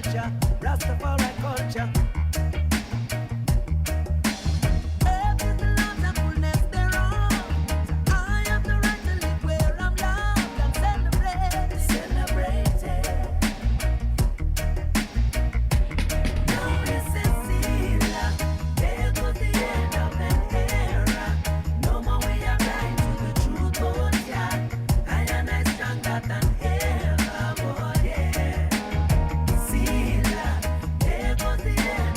culture, Rastafari culture. Yeah.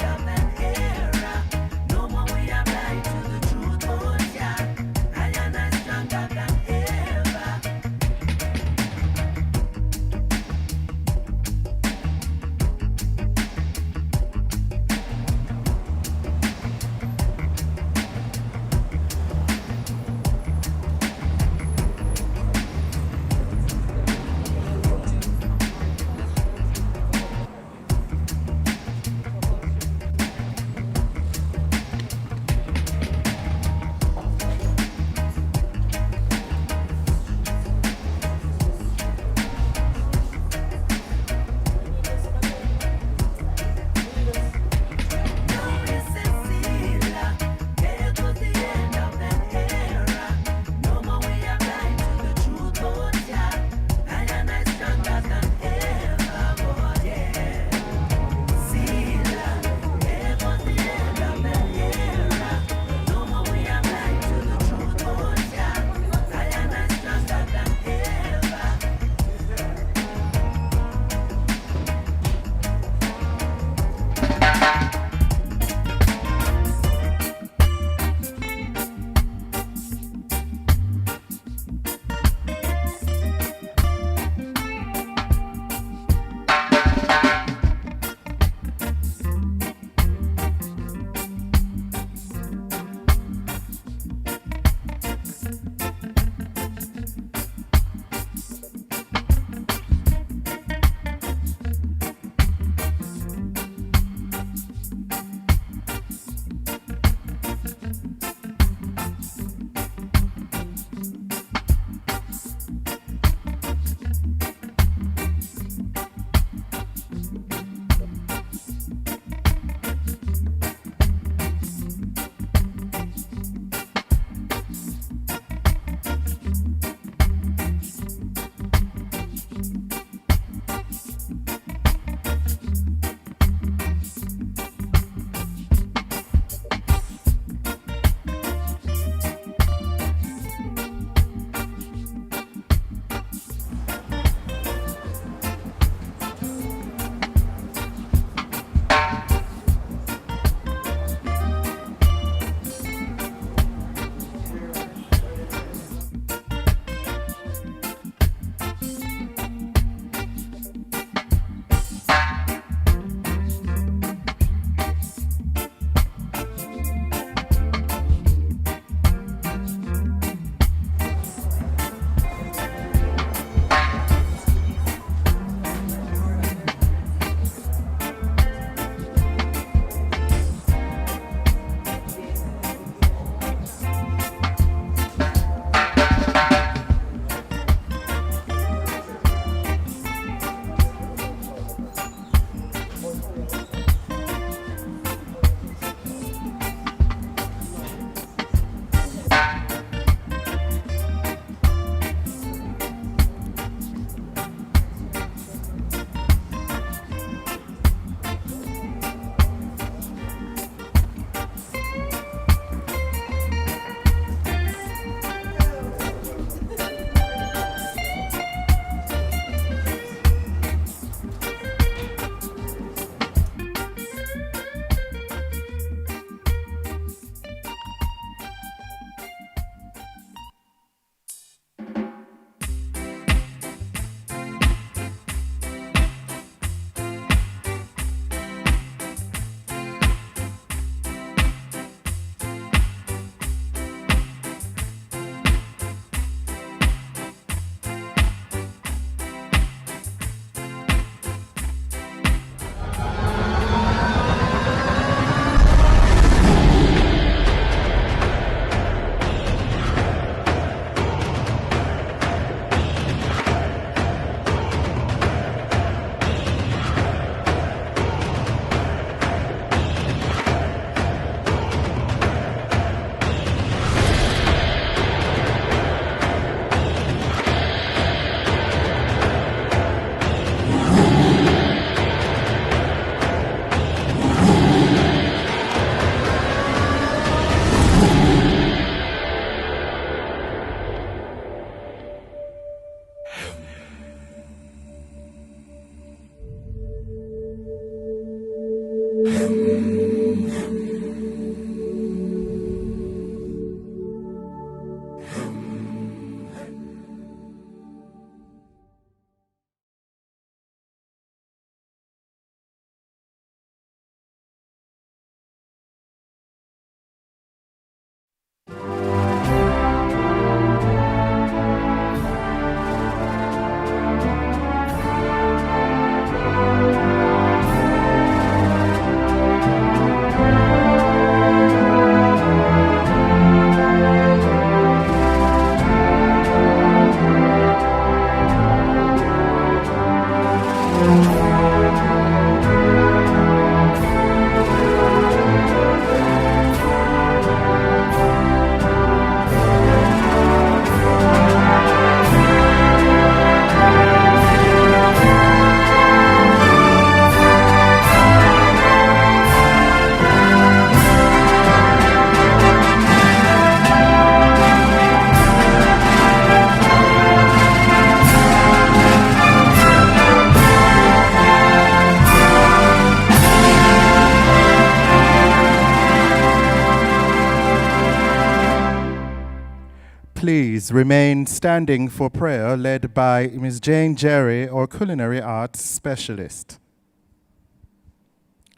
please remain standing for prayer led by Ms. Jane Jerry, our culinary arts specialist.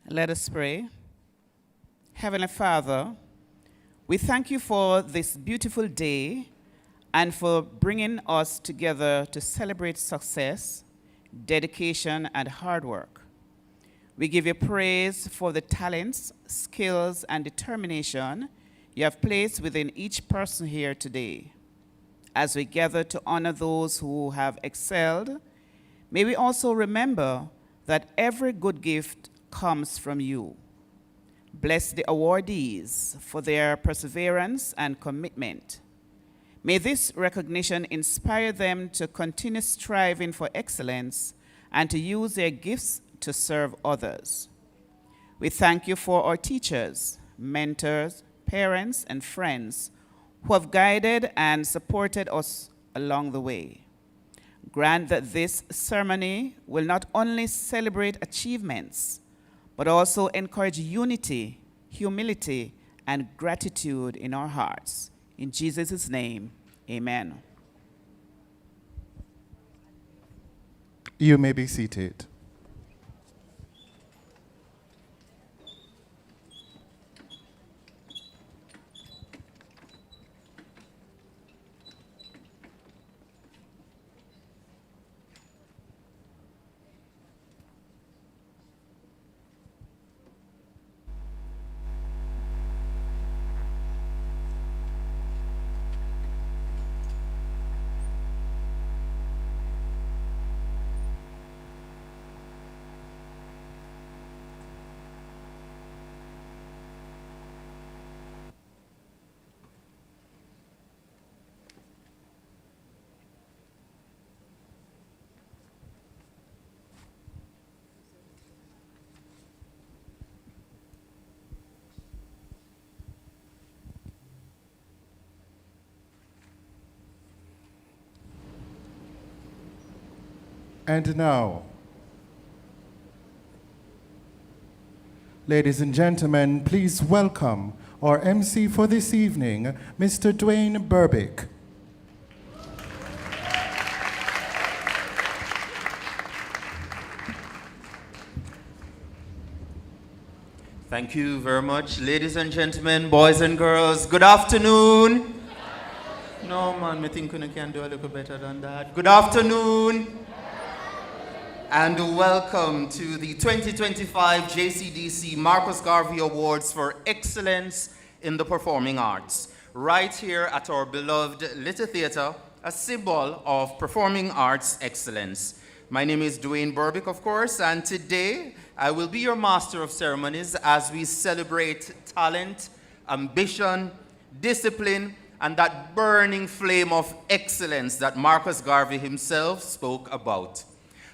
Let us pray. Heavenly Father, we thank you for this beautiful day and for bringing us together to celebrate success, dedication, and hard work. We give you praise for the talents, skills, and determination you have placed within each person here today. As we gather to honor those who have excelled, may we also remember that every good gift comes from you. Bless the awardees for their perseverance and commitment. May this recognition inspire them to continue striving for excellence and to use their gifts to serve others. We thank you for our teachers, mentors, parents, and friends who have guided and supported us along the way. Grant that this ceremony will not only celebrate achievements, but also encourage unity, humility, and gratitude in our hearts. In Jesus' name, amen. You may be seated. And now, ladies and gentlemen, please welcome our MC for this evening, Mr. Dwayne Burbick. Thank you very much, ladies and gentlemen, boys and girls. Good afternoon. No, man, I think we can do a little better than that. Good afternoon. And welcome to the 2025 JCDC Marcus Garvey Awards for Excellence in the Performing Arts, right here at our beloved Little Theatre, a symbol of performing arts excellence. My name is Dwayne Burbick, of course, and today I will be your master of ceremonies as we celebrate talent, ambition, discipline, and that burning flame of excellence that Marcus Garvey himself spoke about.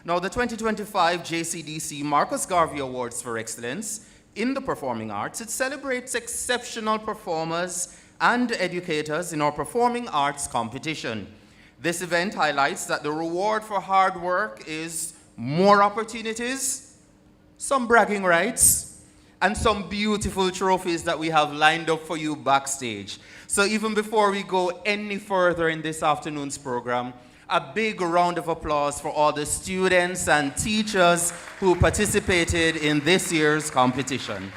Now, the 2025 JCDC Marcus Garvey Awards for Excellence in the Performing Arts, it celebrates exceptional performers and educators in our performing arts competition. This event highlights that the reward for hard work is more opportunities, some bragging rights, and some beautiful trophies that we have lined up for you backstage. So even before we go any further in this afternoon's program, a big round of applause for all the students and teachers who participated in this year's competition.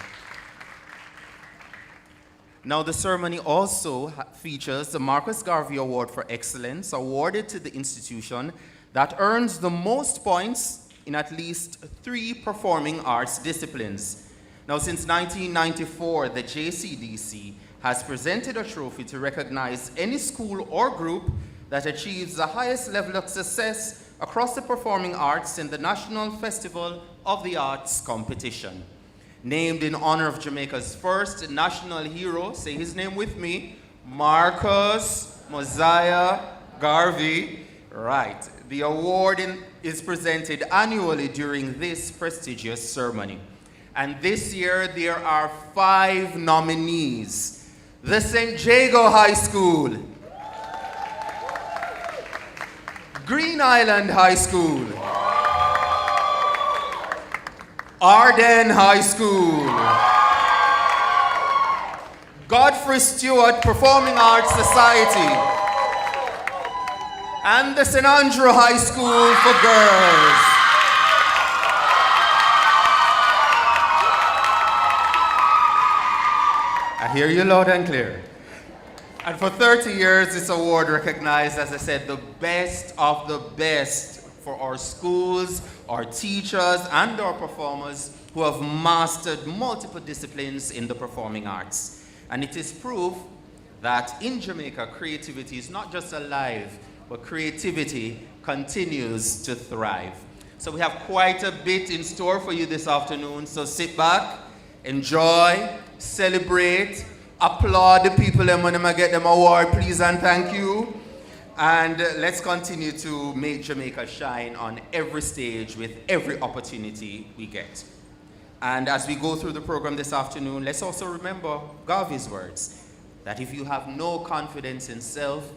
Now, the ceremony also features the Marcus Garvey Award for Excellence, awarded to the institution that earns the most points in at least 3 performing arts disciplines. Now, since 1994, the JCDC has presented a trophy to recognize any school or group that achieves the highest level of success across the performing arts in the National Festival of the Arts competition. Named in honor of Jamaica's first national hero, say his name with me, Marcus Mosiah Garvey. Right, the award is presented annually during this prestigious ceremony. And this year there are 5 nominees. The St. Jago High School, Green Island High School, Arden High School, Godfrey Stewart Performing Arts Society, and the St. Andrew High School for Girls. I hear you loud and clear. And for 30 years, this award recognized, as I said, the best of the best for our schools, our teachers, and our performers who have mastered multiple disciplines in the performing arts. And it is proof that in Jamaica, creativity is not just alive, but creativity continues to thrive. So we have quite a bit in store for you this afternoon, so sit back, enjoy, celebrate, applaud the people and when they get them award, please and thank you. And let's continue to make Jamaica shine on every stage with every opportunity we get. And as we go through the program this afternoon, let's also remember Garvey's words, that if you have no confidence in self,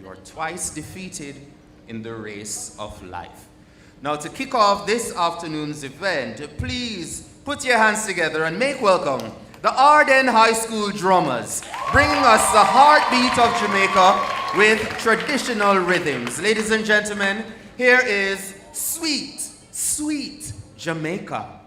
you are twice defeated in the race of life. Now, to kick off this afternoon's event, please put your hands together and make welcome the Arden High School drummers, bringing us the heartbeat of Jamaica with traditional rhythms. Ladies and gentlemen, here is Sweet, Sweet Jamaica.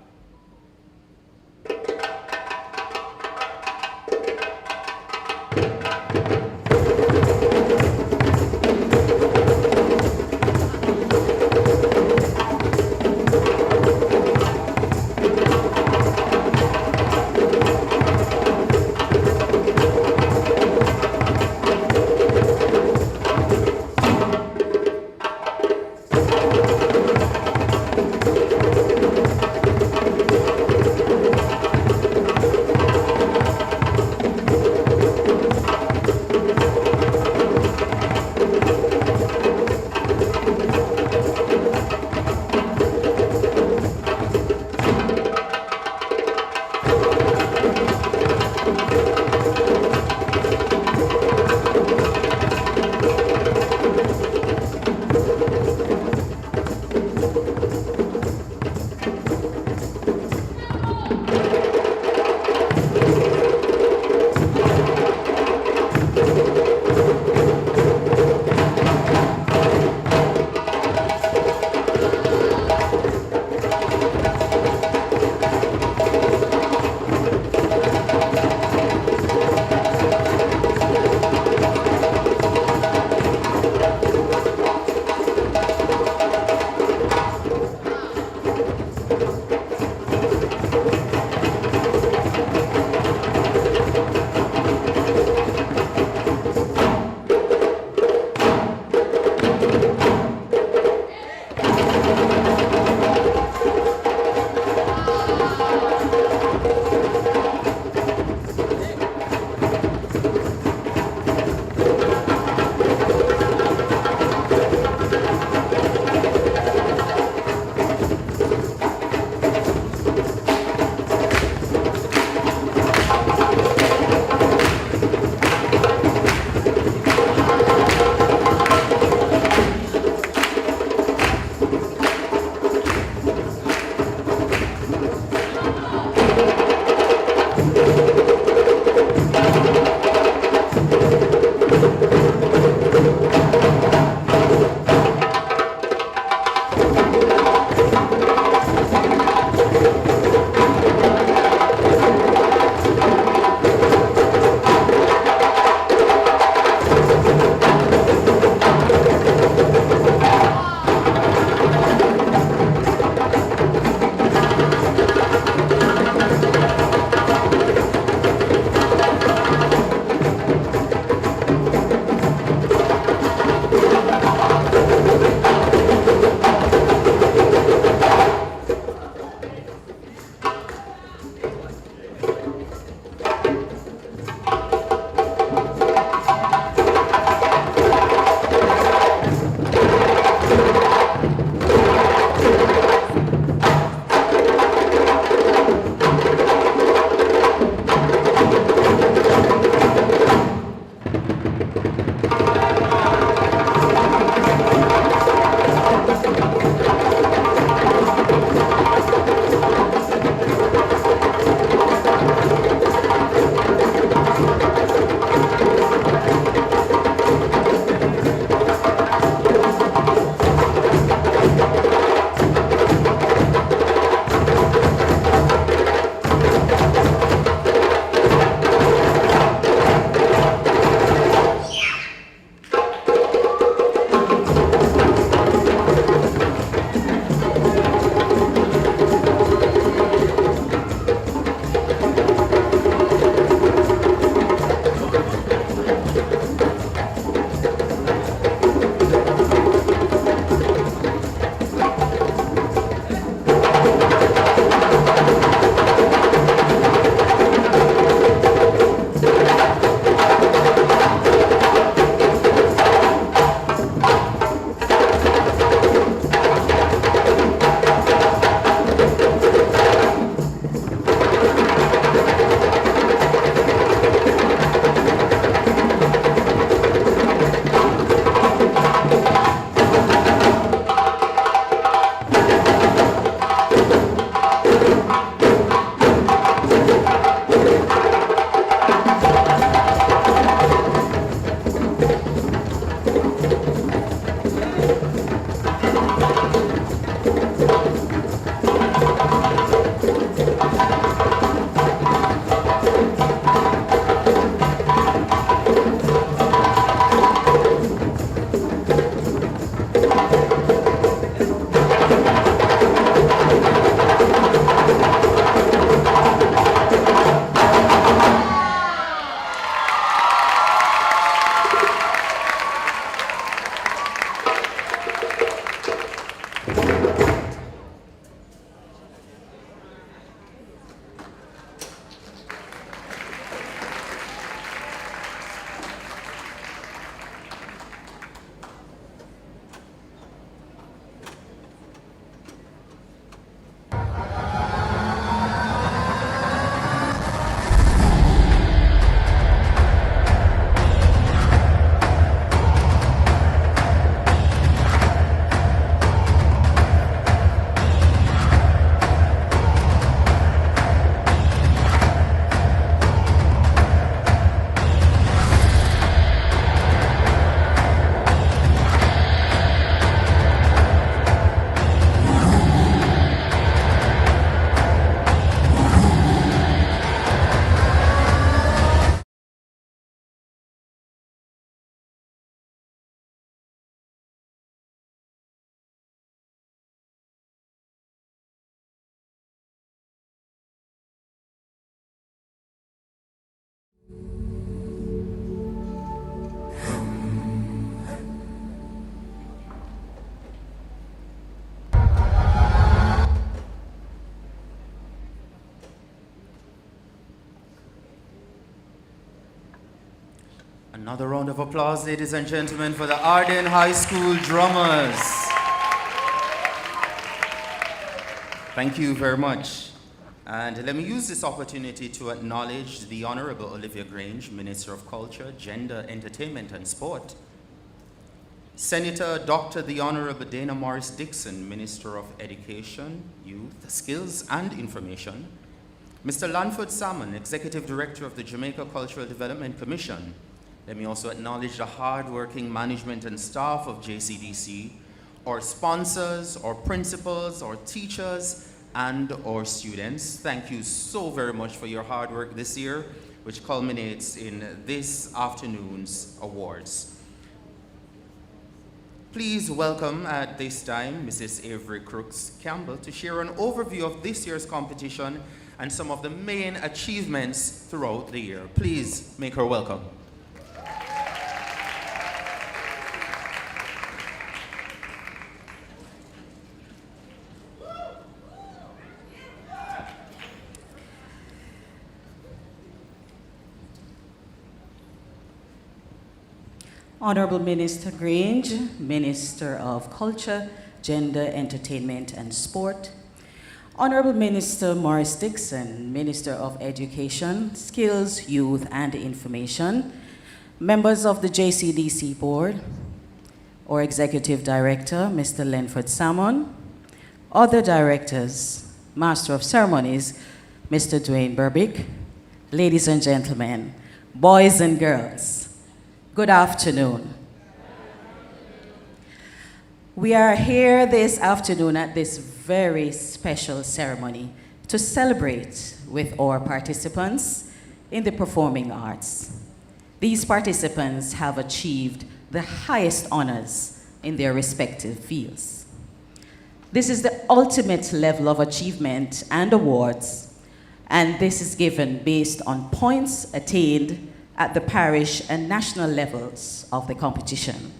Another round of applause, ladies and gentlemen, for the Arden High School drummers. Thank you very much. And let me use this opportunity to acknowledge the Honourable Olivia Grange, Minister of Culture, Gender, Entertainment and Sport. Senator Dr. the Honourable Dana Morris Dixon, Minister of Education, Youth, Skills and Information. Mr. Lanford Salmon, Executive Director of the Jamaica Cultural Development Commission. Let me also acknowledge the hard-working management and staff of JCDC, our sponsors, our principals, our teachers, and our students. Thank you so very much for your hard work this year, which culminates in this afternoon's awards. Please welcome at this time Mrs. Avery Crooks Campbell to share an overview of this year's competition and some of the main achievements throughout the year. Please make her welcome. Honourable Minister Grange, Minister of Culture, Gender, Entertainment and Sport. Honourable Minister Morris Dixon, Minister of Education, Skills, Youth and Information. Members of the JCDC Board, our Executive Director, Mr. Lanford Salmon. Other directors, Master of Ceremonies, Mr. Dwayne Burbick. Ladies and gentlemen, boys and girls, good afternoon. We are here this afternoon at this very special ceremony to celebrate with our participants in the performing arts. These participants have achieved the highest honors in their respective fields. This is the ultimate level of achievement and awards, and this is given based on points attained at the parish and national levels of the competition.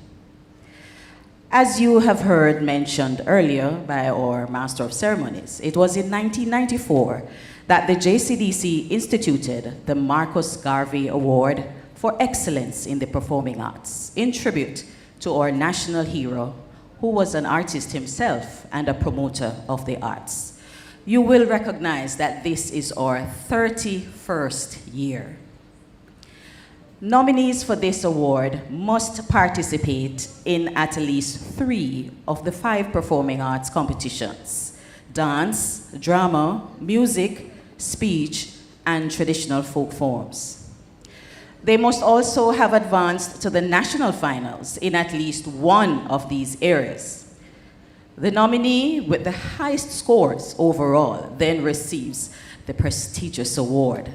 As you have heard mentioned earlier by our Master of Ceremonies, it was in 1994 that the JCDC instituted the Marcus Garvey Award for Excellence in the Performing Arts, in tribute to our national hero, who was an artist himself and a promoter of the arts. You will recognize that this is our 31st year. Nominees for this award must participate in at least 3 of the 5 performing arts competitions: dance, drama, music, speech, and traditional folk forms. They must also have advanced to the national finals in at least 1 of these areas. The nominee with the highest scores overall then receives the prestigious award.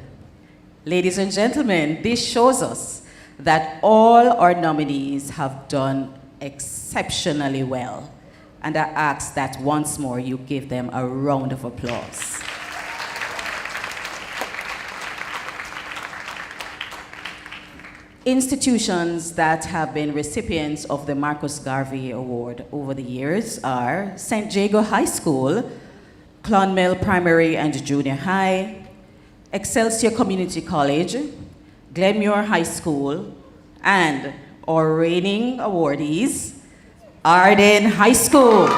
Ladies and gentlemen, this shows us that all our nominees have done exceptionally well, and I ask that once more you give them a round of applause. Institutions that have been recipients of the Marcus Garvey Award over the years are St. Jago High School, Clonmel Primary and Junior High, Excelsior Community College, Glenmuir High School, and our reigning awardees, Arden High School.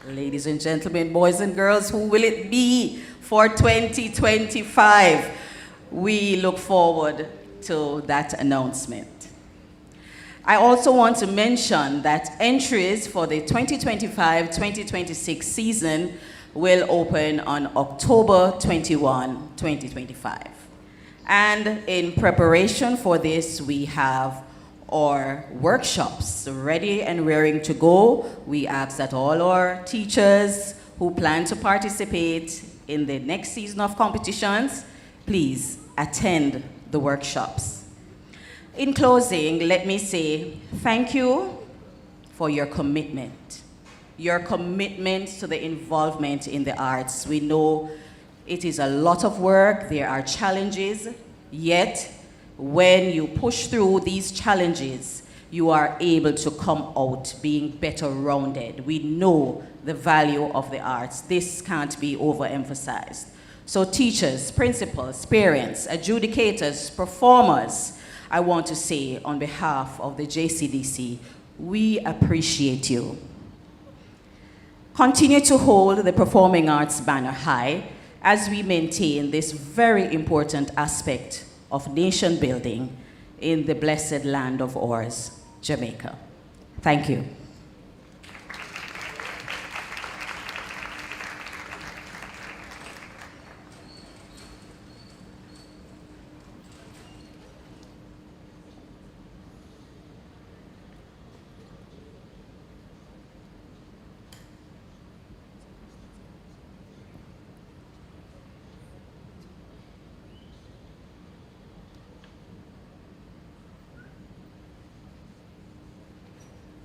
Ladies and gentlemen, boys and girls, who will it be for 2025? We look forward to that announcement. I also want to mention that entries for the 2025-2026 season will open on October 21, 2025. And in preparation for this, we have our workshops ready and raring to go. We ask that all our teachers who plan to participate in the next season of competitions, please attend the workshops. In closing, let me say thank you for your commitment to the involvement in the arts. We know it is a lot of work, there are challenges, yet when you push through these challenges, you are able to come out being better rounded. We know the value of the arts. This can't be overemphasized. So teachers, principals, parents, adjudicators, performers, I want to say on behalf of the JCDC, we appreciate you. Continue to hold the performing arts banner high as we maintain this very important aspect of nation building in the blessed land of ours, Jamaica. Thank you.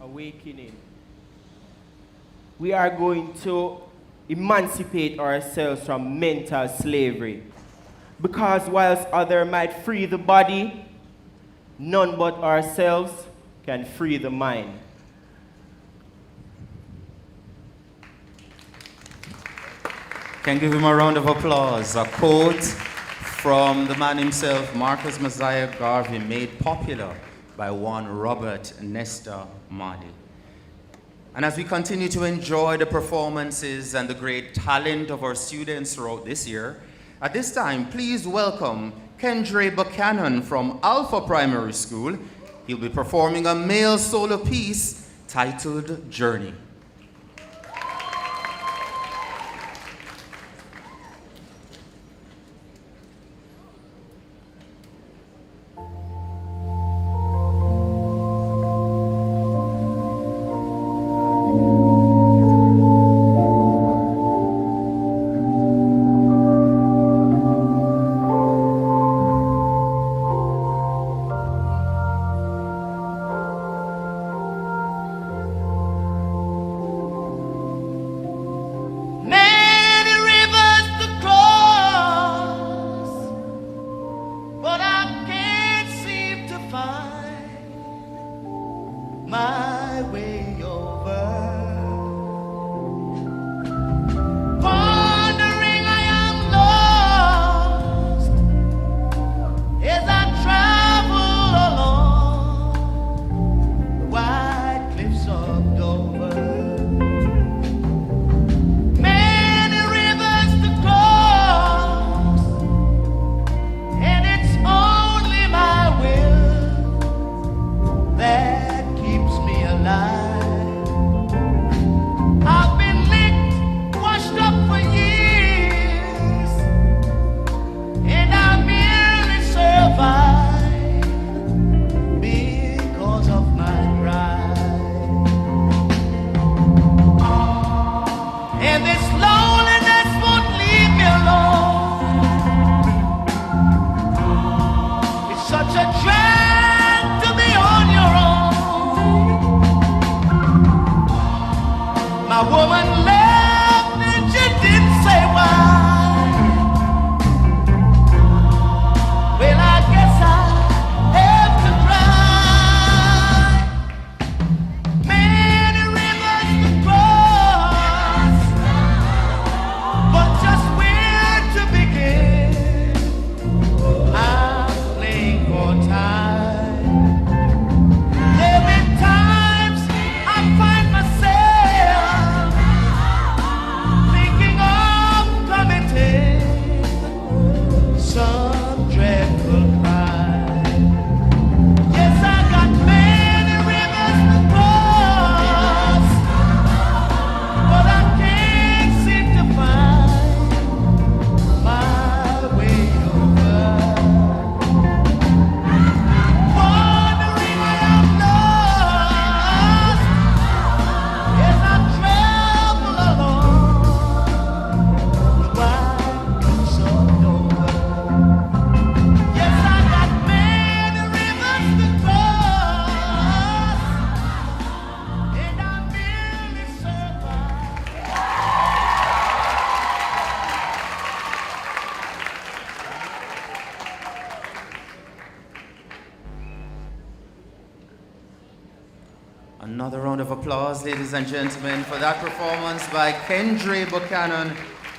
Awakening. We are going to emancipate ourselves from mental slavery. Because whilst others might free the body, none but ourselves can free the mind. Can give him a round of applause. A quote from the man himself, Marcus Garvey, made popular by one Robert Nesta Marley. And as we continue to enjoy the performances and the great talent of our students throughout this year, at this time, please welcome Kendre Buchanan from Alpha Primary School. He'll be performing a male solo piece titled Journey. Another round of applause, ladies and gentlemen, for that performance by Kendre Buchanan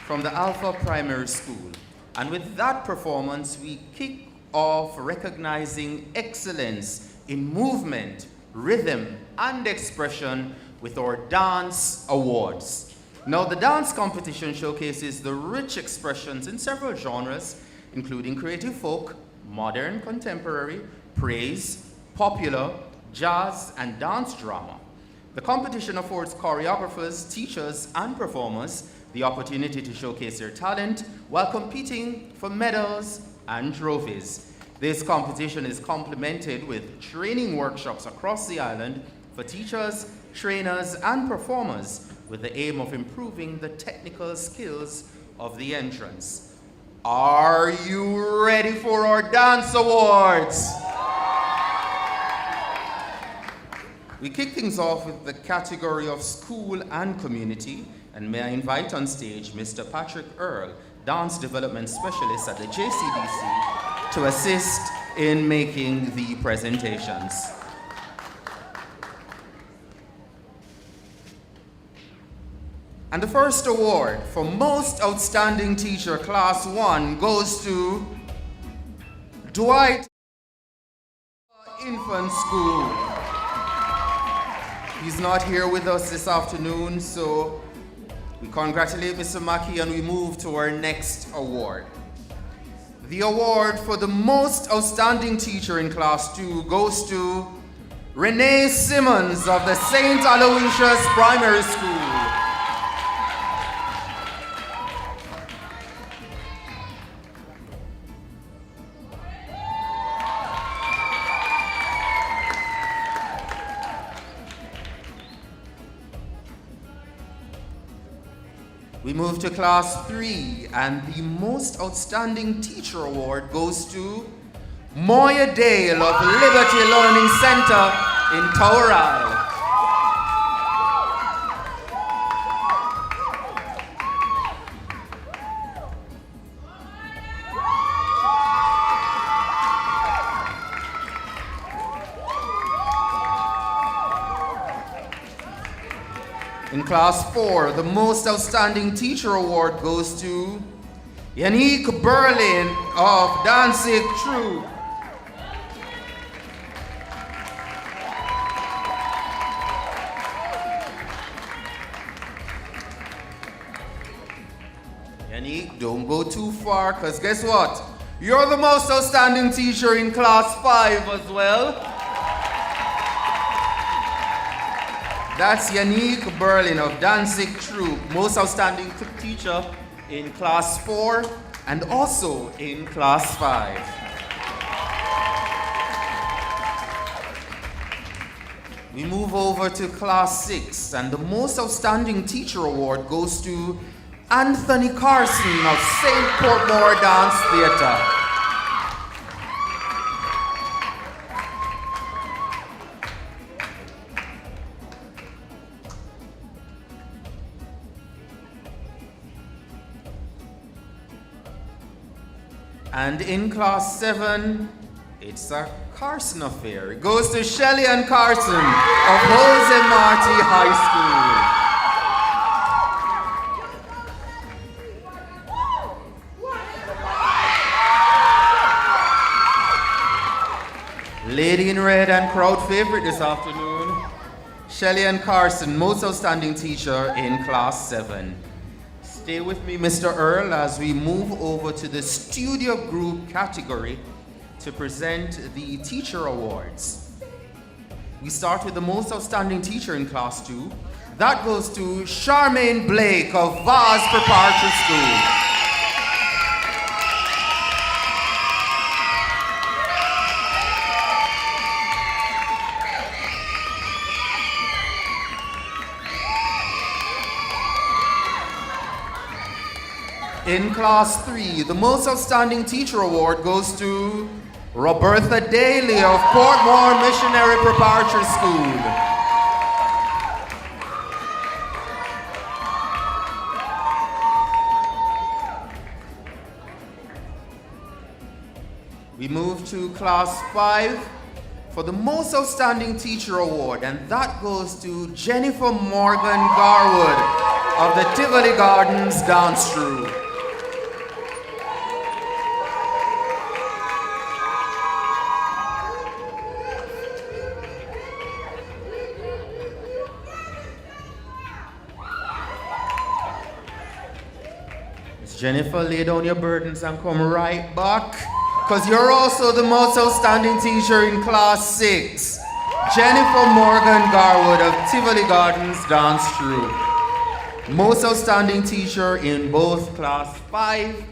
from the Alpha Primary School. And with that performance, we kick off recognizing excellence in movement, rhythm, and expression with our Dance Awards. Now, the dance competition showcases the rich expressions in several genres, including creative folk, modern, contemporary, praise, popular, jazz, and dance drama. The competition affords choreographers, teachers, and performers the opportunity to showcase their talent while competing for medals and trophies. This competition is complemented with training workshops across the island for teachers, trainers, and performers with the aim of improving the technical skills of the entrants. Are you ready for our Dance Awards? We kick things off with the category of school and community, and may I invite on stage Mr. Patrick Earl, Dance Development Specialist at the JCDC, to assist in making the presentations. And the first award for Most Outstanding Teacher, Class 1, goes to Dwight Infant School. He's not here with us this afternoon, so we congratulate Mr. Mackey and we move to our next award. The award for the Most Outstanding Teacher in Class 2 goes to Renee Simmons of the St. Aloysius Primary School. We move to Class 3, and the Most Outstanding Teacher Award goes to Moya Dale of Liberty Learning Center in Tower Isle. In Class 4, the Most Outstanding Teacher Award goes to Yannick Berlin of Danzig Troop. Yannick, don't go too far, because guess what? You're the Most Outstanding Teacher in Class 5 as well. That's Yannick Berlin of Danzig Troop, Most Outstanding Teacher in Class 4 and also in Class 5. We move over to Class 6, and the Most Outstanding Teacher Award goes to Anthony Carson of St. Portmore Dance Theatre. And in Class 7, it's a Carson affair. It goes to Shelley and Carson of Jose Marti High School. Lady in Red and crowd favorite this afternoon, Shelley and Carson, Most Outstanding Teacher in Class 7. Stay with me, Mr. Earl, as we move over to the Studio Group category to present the Teacher Awards. We start with the Most Outstanding Teacher in Class 2. That goes to Charmaine Blake of Vaz Preparatory School. In Class 3, the Most Outstanding Teacher Award goes to Roberta Daly of Portmore Missionary Preparatory School. We move to Class 5 for the Most Outstanding Teacher Award, and that goes to Jennifer Morgan Garwood of the Tivoli Gardens Dance Troupe. Miss Jennifer, lay down your burdens and come right back, because you're also the most outstanding teacher in Class 6. Jennifer Morgan Garwood of Tivoli Gardens Dance Troupe. Most outstanding teacher in both Class 5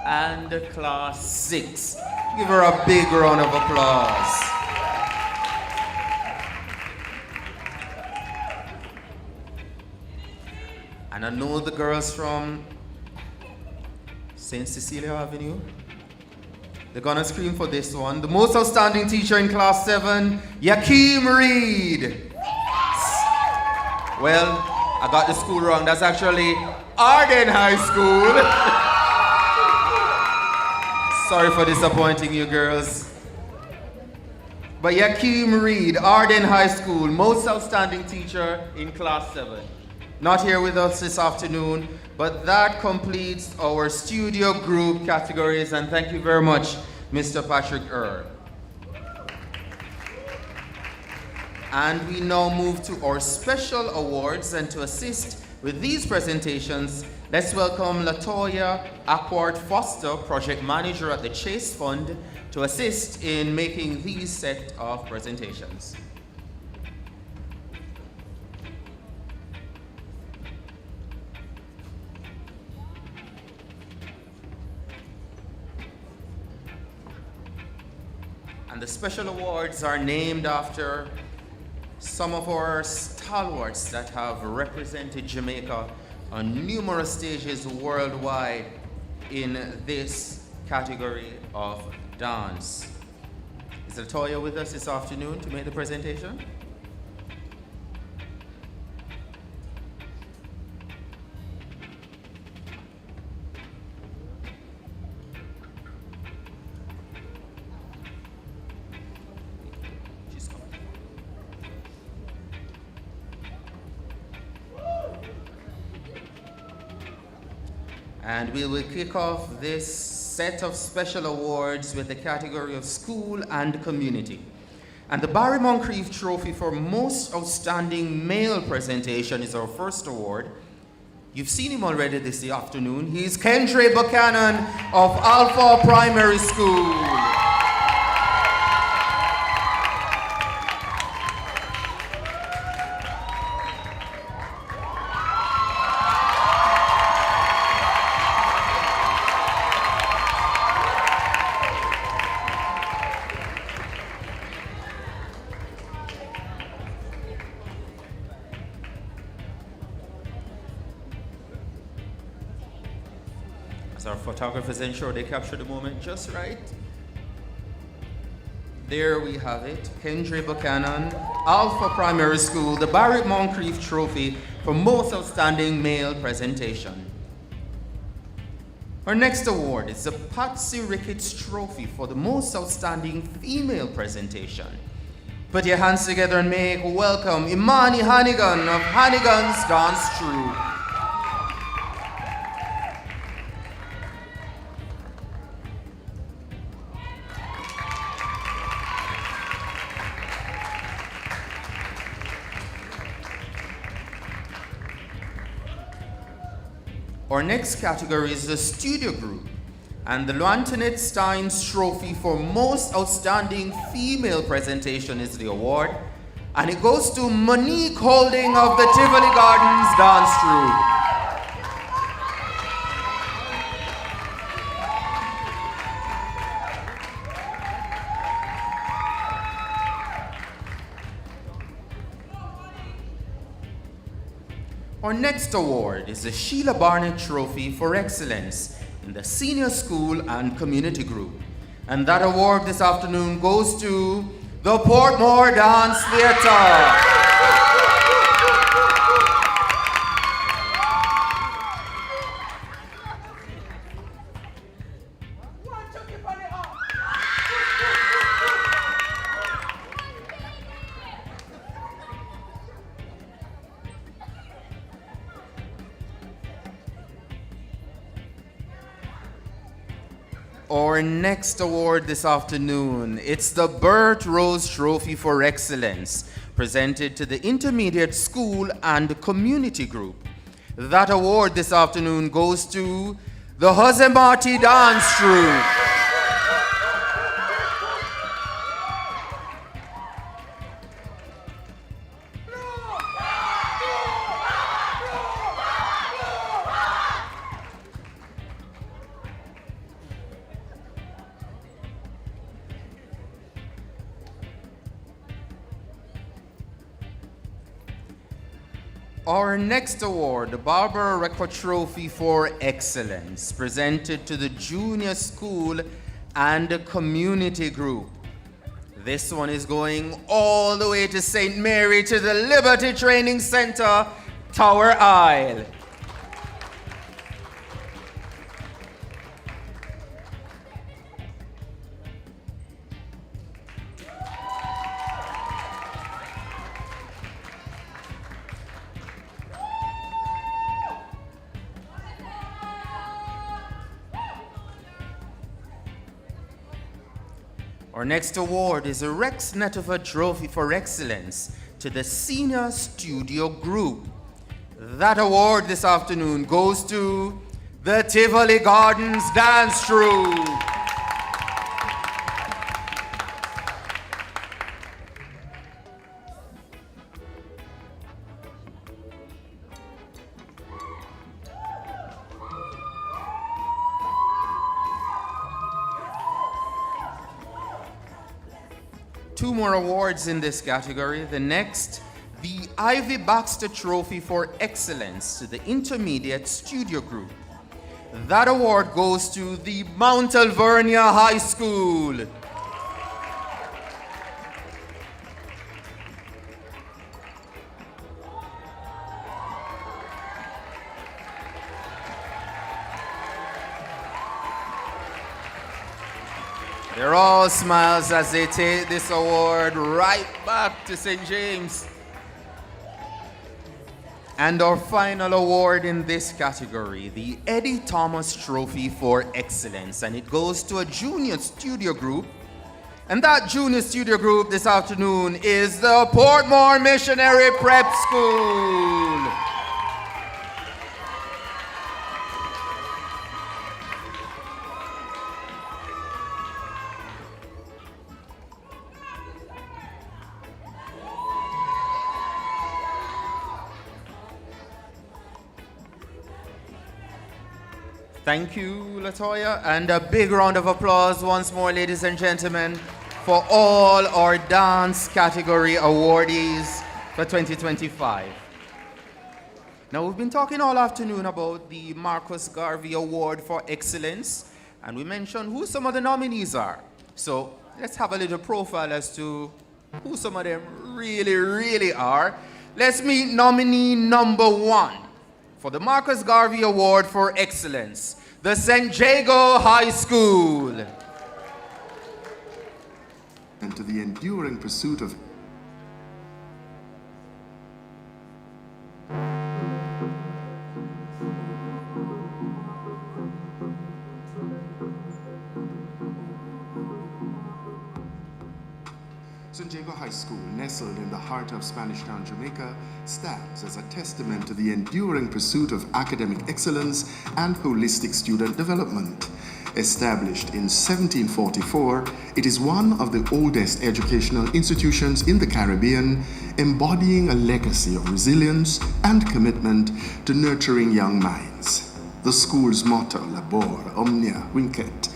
and Class 6. Give her a big round of applause. And I know the girls from St. Cecilia Avenue. They're gonna scream for this one. The most outstanding teacher in Class 7, Yakeem Reed. Well, I got the school wrong. That's actually Arden High School. Sorry for disappointing you girls. But Yakeem Reed, Arden High School, most outstanding teacher in Class 7. Not here with us this afternoon, but that completes our studio group categories, and thank you very much, Mr. Patrick Earl. And we now move to our special awards, and to assist with these presentations, let's welcome Latoya Ackward Foster, Project Manager at the Chase Fund, to assist in making these set of presentations. And the special awards are named after some of our stalwarts that have represented Jamaica on numerous stages worldwide in this category of dance. Is Latoya with us this afternoon to make the presentation? And we will kick off this set of special awards with the category of school and community. And the Barry Moncrief Trophy for Most Outstanding Male Presentation is our first award. You've seen him already this afternoon. He's Kendra Buchanan of Alpha Primary School. Our photographers ensure they capture the moment just right. There we have it. Kendra Buchanan, Alpha Primary School, the Barry Moncrief Trophy for Most Outstanding Male Presentation. Our next award is the Patsy Ricketts Trophy for the Most Outstanding Female Presentation. Put your hands together and make welcome Imani Hannigan of Hannigan's Dance Troupe. Our next category is the studio group, and the Antoinette Steins Trophy for Most Outstanding Female Presentation is the award, and it goes to Monique Holding of the Tivoli Gardens Dance Troupe. Our next award is the Sheila Barnett Trophy for Excellence in the Senior School and Community Group. And that award this afternoon goes to the Portmore Dance Theatre. Our next award this afternoon, it's the Bert Rose Trophy for Excellence, presented to the Intermediate School and Community Group. That award this afternoon goes to the Hozemati Dance Troupe. Our next award, the Barbara Record Trophy for Excellence, presented to the Junior School and Community Group. This one is going all the way to St. Mary, to the Liberty Training Center, Tower Isle. Our next award is a Rex Nettifer Trophy for Excellence to the Senior Studio Group. That award this afternoon goes to the Tivoli Gardens Dance Troupe. Two more awards in this category. The next, the Ivy Baxter Trophy for Excellence to the Intermediate Studio Group. That award goes to the Mount Alvernia High School. They're all smiles as they take this award right back to St. James. And our final award in this category, the Eddie Thomas Trophy for Excellence. And it goes to a junior studio group. And that junior studio group this afternoon is the Portmore Missionary Prep School. Thank you, Latoya, and a big round of applause once more, ladies and gentlemen, for all our dance category awardees for 2025. Now, we've been talking all afternoon about the Marcus Garvey Award for Excellence, and we mentioned who some of the nominees are. So let's have a little profile as to who some of them really are. Let's meet nominee number 1. For the Marcus Garvey Award for Excellence, the St. Jago High School. And to the enduring pursuit of St. Jago High School, nestled in the heart of Spanish Town, Jamaica, stands as a testament to the enduring pursuit of academic excellence and holistic student development. Established in 1744, it is one of the oldest educational institutions in the Caribbean, embodying a legacy of resilience and commitment to nurturing young minds. The school's motto, Labor, Omnia, Vincit.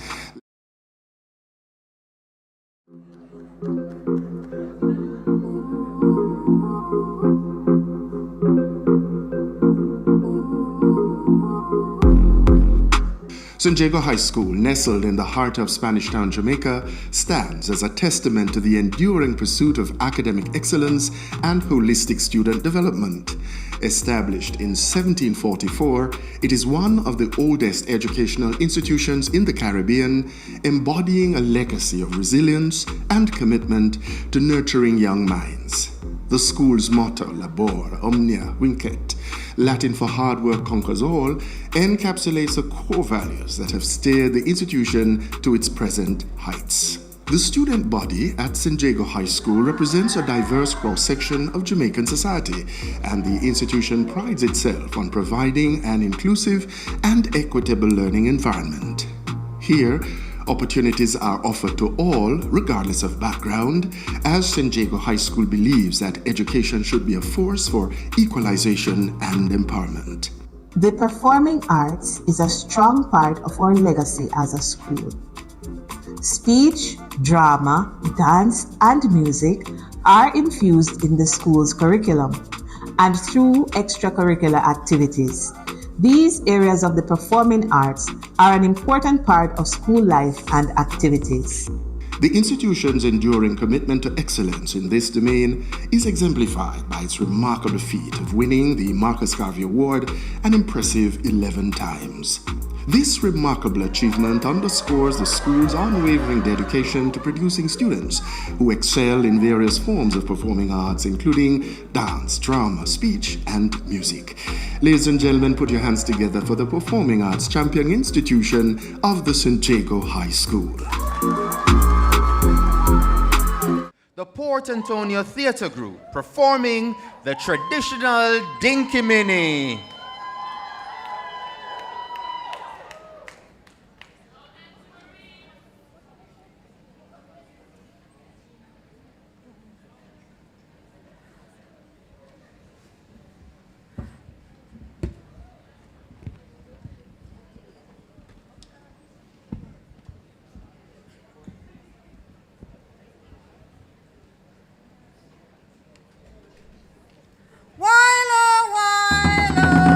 St. Jago High School, nestled in the heart of Spanish Town, Jamaica, stands as a testament to the enduring pursuit of academic excellence and holistic student development. Established in 1744, it is one of the oldest educational institutions in the Caribbean, embodying a legacy of resilience and commitment to nurturing young minds. The school's motto, Labor, Omnia, Vincit, Latin for hard work conquers all, encapsulates the core values that have steered the institution to its present heights. The student body at St. Jago High School represents a diverse cross-section of Jamaican society, and the institution prides itself on providing an inclusive and equitable learning environment. Here, opportunities are offered to all, regardless of background, as St. Jago High School believes that education should be a force for equalization and empowerment. The performing arts is a strong part of our legacy as a school. Speech, drama, dance, and music are infused in the school's curriculum and through extracurricular activities. These areas of the performing arts are an important part of school life and activities. The institution's enduring commitment to excellence in this domain is exemplified by its remarkable feat of winning the Marcus Garvey Award an impressive 11 times. This remarkable achievement underscores the school's unwavering dedication to producing students who excel in various forms of performing arts, including dance, drama, speech, and music. Ladies and gentlemen, put your hands together for the Performing Arts Champion Institution of the St. Jago High School. The Port Antonio Theatre Group performing the traditional Dinky Mini. While, oh, while, oh.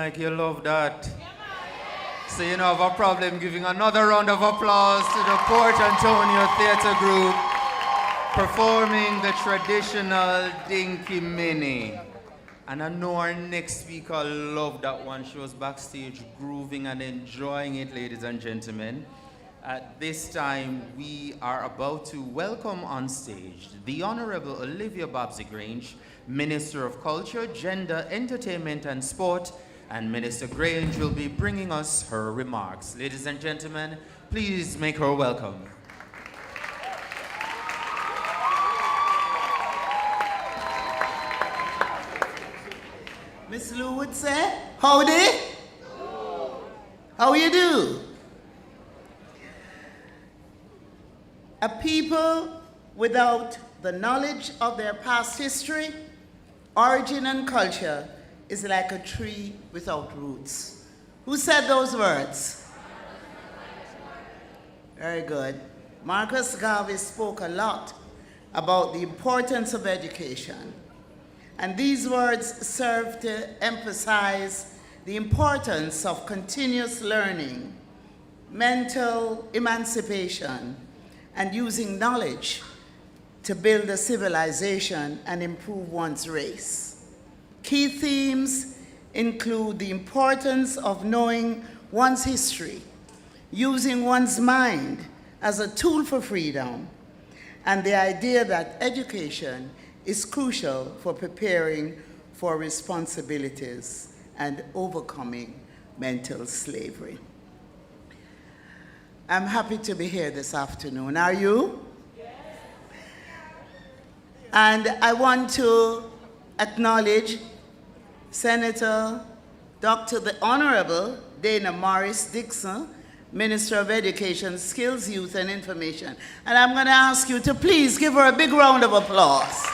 like you love that. So you don't have a problem giving another round of applause to the Port Antonio Theatre Group performing the traditional Dinky Mini. And I know our next speaker loved that one. She was backstage grooving and enjoying it, ladies and gentlemen. At this time, we are about to welcome on stage the Honourable Olivia Babsy-Grange, Minister of Culture, Gender, Entertainment and Sport, and Minister Grange will be bringing us her remarks. Ladies and gentlemen, please make her welcome. Miss Lou would say, howdy? How you do? A people without the knowledge of their past history, origin, and culture is like a tree without roots. Who said those words? Very good. Marcus Garvey spoke a lot about the importance of education. And these words serve to emphasize the importance of continuous learning, mental emancipation, and using knowledge to build a civilization and improve one's race. Key themes include the importance of knowing one's history, using one's mind as a tool for freedom, and the idea that education is crucial for preparing for responsibilities and overcoming mental slavery. I'm happy to be here this afternoon. Are you? Yes. And I want to acknowledge Senator Dr. the Honourable Dana Morris Dixon, Minister of Education, Skills, Youth and Information. And I'm going to ask you to please give her a big round of applause.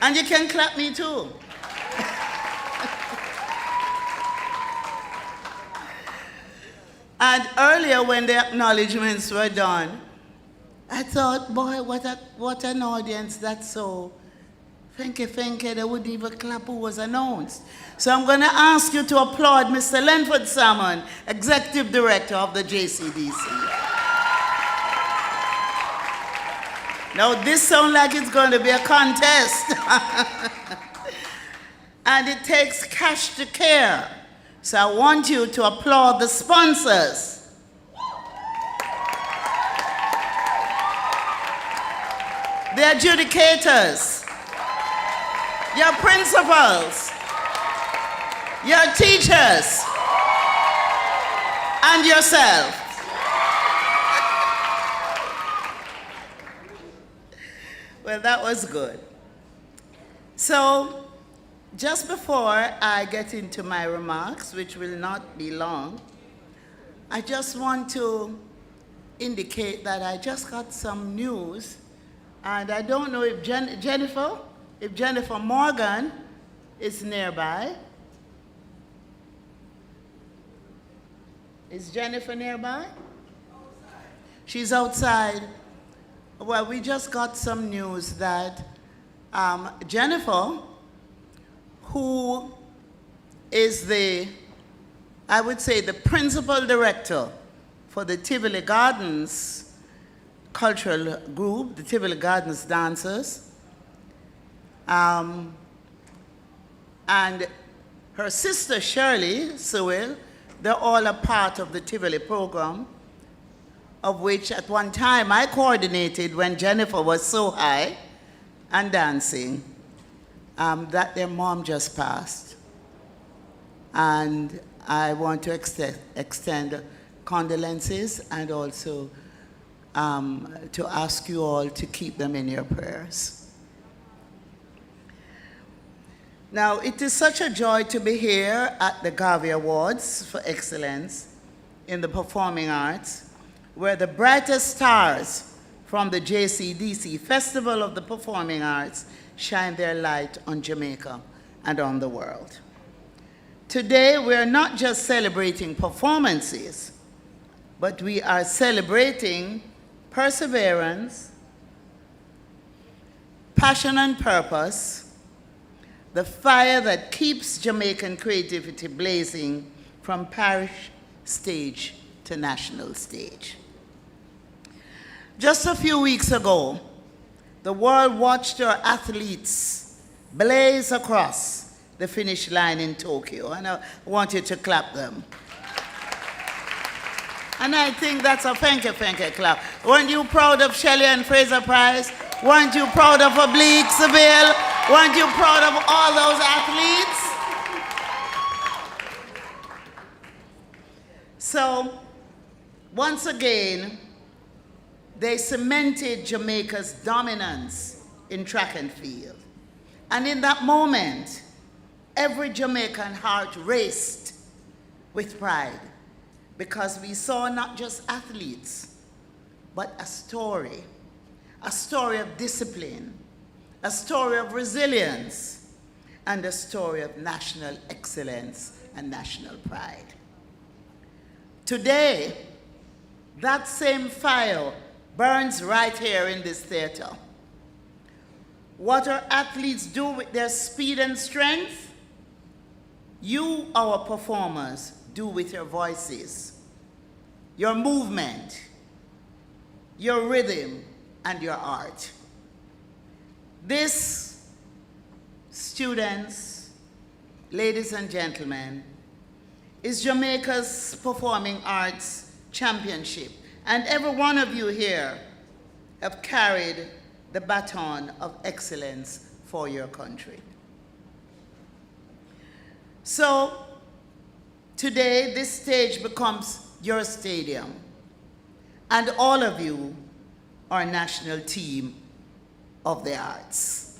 And you can clap me too. And earlier when the acknowledgements were done, I thought, boy, what an audience, that's so finky, they wouldn't even clap who was announced. So I'm gonna ask you to applaud Mr. Lenford Salmon, Executive Director of the JCDC. Now this sounds like it's going to be a contest. And it takes cash to care. So I want you to applaud the sponsors. The adjudicators, your principals, your teachers, and yourself. Well, that was good. So, just before I get into my remarks, which will not be long, I just want to indicate that I just got some news, and I don't know if Jennifer Morgan is nearby. Is Jennifer nearby? She's outside. Well, we just got some news that Jennifer, who is I would say the principal director for the Tivoli Gardens cultural group, the Tivoli Gardens dancers, and her sister Shirley Sewell, they're all a part of the Tivoli program, of which at one time I coordinated when Jennifer was so high and dancing, that their mom just passed. And I want to extend condolences and also to ask you all to keep them in your prayers. Now, it is such a joy to be here at the Garvey Awards for Excellence in the Performing Arts, where the brightest stars from the JCDC Festival of the Performing Arts shine their light on Jamaica and on the world. Today, we're not just celebrating performances, but we are celebrating perseverance, passion and purpose, the fire that keeps Jamaican creativity blazing from parish stage to national stage. Just a few weeks ago, the world watched our athletes blaze across the finish line in Tokyo, and I want you to clap them. And I think that's a thank you clap. Weren't you proud of Shelley and Fraser Price? Weren't you proud of Oblique Seville? Weren't you proud of all those athletes? So, once again, they cemented Jamaica's dominance in track and field. And in that moment, every Jamaican heart raced with pride, because we saw not just athletes, but a story of discipline, a story of resilience, and a story of national excellence and national pride. Today, that same fire burns right here in this theater. What our athletes do with their speed and strength, you, our performers, do with your voices, your movement, your rhythm, and your art. This, students, ladies and gentlemen, is Jamaica's Performing Arts Championship. And every one of you here have carried the baton of excellence for your country. So, today, this stage becomes your stadium, and all of you are national team of the arts.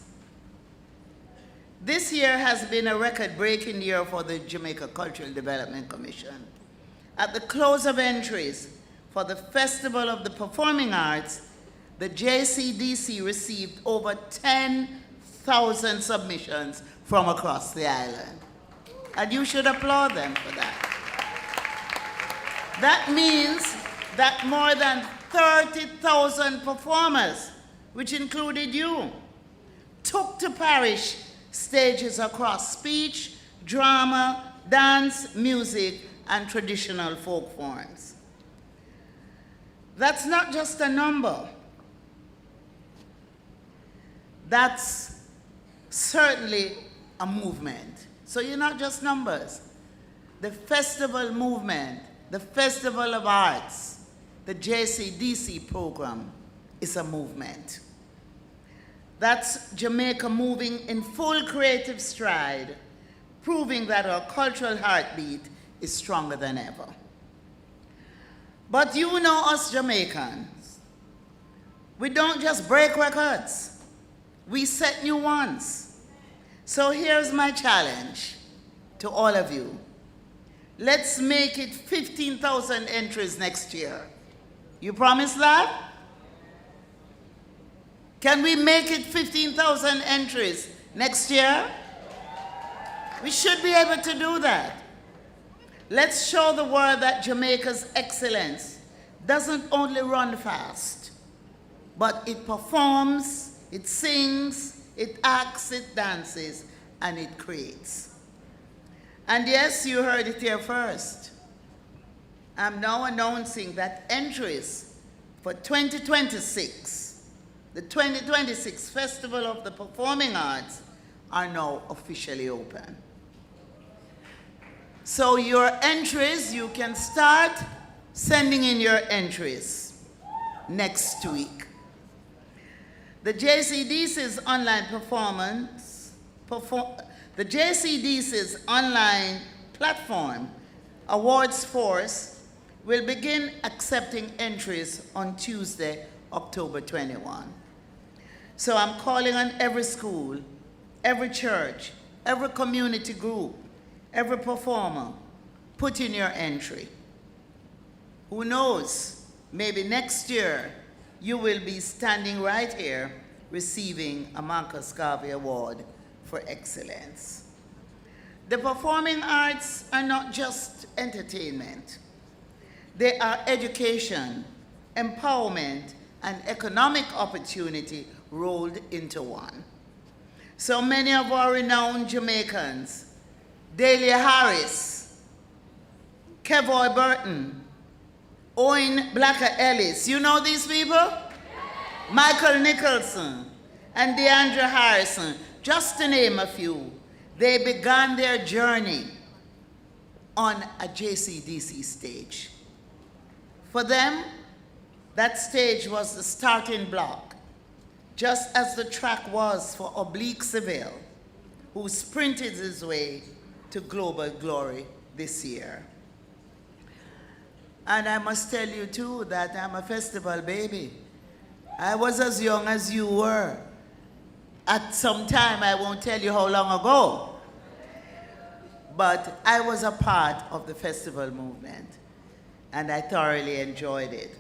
This year has been a record-breaking year for the Jamaica Cultural Development Commission. At the close of entries for the Festival of the Performing Arts, the JCDC received over 10,000 submissions from across the island. And you should applaud them for that. That means that more than 30,000 performers, which included you, took to parish stages across speech, drama, dance, music, and traditional folk forms. That's not just a number. That's certainly a movement. So you're not just numbers. The festival movement, the Festival of Arts, the JCDC program is a movement. That's Jamaica moving in full creative stride, proving that our cultural heartbeat is stronger than ever. But you know us Jamaicans, we don't just break records, we set new ones. So here's my challenge to all of you. Let's make it 15,000 entries next year. You promise that? Can we make it 15,000 entries next year? We should be able to do that. Let's show the world that Jamaica's excellence doesn't only run fast, but it performs, it sings, it acts, it dances, and it creates. And yes, you heard it here first. I'm now announcing that entries for 2026, the 2026 Festival of the Performing Arts, are now officially open. So your entries, you can start sending in your entries next week. The JCDC's online the JCDC's online platform, Awards Force, will begin accepting entries on Tuesday, October 21. So I'm calling on every school, every church, every community group, every performer, put in your entry. Who knows, maybe next year you will be standing right here receiving a Marcus Garvey Award for excellence. The performing arts are not just entertainment. They are education, empowerment, and economic opportunity rolled into one. So many of our renowned Jamaicans, Delia Harris, Kevoy Burton, Owen Blacker Ellis, you know these people? Michael Nicholson and DeAndre Harrison, just to name a few, they began their journey on a JCDC stage. For them, that stage was the starting block, just as the track was for Oblique Seville, who sprinted his way to global glory this year. And I must tell you too that I'm a festival baby. I was as young as you were. At some time, I won't tell you how long ago, but I was a part of the festival movement, and I thoroughly enjoyed it.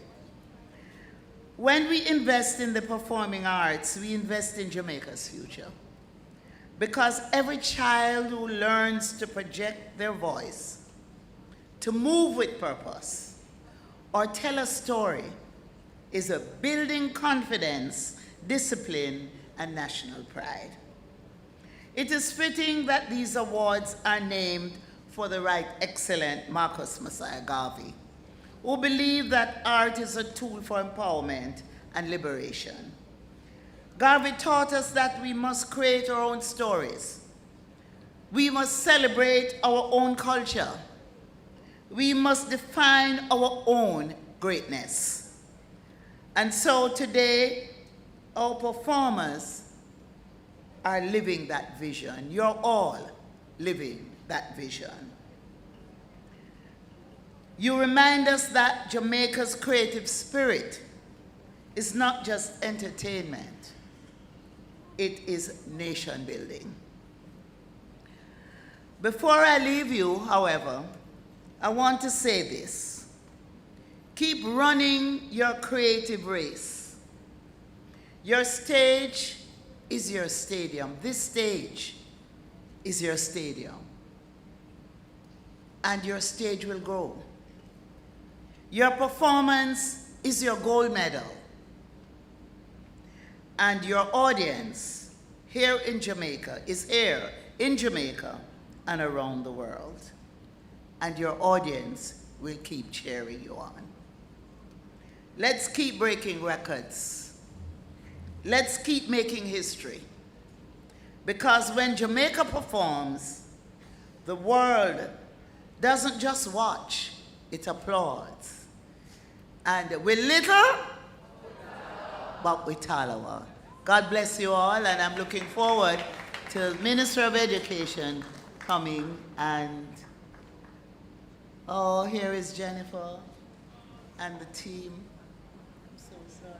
When we invest in the performing arts, we invest in Jamaica's future. Because every child who learns to project their voice, to move with purpose, or tell a story is a building confidence, discipline, and national pride. It is fitting that these awards are named for the right excellent Marcus Messiah Garvey, who believed that art is a tool for empowerment and liberation. Garvey taught us that we must create our own stories. We must celebrate our own culture. We must define our own greatness. And so today, our performers are living that vision. You're all living that vision. You remind us that Jamaica's creative spirit is not just entertainment, it is nation building. Before I leave you, however, I want to say this. Keep running your creative race. Your stage is your stadium. This stage is your stadium. And your stage will grow. Your performance is your gold medal. And your audience here in Jamaica is here in Jamaica and around the world. And your audience will keep cheering you on. Let's keep breaking records. Let's keep making history. Because when Jamaica performs, the world doesn't just watch, it applauds. And we're little, but we're Talawa. God bless you all, and I'm looking forward to the Minister of Education coming and, oh, here is Jennifer and the team. I'm so sorry.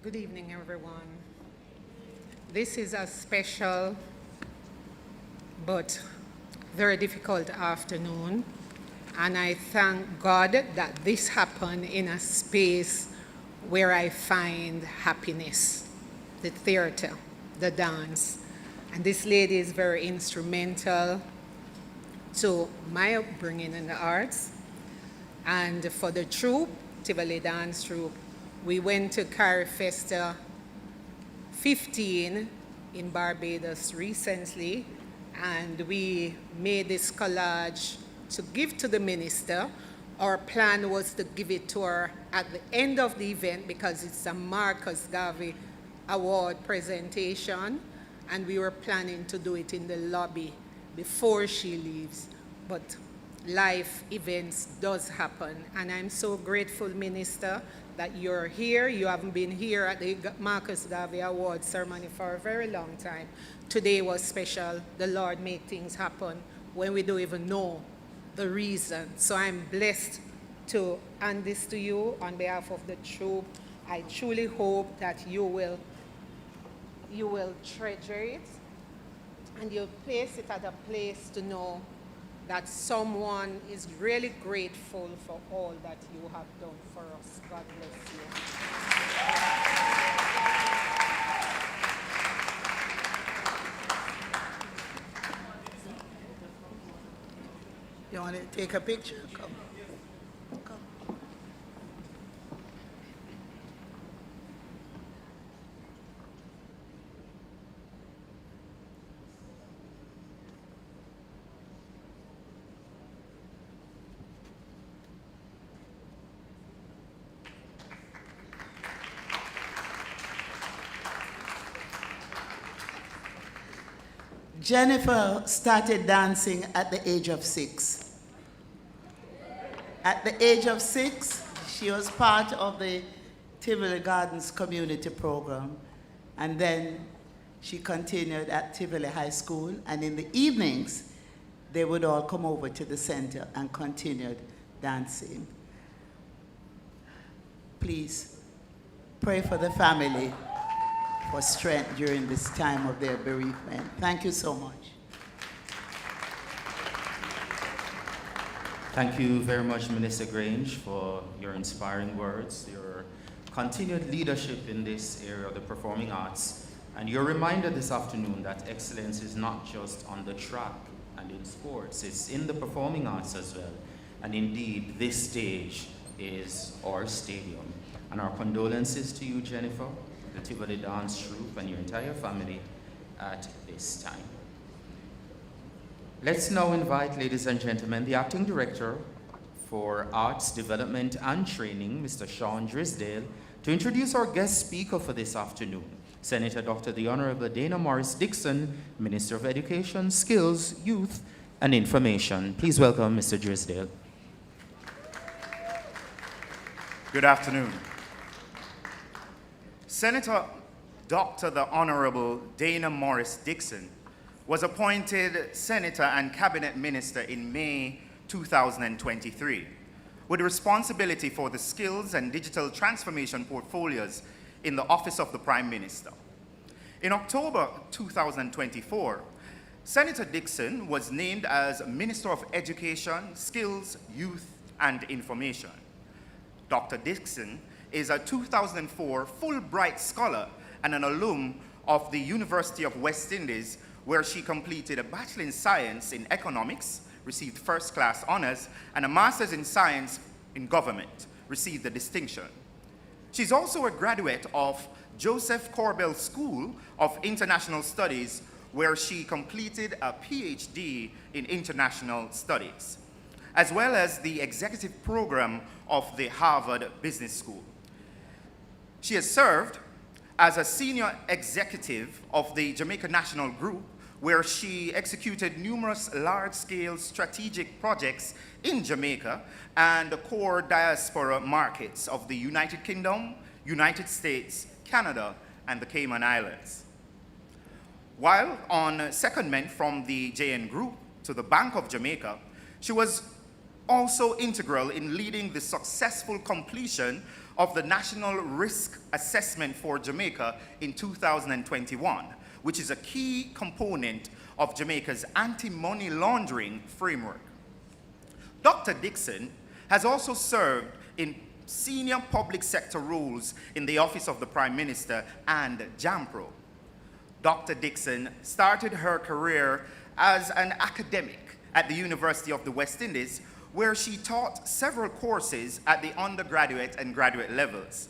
Good evening, everyone. This is a special but very difficult afternoon, and I thank God that this happened in a space where I find happiness, the theater, the dance. And this lady is very instrumental to my upbringing in the arts. And for the troupe, Tivoli Dance Troupe, we went to Carifesta 15 in Barbados recently, and we made this collage to give to the minister. Our plan was to give it to her at the end of the event because it's a Marcus Garvey Award presentation, and we were planning to do it in the lobby before she leaves. But life events does happen, and I'm so grateful, Minister, that you're here. You haven't been here at the Marcus Garvey Awards ceremony for a very long time. Today was special. The Lord made things happen when we don't even know the reason. So I'm blessed to hand this to you on behalf of the troupe. I truly hope that you will you will treasure it, and you'll place it at a place to know that someone is really grateful for all that you have done for us. God bless you. You want to take a picture? Come. Come. Jennifer started dancing at the age of 6. At the age of 6, she was part of the Tivoli Gardens community program, and then she continued at Tivoli High School, and in the evenings, they would all come over to the center and continued dancing. Please pray for the family for strength during this time of their bereavement. Thank you so much. Thank you very much, Minister Grange, for your inspiring words, your continued leadership in this area of the performing arts, and your reminder this afternoon that excellence is not just on the track and in sports, it's in the performing arts as well. And indeed, this stage is our stadium. And our condolences to you, Jennifer, the Tivoli Dance Troupe, and your entire family at this time. Let's now invite, ladies and gentlemen, the Acting Director for Arts Development and Training, Mr. Sean Drisdale, to introduce our guest speaker for this afternoon, Senator Dr. the Honourable Dana Morris Dixon, Minister of Education, Skills, Youth, and Information. Please welcome Mr. Drisdale. Good afternoon. Senator Dr. the Honourable Dana Morris Dixon was appointed Senator and Cabinet Minister in May 2023, with responsibility for the skills and digital transformation portfolios in the Office of the Prime Minister. In October 2024, Senator Dixon was named as Minister of Education, Skills, Youth, and Information. Dr. Dixon is a 2004 Fulbright Scholar and an alum of the University of West Indies, where she completed a Bachelor in Science in Economics, received first-class honors, and a Master's in Science in Government, received the distinction. She's also a graduate of Joseph Corbell School of International Studies, where she completed a PhD in International Studies, as well as the executive program of the Harvard Business School. She has served as a senior executive of the Jamaica National Group, where she executed numerous large-scale strategic projects in Jamaica and the core diaspora markets of the United Kingdom, United States, Canada, and the Cayman Islands. While on secondment from the JN Group to the Bank of Jamaica, she was also integral in leading the successful completion of the National Risk Assessment for Jamaica in 2021, which is a key component of Jamaica's anti-money laundering framework. Dr. Dixon has also served in senior public sector roles in the Office of the Prime Minister and JAMPRO. Dr. Dixon started her career as an academic at the University of the West Indies, where she taught several courses at the undergraduate and graduate levels.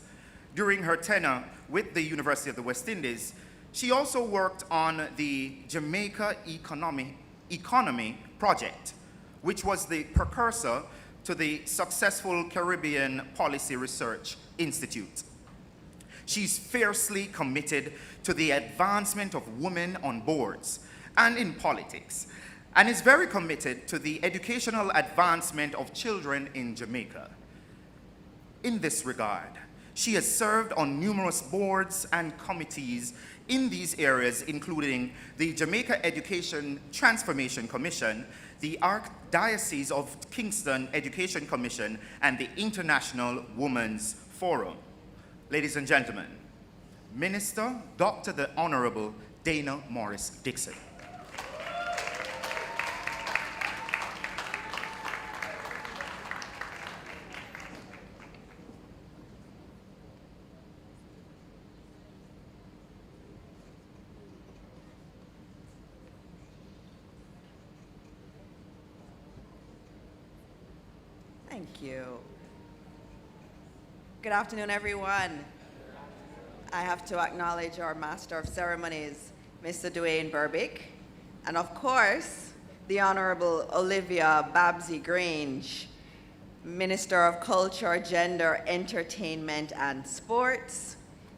During her tenure with the University of the West Indies, she also worked on the Jamaica Economy Project, which was the precursor to the successful Caribbean Policy Research Institute. She's fiercely committed to the advancement of women on boards and in politics, and is very committed to the educational advancement of children in Jamaica. In this regard, she has served on numerous boards and committees in these areas, including the Jamaica Education Transformation Commission, the Archdiocese of Kingston Education Commission, and the International Women's Forum. Ladies and gentlemen, Minister, Dr. the Honourable Dana Morris Dixon. Thank you. Good afternoon, everyone. I have to acknowledge our Master of Ceremonies, Mr. Dwayne Burbick, and of course, the Honourable Olivia Babsy Grange, Minister of Culture, Gender, Entertainment and Sports,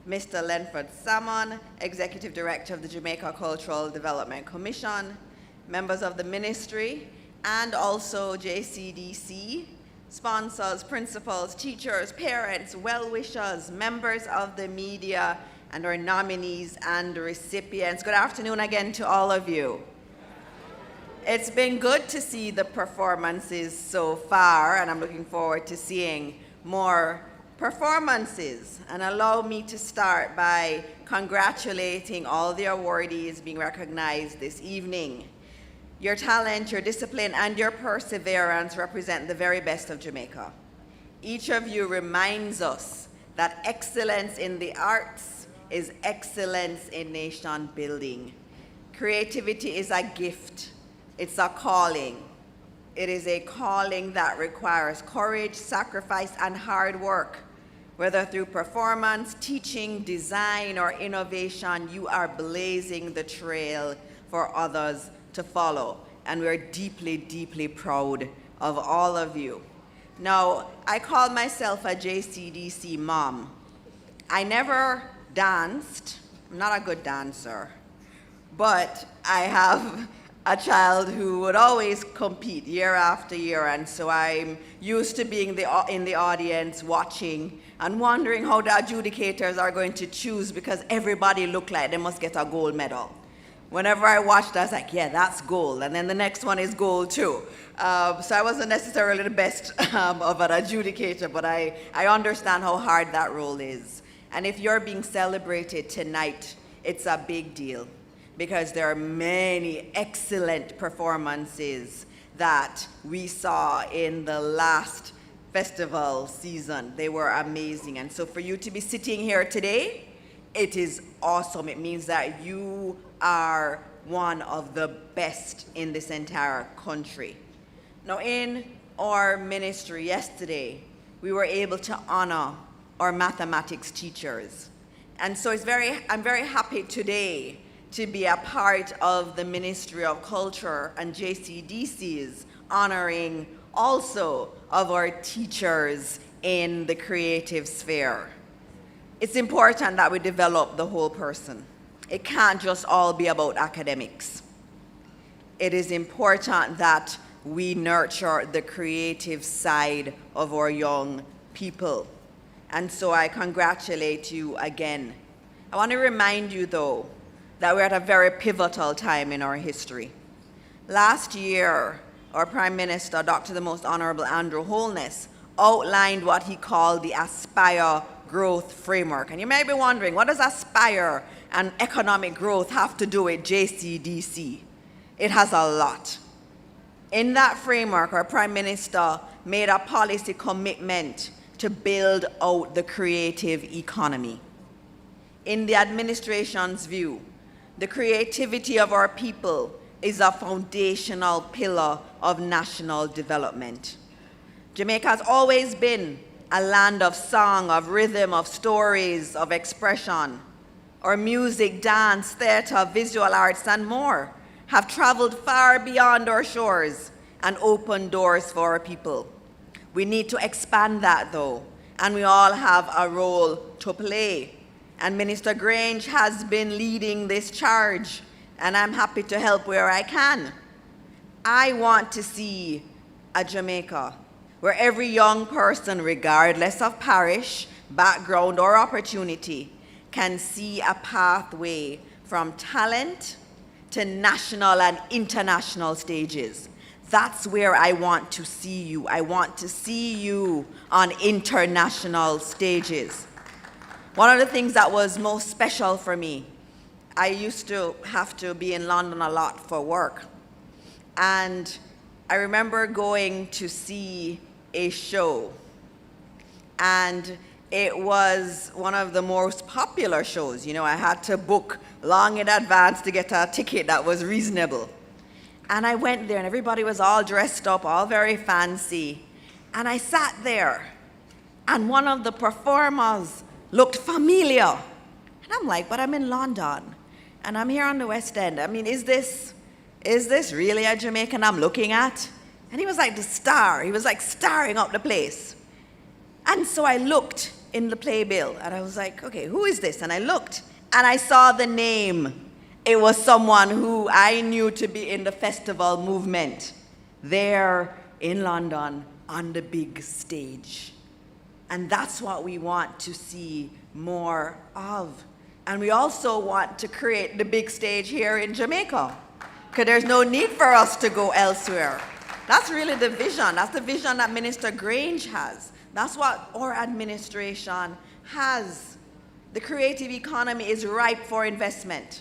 Mr. Lenford Salmon, Executive Director of the Jamaica Cultural Development Commission, members of the ministry, and also JCDC, sponsors, principals, teachers, parents, well-wishers, members of the media, and our nominees and recipients. Good afternoon again to all of you. It's been good to see the performances so far, and I'm looking forward to seeing more performances. And allow me to start by congratulating all the awardees being recognized this evening. Your talent, your discipline, and your perseverance represent the very best of Jamaica. Each of you reminds us that excellence in the arts is excellence in nation building. Creativity is a gift. It's a calling. It is a calling that requires courage, sacrifice, and hard work. Whether through performance, teaching, design, or innovation, you are blazing the trail for others to follow, and we're deeply, deeply proud of all of you. Now, I call myself a JCDC mom. I never danced. I'm not a good dancer, but I have a child who would always compete year after year, and so I'm used to being in the audience watching and wondering how the adjudicators are going to choose, because everybody looked like they must get a gold medal. Whenever I watched, I was like, yeah, that's gold. And then the next one is gold too. So I wasn't necessarily the best of an adjudicator, but I understand how hard that role is. And if you're being celebrated tonight, it's a big deal, because there are many excellent performances that we saw in the last festival season. They were amazing. And so for you to be sitting here today, it is awesome. It means that you are one of the best in this entire country. Now, in our ministry yesterday, we were able to honor our mathematics teachers. And so I'm very happy today to be a part of the Ministry of Culture and JCDC's honoring also of our teachers in the creative sphere. It's important that we develop the whole person. It can't just all be about academics. It is important that we nurture the creative side of our young people. And so I congratulate you again. I want to remind you, though, that we're at a very pivotal time in our history. Last year, our Prime Minister, Dr. the Most Honourable Andrew Holness, outlined what he called the Aspire Growth Framework. And you may be wondering, what does Aspire and economic growth have to do with JCDC? It has a lot. In that framework, our Prime Minister made a policy commitment to build out the creative economy. In the administration's view, the creativity of our people is a foundational pillar of national development. Jamaica has always been a land of song, of rhythm, of stories, of expression. Our music, dance, theater, visual arts, and more have traveled far beyond our shores and opened doors for our people. We need to expand that, though, and we all have a role to play. And Minister Grange has been leading this charge, and I'm happy to help where I can. I want to see a Jamaica where every young person, regardless of parish, background, or opportunity, can see a pathway from talent to national and international stages. That's where I want to see you. I want to see you on international stages. One of the things that was most special for me, I used to have to be in London a lot for work. And I remember going to see a show. And it was one of the most popular shows. You know, I had to book long in advance to get a ticket that was reasonable. And I went there and everybody was all dressed up, all very fancy. And I sat there and one of the performers looked familiar. And I'm like, but I'm in London and I'm here on the West End. I mean, is this really a Jamaican I'm looking at? And he was like the star. He was like starring up the place. And so I looked in the playbill and I was like, okay, who is this? And I looked and I saw the name. It was someone who I knew to be in the festival movement there in London on the big stage. And that's what we want to see more of. And we also want to create the big stage here in Jamaica, because there's no need for us to go elsewhere. That's really the vision. That's the vision that Minister Grange has. That's what our administration has. The creative economy is ripe for investment.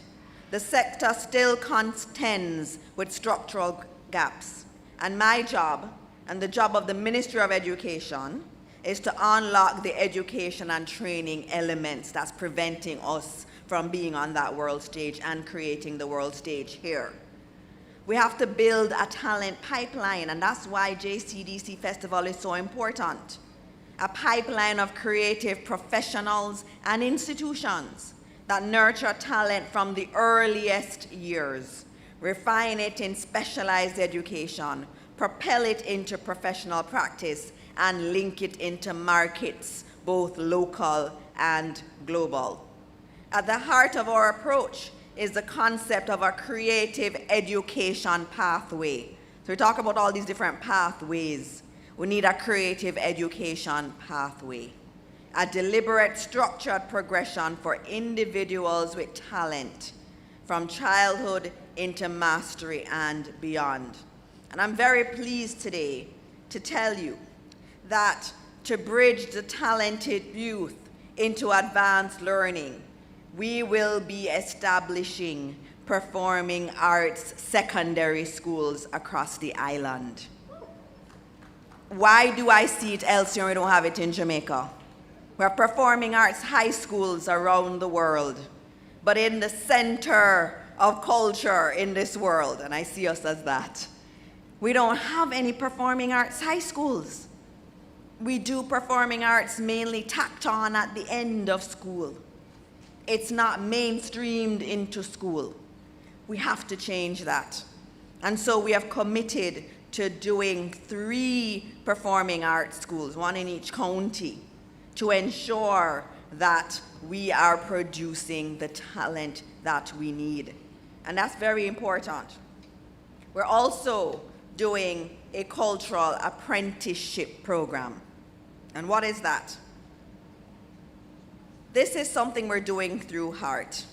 The sector still contends with structural gaps. And my job, and the job of the Ministry of Education, is to unlock the education and training elements that's preventing us from being on that world stage and creating the world stage here. We have to build a talent pipeline, and that's why JCDC Festival is so important. A pipeline of creative professionals and institutions that nurture talent from the earliest years, refine it in specialized education, propel it into professional practice, and link it into markets, both local and global. At the heart of our approach is the concept of a creative education pathway. So we talk about all these different pathways. We need a creative education pathway, a deliberate, structured progression for individuals with talent from childhood into mastery and beyond. And I'm very pleased today to tell you that to bridge the talented youth into advanced learning, we will be establishing performing arts secondary schools across the island. Why do I see it elsewhere? We don't have it in Jamaica. We have performing arts high schools around the world, but in the center of culture in this world, and I see us as that, we don't have any performing arts high schools. We do performing arts mainly tacked on at the end of school. It's not mainstreamed into school. We have to change that. And so we have committed to doing 3 performing arts schools, 1 in each county, to ensure that we are producing the talent that we need. And that's very important. We're also doing a cultural apprenticeship program. And what is that? This is something we're doing through HEART.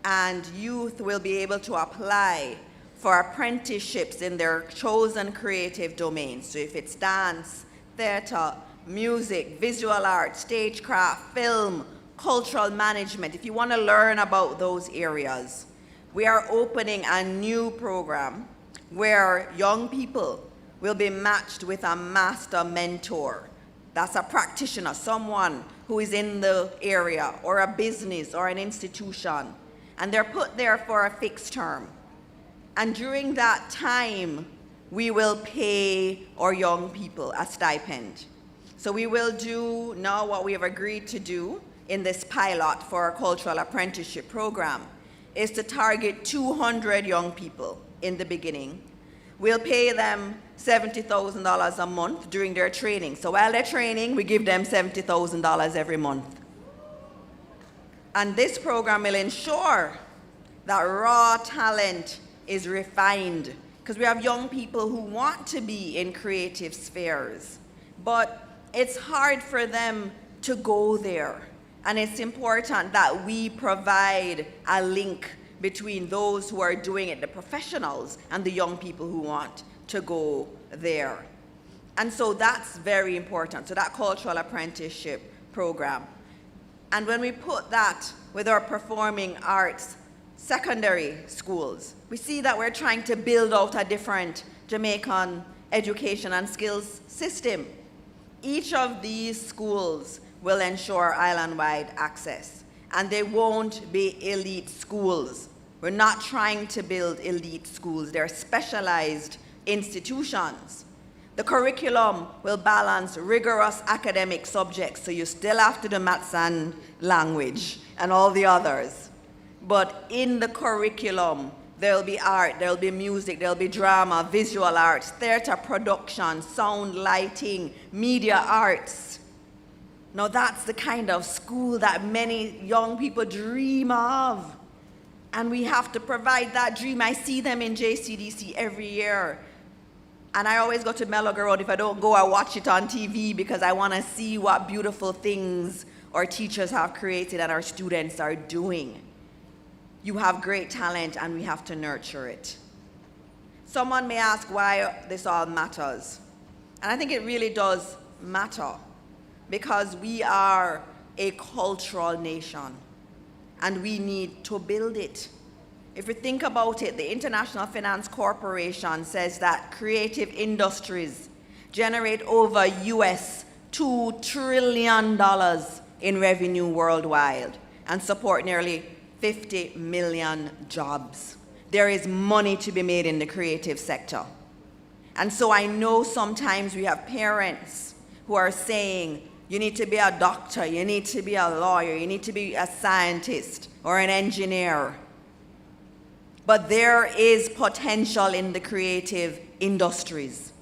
And youth will be able to apply for apprenticeships in their chosen creative domains. So if it's dance, theater, music, visual art, stagecraft, film, cultural management, if you want to learn about those areas, we are opening a new program where young people will be matched with a master mentor. That's a practitioner, someone who is in the area, or a business, or an institution. And they're put there for a fixed term. And during that time, we will pay our young people a stipend. So we will do now what we have agreed to do in this pilot for our cultural apprenticeship program, is to target 200 young people in the beginning. We'll pay them $70,000 a month during their training. So while they're training, we give them $70,000 every month. And this program will ensure that raw talent is refined, because we have young people who want to be in creative spheres, but it's hard for them to go there. And it's important that we provide a link between those who are doing it, the professionals, and the young people who want to go there. And so that's very important. So that cultural apprenticeship program. And when we put that with our performing arts secondary schools, we see that we're trying to build out a different Jamaican education and skills system. Each of these schools will ensure island-wide access, and they won't be elite schools. We're not trying to build elite schools. They're specialized institutions. The curriculum will balance rigorous academic subjects, so you still have to do maths and language and all the others. But in the curriculum, there'll be art, there'll be music, there'll be drama, visual arts, theater production, sound, lighting, media arts. Now that's the kind of school that many young people dream of. And we have to provide that dream. I see them in JCDC every year. And I always go to Mellow Road. If I don't go, I watch it on TV because I want to see what beautiful things our teachers have created and our students are doing. You have great talent and we have to nurture it. Someone may ask why this all matters. And I think it really does matter because we are a cultural nation and we need to build it. If you think about it, the International Finance Corporation says that creative industries generate over US $2 trillion in revenue worldwide and support nearly 50 million jobs. There is money to be made in the creative sector. And so I know sometimes we have parents who are saying, you need to be a doctor, you need to be a lawyer, you need to be a scientist or an engineer. But there is potential in the creative industries.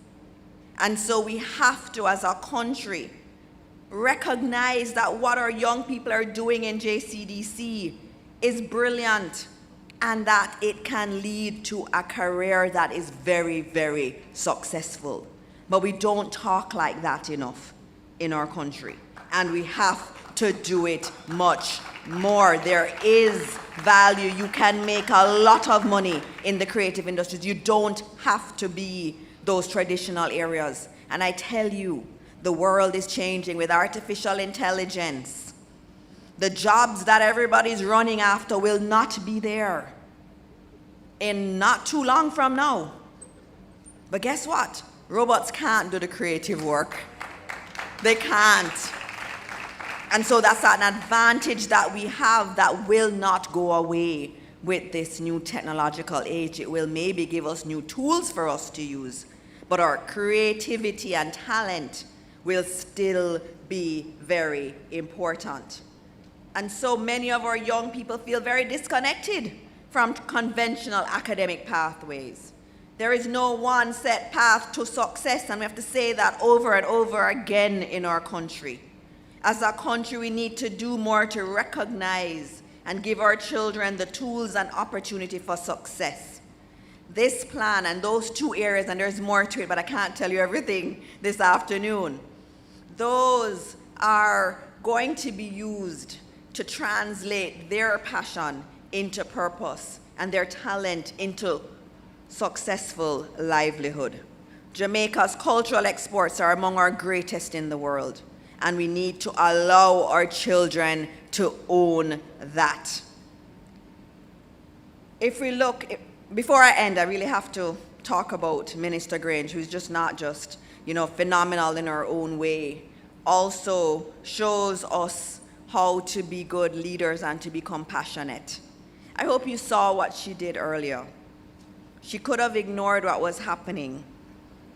And so we have to, as a country, recognize that what our young people are doing in JCDC is brilliant and that it can lead to a career that is very, very successful. But we don't talk like that enough in our country. And we have to do it much more. There is value. You can make a lot of money in the creative industries. You don't have to be those traditional areas. And I tell you, the world is changing with artificial intelligence. The jobs that everybody's running after will not be there in not too long from now. But guess what? Robots can't do the creative work. They can't. And so that's an advantage that we have that will not go away with this new technological age. It will maybe give us new tools for us to use, but our creativity and talent will still be very important. And so many of our young people feel very disconnected from conventional academic pathways. There is no one set path to success, and we have to say that over and over again in our country. As a country, we need to do more to recognize and give our children the tools and opportunity for success. This plan and those two areas, and there's more to it, but I can't tell you everything this afternoon, those are going to be used to translate their passion into purpose and their talent into successful livelihood. Jamaica's cultural exports are among our greatest in the world, and we need to allow our children to own that. If we look, before I end, I really have to talk about Minister Grange, who's just not just, phenomenal in her own way, also shows us how to be good leaders and to be compassionate. I hope you saw what she did earlier. She could have ignored what was happening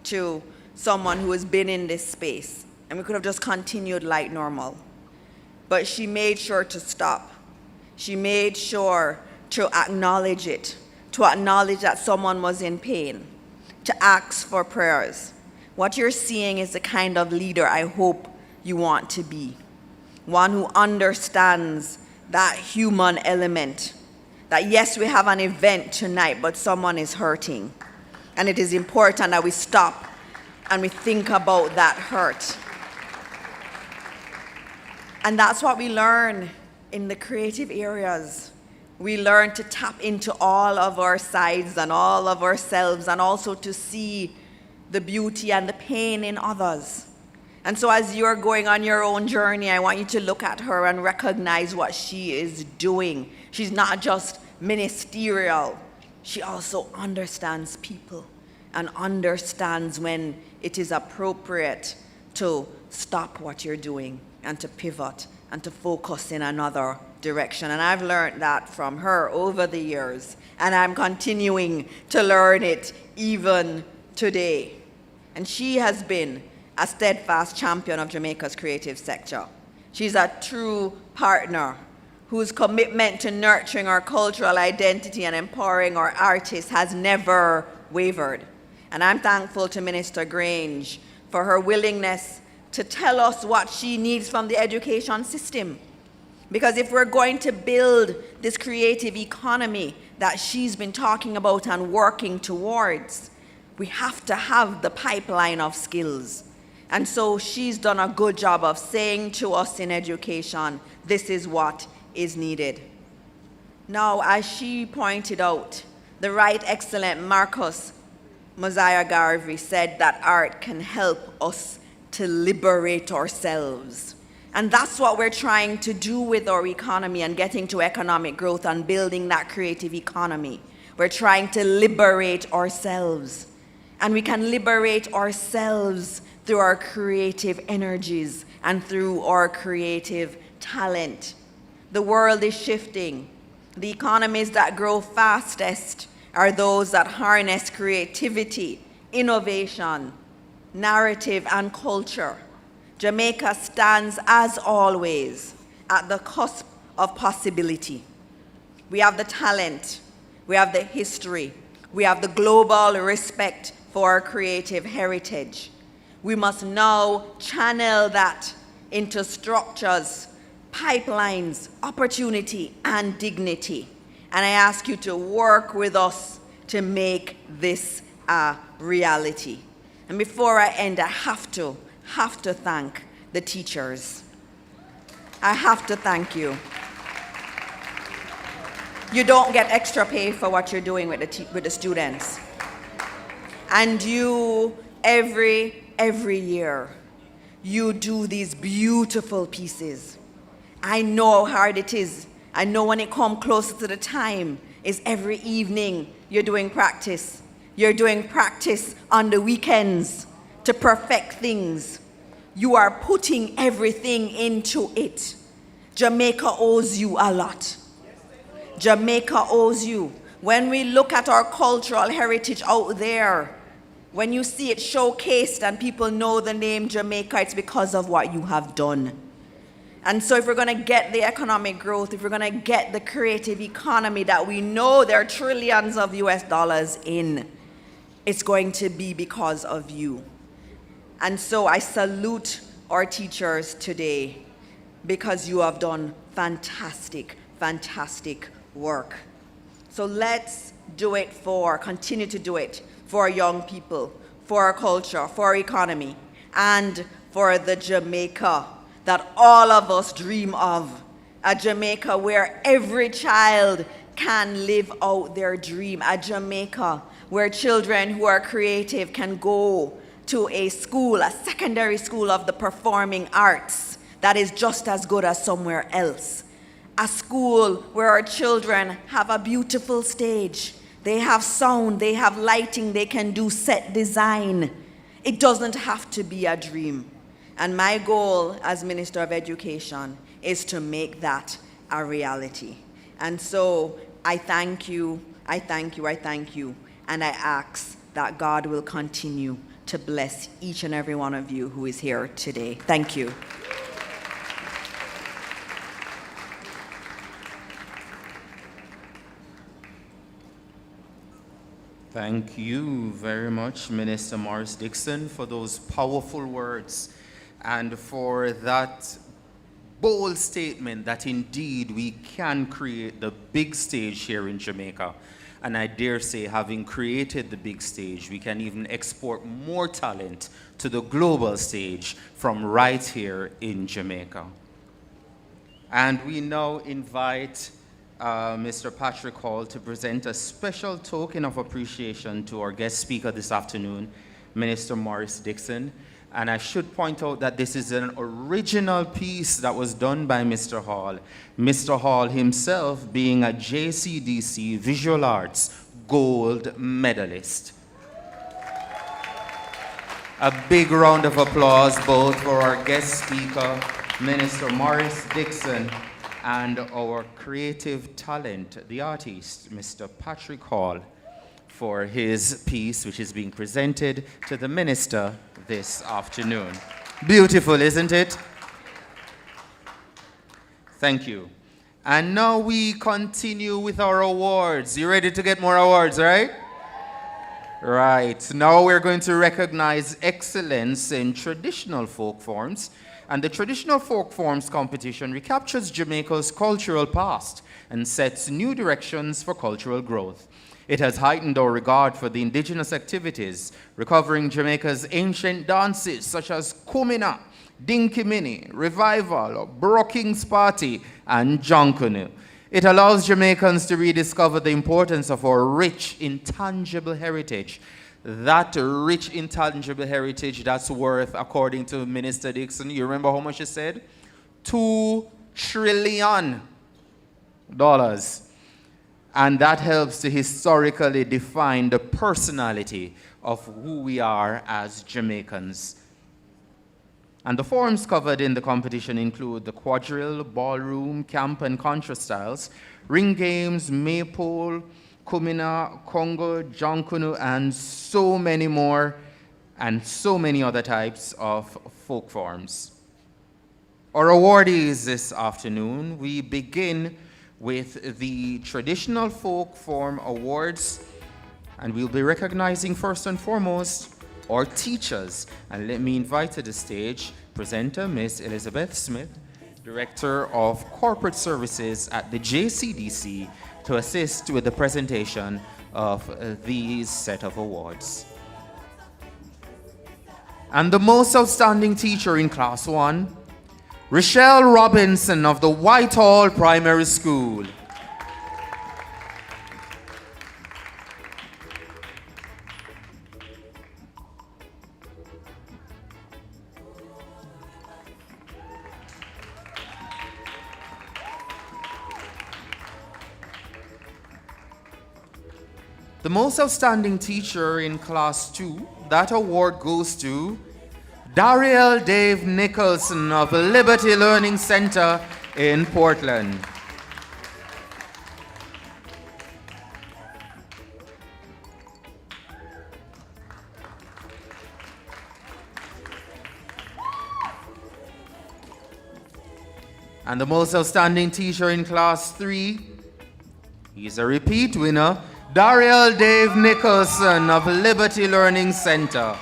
to someone who has been in this space, and we could have just continued like normal. But she made sure to stop. She made sure to acknowledge it, to acknowledge that someone was in pain, to ask for prayers. What you're seeing is the kind of leader I hope you want to be. One who understands that human element, that yes, we have an event tonight, but someone is hurting. And it is important that we stop and we think about that hurt. And that's what we learn in the creative areas. We learn to tap into all of our sides and all of ourselves, and also to see the beauty and the pain in others. And so as you're going on your own journey, I want you to look at her and recognize what she is doing. She's not just ministerial. She also understands people and understands when it is appropriate to stop what you're doing and to pivot and to focus in another direction. And I've learned that from her over the years, and I'm continuing to learn it even today. And she has been a steadfast champion of Jamaica's creative sector. She's a true partner whose commitment to nurturing our cultural identity and empowering our artists has never wavered. And I'm thankful to Minister Grange for her willingness to tell us what she needs from the education system. Because if we're going to build this creative economy that she's been talking about and working towards, we have to have the pipeline of skills. And so she's done a good job of saying to us in education, this is what is needed. Now, as she pointed out, the Right Excellent Marcus Garvey said that art can help us to liberate ourselves. And that's what we're trying to do with our economy and getting to economic growth and building that creative economy. We're trying to liberate ourselves. And we can liberate ourselves through our creative energies and through our creative talent. The world is shifting. The economies that grow fastest are those that harness creativity, innovation, narrative, and culture. Jamaica stands, as always, at the cusp of possibility. We have the talent, we have the history, we have the global respect for our creative heritage. We must now channel that into structures, pipelines, opportunity, and dignity. And I ask you to work with us to make this a reality. And before I end, I have to thank the teachers. I have to thank you. You don't get extra pay for what you're doing with the students. And you, every year, you do these beautiful pieces. I know how hard it is. I know when it comes closer to the time, is every evening you're doing practice. You're doing practice on the weekends to perfect things. You are putting everything into it. Jamaica owes you a lot. Jamaica owes you. When we look at our cultural heritage out there, when you see it showcased and people know the name Jamaica, it's because of what you have done. And so if we're going to get the economic growth, if we're going to get the creative economy that we know there are trillions of US dollars in, it's going to be because of you. And so I salute our teachers today because you have done fantastic, fantastic work. So let's continue to do it for our young people, for our culture, for our economy, and for the Jamaica that all of us dream of. A Jamaica where every child can live out their dream. A Jamaica where children who are creative can go to a school, a secondary school of the performing arts that is just as good as somewhere else. A school where our children have a beautiful stage. They have sound, they have lighting, they can do set design. It doesn't have to be a dream. And my goal as Minister of Education is to make that a reality. And so I thank you, I thank you, I thank you. And I ask that God will continue to bless each and every one of you who is here today. Thank you. Thank you very much, Minister Morris Dixon, for those powerful words and for that bold statement that indeed we can create the big stage here in Jamaica. And I dare say, having created the big stage, we can even export more talent to the global stage from right here in Jamaica. And we now invite Mr. Patrick Hall to present a special token of appreciation to our guest speaker this afternoon, Minister Morris Dixon. And I should point out that this is an original piece that was done by Mr. Hall. Mr. Hall himself being a JCDC Visual Arts Gold Medalist. A big round of applause both for our guest speaker, Minister Morris Dixon, and our creative talent, the artist, Mr. Patrick Hall, for his piece, which is being presented to the minister this afternoon. Beautiful, isn't it? Thank you. And now we continue with our awards. You ready to get more awards, right? Right. Now we're going to recognize excellence in traditional folk forms. And the Traditional Folk Forms competition recaptures Jamaica's cultural past and sets new directions for cultural growth. It has heightened our regard for the indigenous activities, recovering Jamaica's ancient dances such as Kumina, Dinky Mini, Revival, Bro King's Party, and Jonkunu. It allows Jamaicans to rediscover the importance of our rich, intangible heritage. That rich, intangible heritage that's worth, according to Minister Dixon, you remember how much he said? $2 trillion. And that helps to historically define the personality of who we are as Jamaicans. And the forms covered in the competition include the quadrille, ballroom, camp and contra styles, ring games, maypole, kumina, congo, jonkunu, and so many more, and so many other types of folk forms. Our awardees this afternoon, we begin with the Traditional Folk Form Awards, and we'll be recognizing first and foremost our teachers. And let me invite to the stage presenter Ms. Elizabeth Smith, Director of Corporate Services at the JCDC, to assist with the presentation of these set of awards. And the most outstanding teacher in Class 1, Rochelle Robinson of the Whitehall Primary School. The most outstanding teacher in Class 2, that award goes to Dariel Dave Nicholson of Liberty Learning Center in Portland. And the most outstanding teacher in Class 3, he's a repeat winner, Dariel Dave Nicholson of Liberty Learning Center.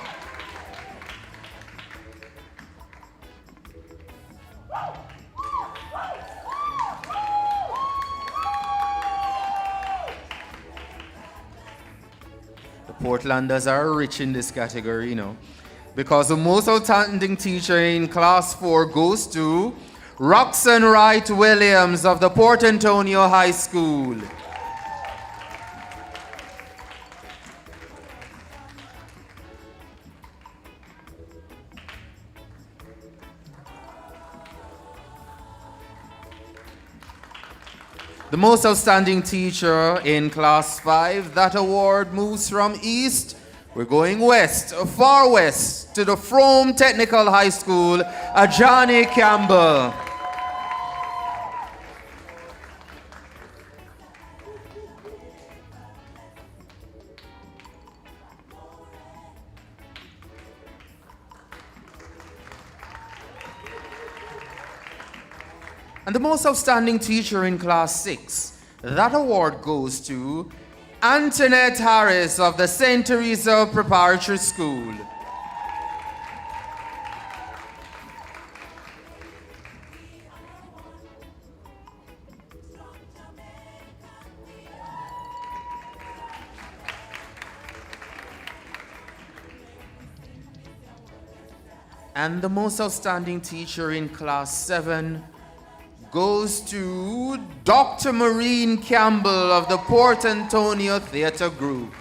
The Portlanders are rich in this category, you know, because the most outstanding teacher in Class 4 goes to Roxanne Wright Williams of the Port Antonio High School. The most outstanding teacher in Class 5, that award moves from east. We're going west, far west, to the Frome Technical High School, Ajani Campbell. And the most outstanding teacher in Class 6, that award goes to Antoinette Harris of the St. Teresa Preparatory School. And the most outstanding teacher in Class 7 goes to Dr. Maureen Campbell of the Port Antonio Theatre Group.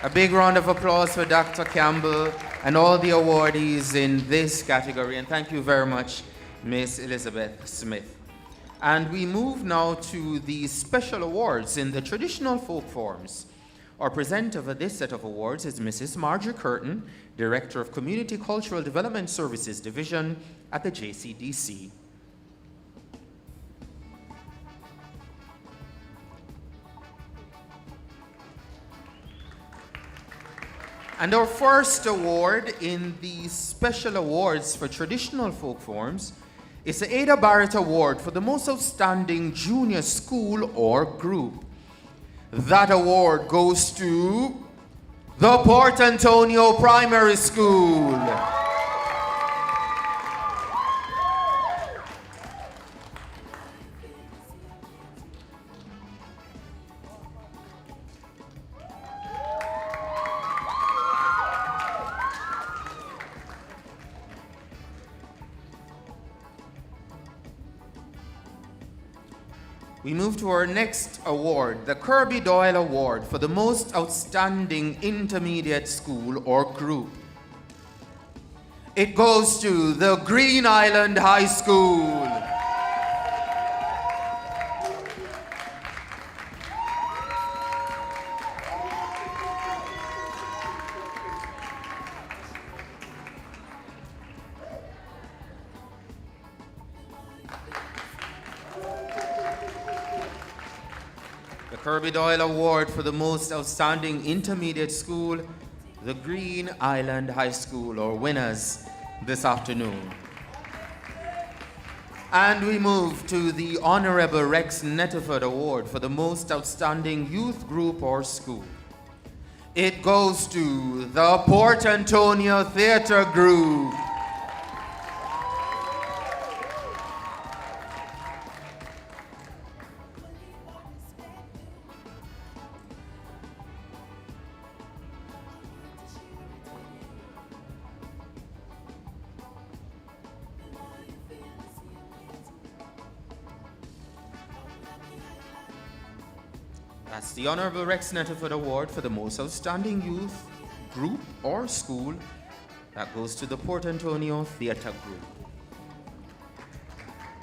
A big round of applause for Dr. Campbell and all the awardees in this category. And thank you very much, Miss Elizabeth Smith. And we move now to the special awards in the traditional folk forms. Our presenter for this set of awards is Mrs. Marjorie Curtin, Director of Community Cultural Development Services Division at the JCDC. And our first award in the special awards for traditional folk forms is the Ada Barrett Award for the most outstanding junior school or group. That award goes to the Port Antonio Primary School. We move to our next award, the Kirby Doyle Award for the most outstanding intermediate school or group. It goes to the Green Island High School. Kirby Doyle Award for the most outstanding intermediate school, the Green Island High School, or winners this afternoon. And we move to the Honourable Rex Netterford Award for the most outstanding youth group or school. It goes to the Port Antonio Theatre Group. That's the Honourable Rex Netterford Award for the most outstanding youth, group, or school. That goes to the Port Antonio Theatre Group.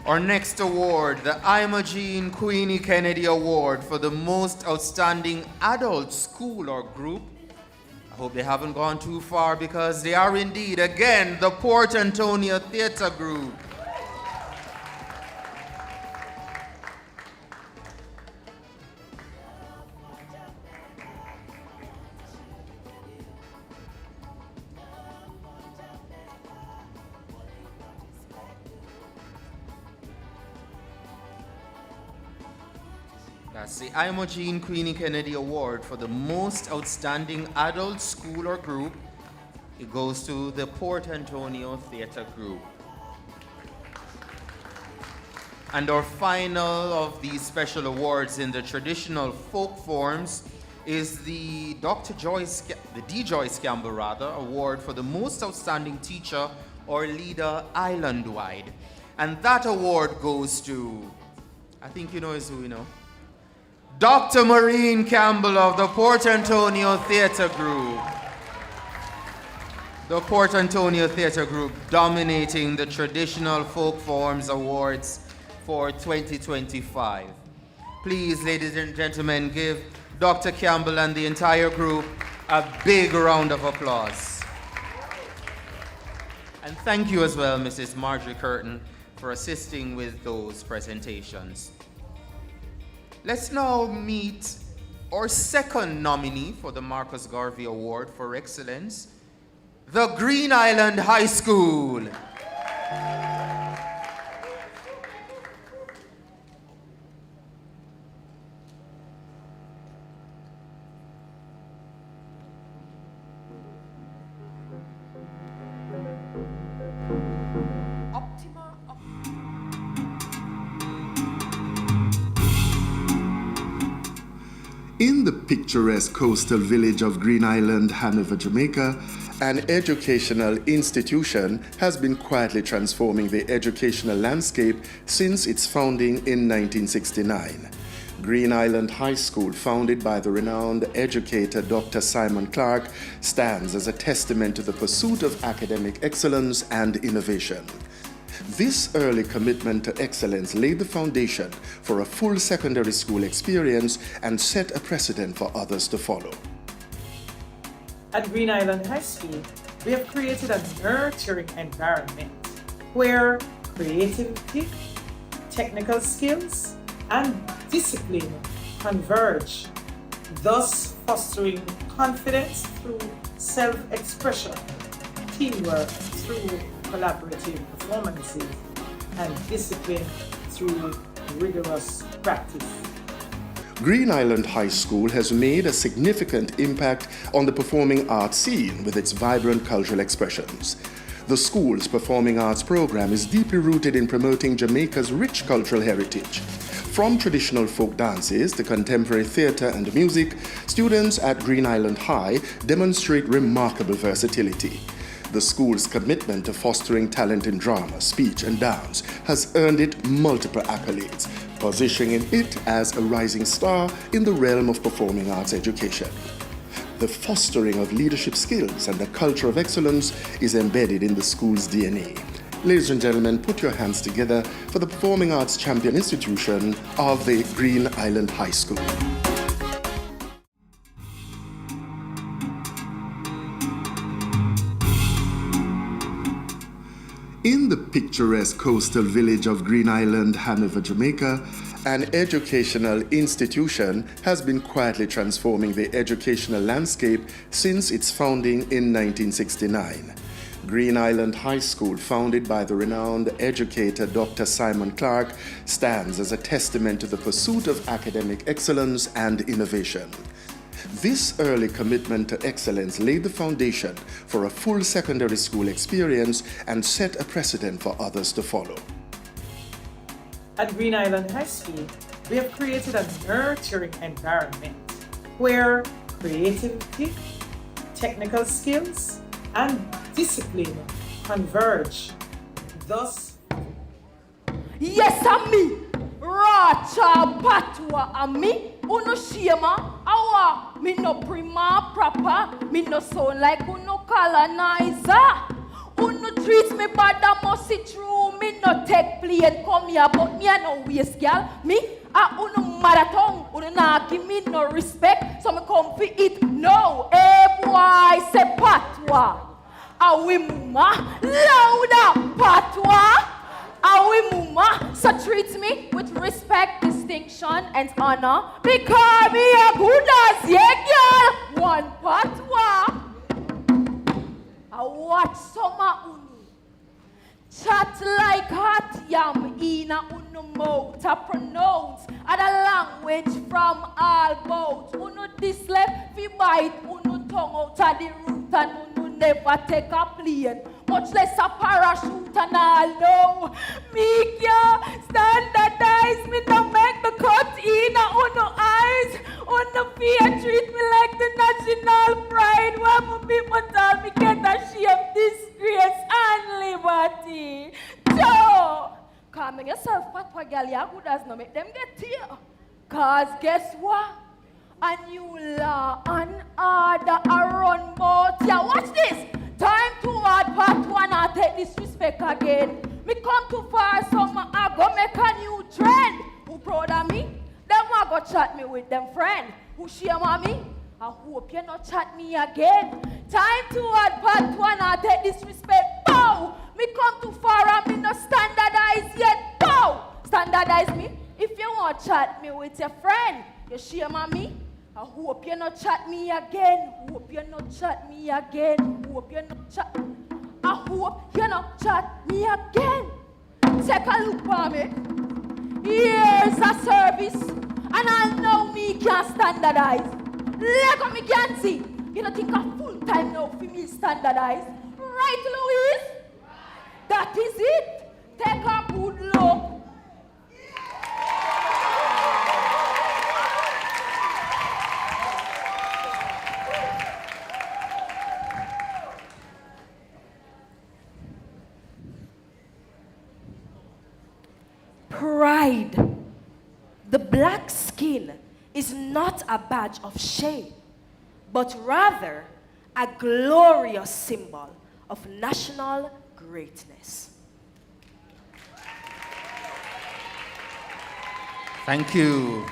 Our next award, the Imogene Queenie Kennedy Award for the most outstanding adult school or group. I hope they haven't gone too far because they are indeed, again, the Port Antonio Theatre Group. That's the Imogene Queenie Kennedy Award for the most outstanding adult school or group. It goes to the Port Antonio Theatre Group. And our final of these special awards in the traditional folk forms is the D. Joyce Campbell Award for the most outstanding teacher or leader island-wide. And that award goes to, I think you know is who we know, Dr. Maureen Campbell of the Port Antonio Theatre Group. The Port Antonio Theatre Group dominating the Traditional Folk Forms Awards for 2025. Please, ladies and gentlemen, give Dr. Campbell and the entire group a big round of applause. And thank you as well, Mrs. Marjorie Curtin, for assisting with those presentations. Let's now meet our second nominee for the Marcus Garvey Award for Excellence, the Green Island High School. In the picturesque coastal village of Green Island, Hanover, Jamaica, an educational institution has been quietly transforming the educational landscape since its founding in 1969. Green Island High School, founded by the renowned educator Dr. Simon Clark, stands as a testament to the pursuit of academic excellence and innovation. This early commitment to excellence laid the foundation for a full secondary school experience and set a precedent for others to follow. At Green Island High School, we have created a nurturing environment where creativity, technical skills, and discipline converge, thus fostering confidence through self-expression, teamwork through collaborative performances, and discipline through rigorous practice. Green Island High School has made a significant impact on the performing arts scene with its vibrant cultural expressions. The school's performing arts program is deeply rooted in promoting Jamaica's rich cultural heritage. From traditional folk dances to contemporary theatre and music, students at Green Island High demonstrate remarkable versatility. The school's commitment to fostering talent in drama, speech, and dance has earned it multiple accolades, positioning it as a rising star in the realm of performing arts education. The fostering of leadership skills and the culture of excellence is embedded in the school's DNA. Ladies and gentlemen, put your hands together for the Performing Arts Champion Institution of the Green Island High School. In the picturesque coastal village of Green Island, Hanover, Jamaica, an educational institution has been quietly transforming the educational landscape since its founding in 1969. Green Island High School, founded by the renowned educator Dr. Simon Clark, stands as a testament to the pursuit of academic excellence and innovation. This early commitment to excellence laid the foundation for a full secondary school experience and set a precedent for others to follow. At Green Island High School, we have created a nurturing environment where creativity, technical skills, and discipline converge, thus... Yes, me, Racha Patwa, me. Uno shema, awa, me no prima proper, me no sound like uno colonizer. Uno treat me bad, I must see true, me no take play and come here, but me a no waste girl. Me, uno marathon, uno na give me no respect, so me come fi it. No, boy, say patwa. Awi muma, louder, patwa. Awi muma, so treat me with respect, distinction, and honor, because me a good as yeah, girl. One patwa. I watch summer unu chat like hot yam in a unu mouth to pronounce at a language from all both. Unu this left fi bite unu tongue out of the root and unu never take a plane, much less a parachute and all. No, me can't standardize, me no make the cut in a unu eyes. Unu fear treat me like the national pride. When my people tell me get ashamed, disgrace and liberty. So, calming yourself, Patwa girl, you good as no make them get here. Cause guess what? A new law and order around both. Yeah, watch this. Time to add Patwa and take disrespect again. Me come too far, so I go make a new trend. Who proud of me? Them want go chat me with them friend. Who shame on me? I hope you not chat me again. Time to add Patwa and take disrespect. Bow! Me come too far and me no standardize yet. Bow! Standardize me. If you want chat me with your friend, you shame on me. I hope you not chat me again. Hope you not chat me again. Hope you not chat. I hope you not chat me again. Take a look for me. Here's a service, and I know me can't standardize. Let me can't see. You don't think a full time now for me standardize? Right, Louise? That is it. Take a good look. Pride. The black skin is not a badge of shame, but rather a glorious symbol of national greatness. Thank you.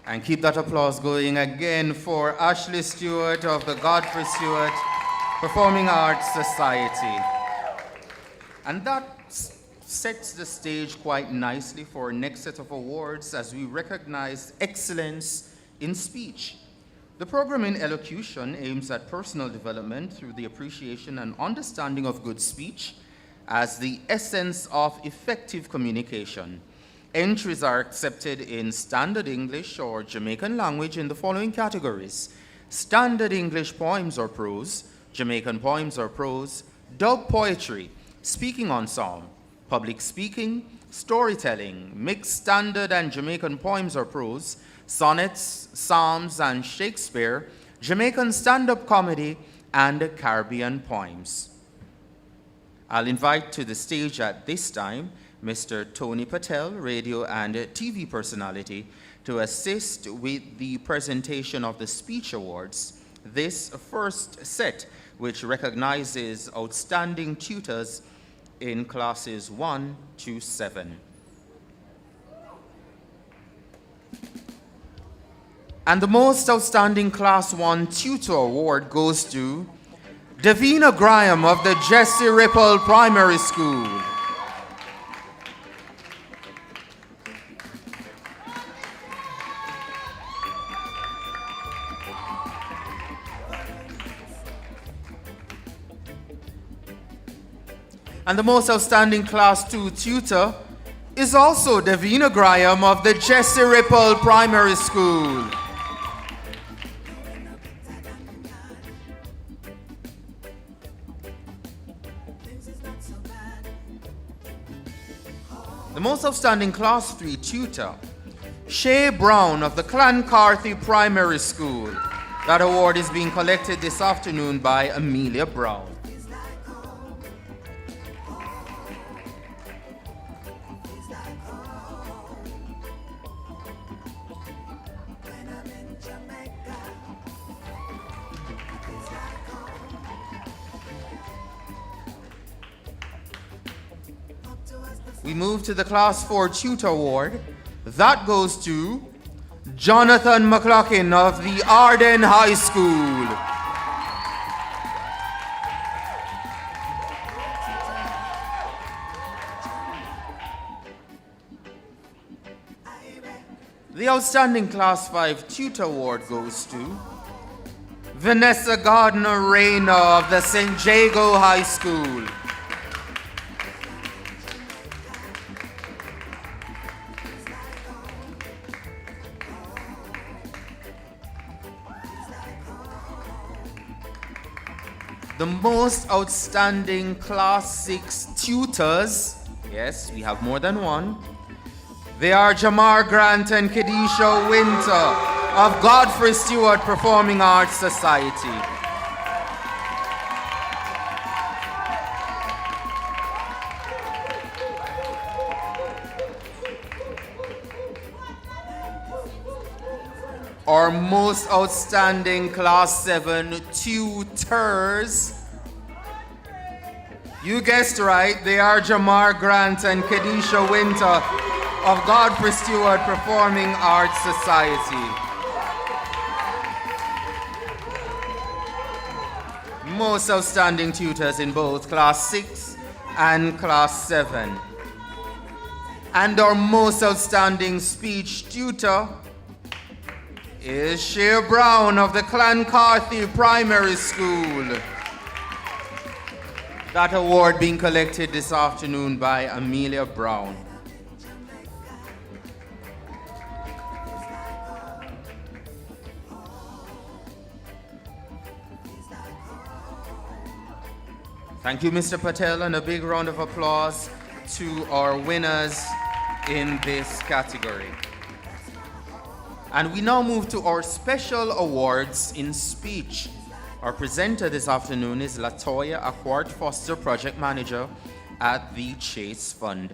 And keep that applause going again for Ashley Stewart of the Godfrey Stewart Performing Arts Society. And that sets the stage quite nicely for our next set of awards as we recognize excellence in speech. The program in elocution aims at personal development through the appreciation and understanding of good speech as the essence of effective communication. Entries are accepted in Standard English or Jamaican language in the following categories: Standard English poems or prose, Jamaican poems or prose, dub poetry, speaking ensemble, public speaking, storytelling, mixed standard and Jamaican poems or prose, sonnets, psalms and Shakespeare, Jamaican stand-up comedy, and Caribbean poems. I'll invite to the stage at this time Mr. Tony Patel, radio and TV personality, to assist with the presentation of the Speech Awards. This first set, which recognizes outstanding tutors in classes 1 to 7. And the most outstanding Class 1 Tutor Award goes to Davina Graham of the Jesse Ripple Primary School. And the most outstanding Class 2 tutor is also Davina Graham of the Jesse Ripple Primary School. The most outstanding Class 3 tutor, Shay Brown of the Clancarthy Primary School. That award is being collected this afternoon by Amelia Brown. We move to the Class 4 Tutor Award. That goes to Jonathan McLaughlin of the Arden High School. The Outstanding Class 5 Tutor Award goes to Vanessa Gardner Rayner of the St. Jago High School. The most outstanding Class 6 tutors, yes, we have more than one. They are Jamar Grant and Kedisha Winter of Godfrey Stewart Performing Arts Society. Our most outstanding Class 7 tutors. You guessed right, they are Jamar Grant and Kedisha Winter of Godfrey Stewart Performing Arts Society. Most outstanding tutors in both Class 6 and Class 7. And our most outstanding speech tutor is Shay Brown of the Clancarthy Primary School. That award being collected this afternoon by Amelia Brown. Thank you, Mr. Patel, and a big round of applause to our winners in this category. And we now move to our special awards in speech. Our presenter this afternoon is Latoya Aquart Foster, Project Manager at the Chase Fund.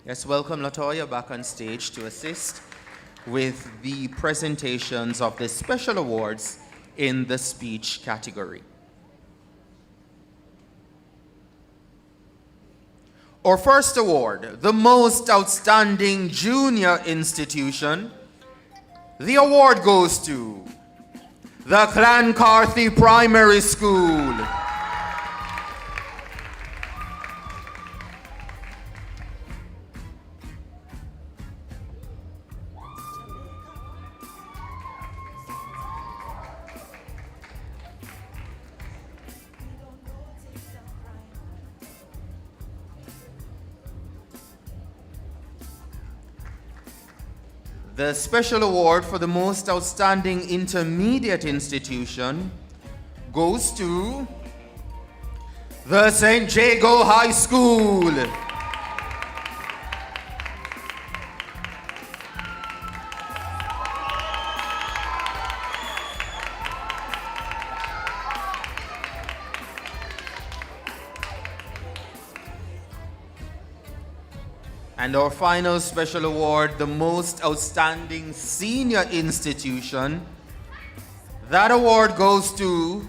Yes, welcome Latoya back on stage to assist with the presentations of the special awards in the speech category. Our first award, the Most Outstanding Junior Institution. The award goes to the Clancarthy Primary School. The special award for the Most Outstanding Intermediate Institution goes to the St. Jago High School. And our final special award, the Most Outstanding Senior Institution. That award goes to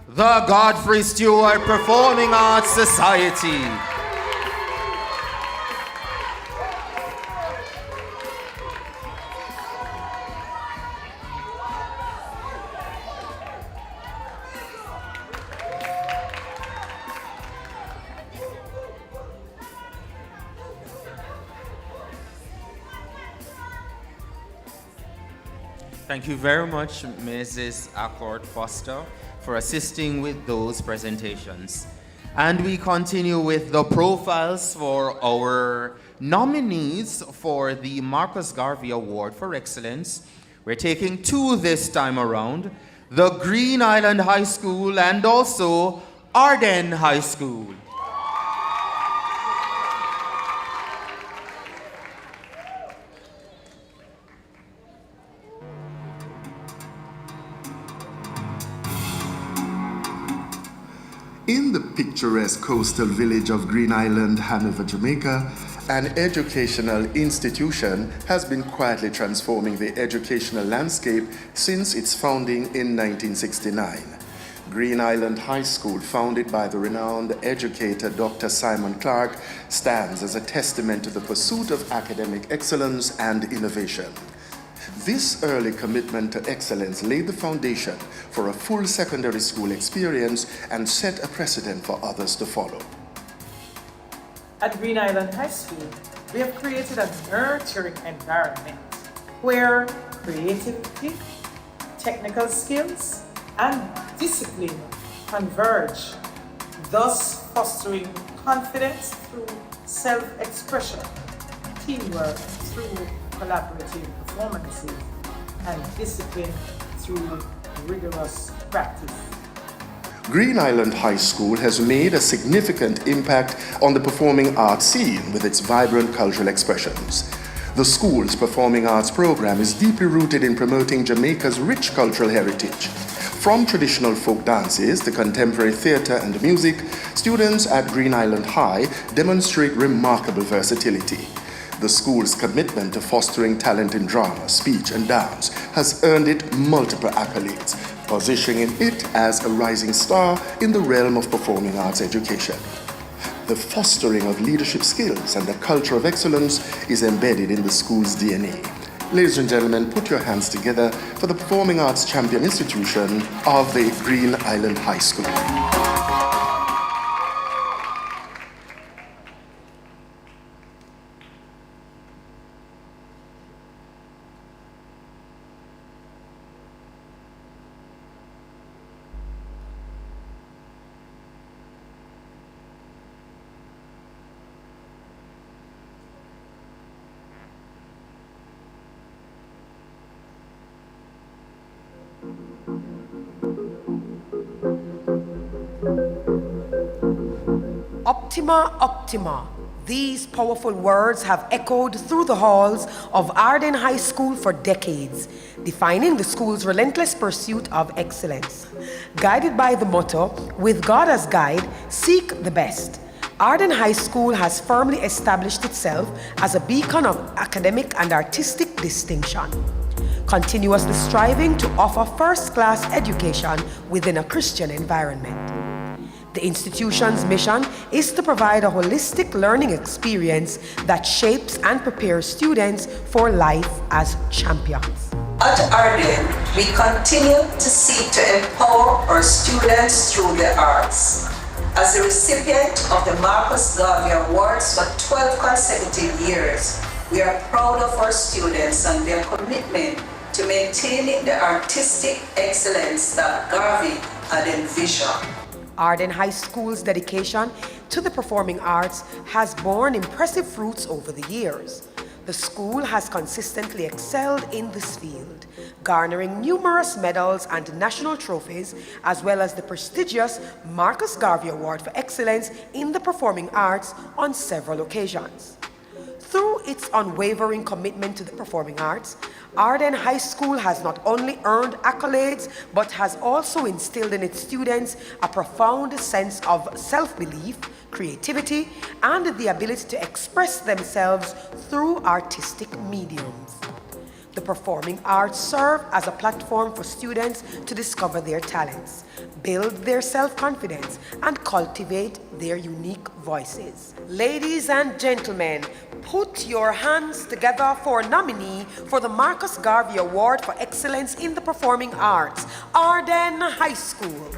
the Godfrey Stewart Performing Arts Society. Thank you very much, Mrs. Accord Foster, for assisting with those presentations. And we continue with the profiles for our nominees for the Marcus Garvey Award for Excellence. We're taking two this time around, the Green Island High School and also Arden High School. In the picturesque coastal village of Green Island, Hanover, Jamaica, an educational institution has been quietly transforming the educational landscape since its founding in 1969. Green Island High School, founded by the renowned educator Dr. Simon Clark, stands as a testament to the pursuit of academic excellence and innovation. This early commitment to excellence laid the foundation for a full secondary school experience and set a precedent for others to follow. At Green Island High School, we have created a nurturing environment where creativity, technical skills, and discipline converge, thus fostering confidence through self-expression, teamwork through collaborative performances, and discipline through rigorous practice. Green Island High School has made a significant impact on the performing arts scene with its vibrant cultural expressions. The school's performing arts program is deeply rooted in promoting Jamaica's rich cultural heritage. From traditional folk dances to contemporary theatre and music, students at Green Island High demonstrate remarkable versatility. The school's commitment to fostering talent in drama, speech, and dance has earned it multiple accolades, positioning it as a rising star in the realm of performing arts education. The fostering of leadership skills and the culture of excellence is embedded in the school's DNA. Ladies and gentlemen, put your hands together for the Performing Arts Champion Institution of the Green Island High School. Optima, Optima. These powerful words have echoed through the halls of Arden High School for decades, defining the school's relentless pursuit of excellence. Guided by the motto, with God as guide, seek the best. Arden High School has firmly established itself as a beacon of academic and artistic distinction, continuously striving to offer first-class education within a Christian environment. The institution's mission is to provide a holistic learning experience that shapes and prepares students for life as champions. At Arden, we continue to seek to empower our students through the arts. As a recipient of the Marcus Garvey Awards for 12 consecutive years, we are proud of our students and their commitment to maintaining the artistic excellence that Garvey had envisioned. Arden High School's dedication to the performing arts has borne impressive fruits over the years. The school has consistently excelled in this field, garnering numerous medals and national trophies, as well as the prestigious Marcus Garvey Award for Excellence in the Performing Arts on several occasions. Through its unwavering commitment to the performing arts, Arden High School has not only earned accolades, but has also instilled in its students a profound sense of self-belief, creativity, and the ability to express themselves through artistic mediums. The performing arts serve as a platform for students to discover their talents, build their self-confidence, and cultivate their unique voices. Ladies and gentlemen, put your hands together for a nominee for the Marcus Garvey Award for Excellence in the Performing Arts, Arden High School.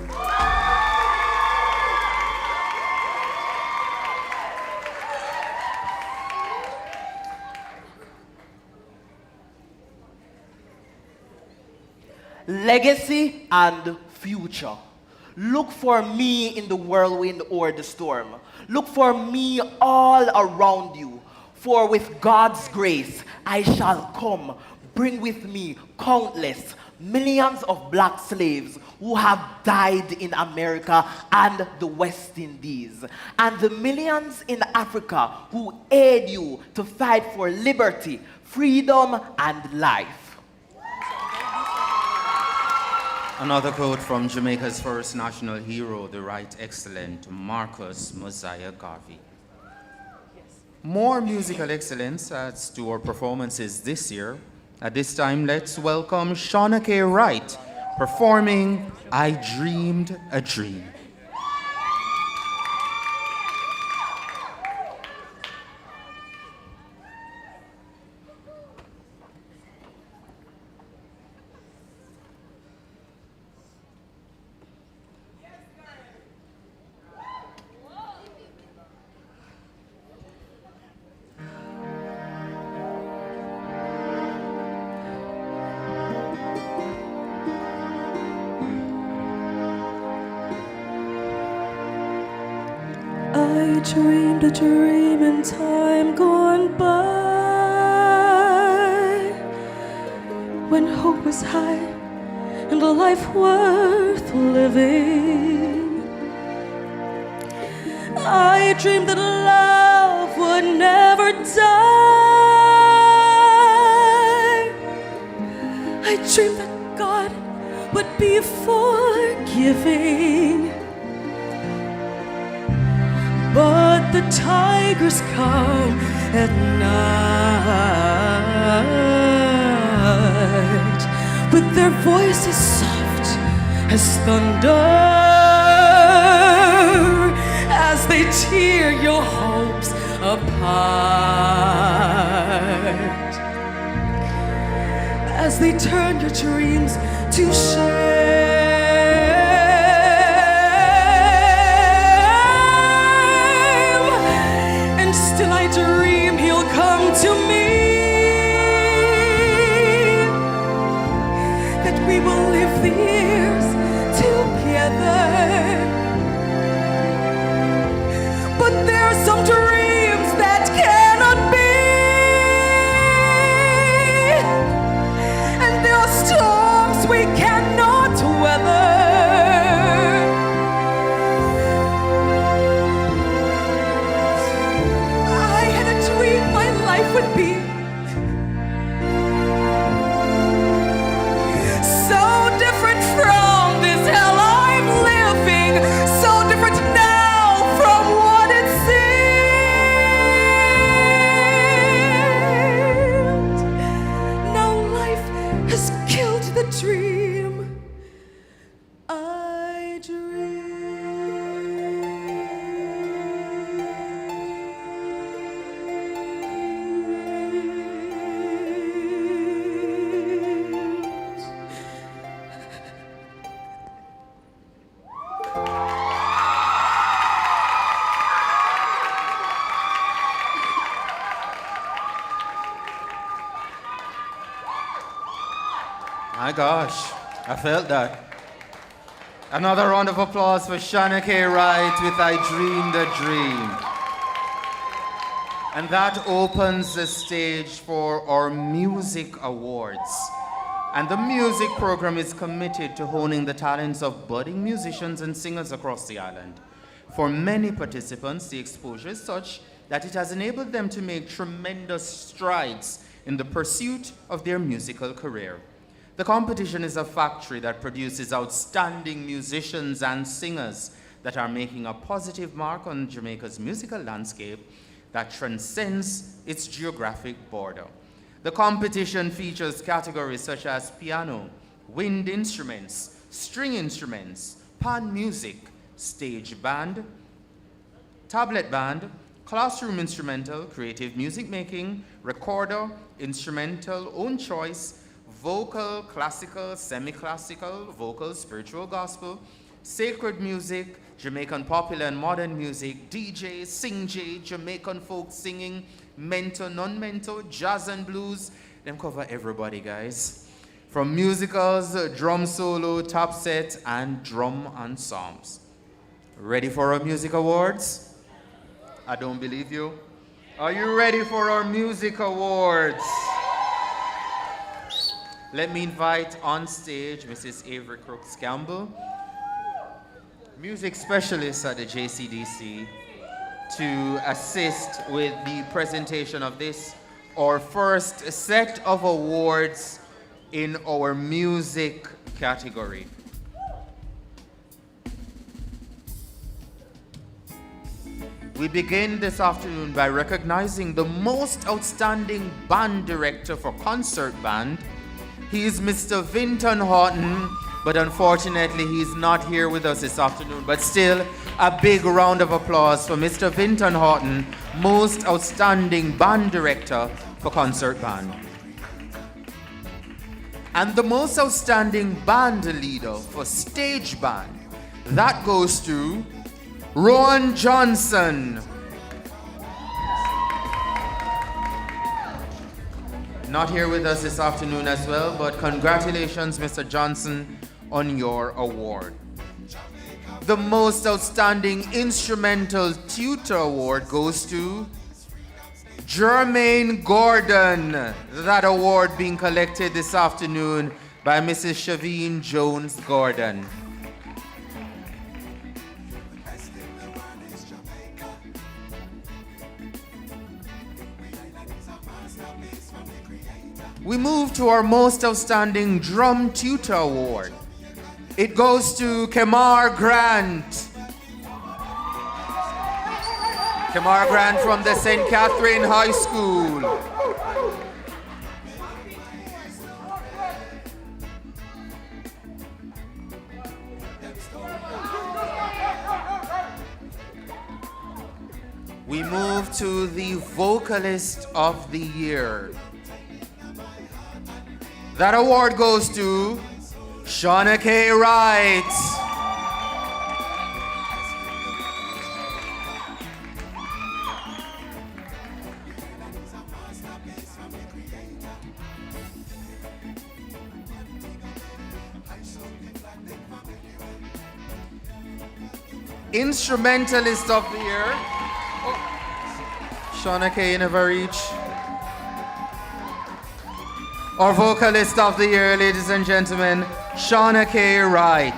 Legacy and future. Look for me in the whirlwind or the storm. Look for me all around you. For with God's grace, I shall come. Bring with me countless, millions of black slaves who have died in America and the West Indies, and the millions in Africa who aid you to fight for liberty, freedom, and life. Another quote from Jamaica's first national hero, the right excellent Marcus Mosiah Garvey. More musical excellence adds to our performances this year. At this time, let's welcome Shauna K. Wright performing I Dreamed a Dream. I dreamed a dream in time gone by, when hope was high and a life worth living. I dreamed that love would never die. I dreamed that God would be forgiving. But the tigers come at night, with their voices soft as thunder, as they tear your hopes apart, as they turn your dreams to shame. Still I dream he'll come to me, that we will live the years together. But there are some dreams that cannot be, and there are storms we cannot My gosh, I felt that. Another round of applause for Shana K. Wright with I Dreamed a Dream. And that opens the stage for our music awards. And the music program is committed to honing the talents of budding musicians and singers across the island. For many participants, the exposure is such that it has enabled them to make tremendous strides in the pursuit of their musical career. The competition is a factory that produces outstanding musicians and singers that are making a positive mark on Jamaica's musical landscape that transcends its geographic border. The competition features categories such as piano, wind instruments, string instruments, pan music, stage band, tablet band, classroom instrumental, creative music making, recorder, instrumental, own choice, vocal, classical, semi-classical, vocal, spiritual gospel, sacred music, Jamaican popular and modern music, DJ, sing-jay, Jamaican folk singing, mento, non-mento, jazz and blues. Them cover everybody, guys. From musicals, drum solo, top set, and drum ensembles. Ready for our music awards? I don't believe you. Are you ready for our music awards? Let me invite on stage Mrs. Avery Crooks Campbell, music specialist at the JCDC, to assist with the presentation of this, our first set of awards in our music category. We begin this afternoon by recognizing the most outstanding band director for concert band. He is Mr. Vinton Horton, but unfortunately he's not here with us this afternoon. But still, a big round of applause for Mr. Vinton Horton, most outstanding band director for concert band. And the most outstanding band leader for stage band, that goes to Rowan Johnson. Not here with us this afternoon as well, but congratulations, Mr. Johnson, on your award. The most outstanding instrumental tutor award goes to Jermaine Gordon. That award being collected this afternoon by Mrs. Shaveen Jones Gordon. We move to our most outstanding drum tutor award. It goes to Kemar Grant. Kemar Grant from the St. Catherine High School. We move to the vocalist of the year. That award goes to Shana K. Wright. Instrumentalist of the year. Shana K. never reach. Our vocalist of the year, ladies and gentlemen, Shana K. Wright.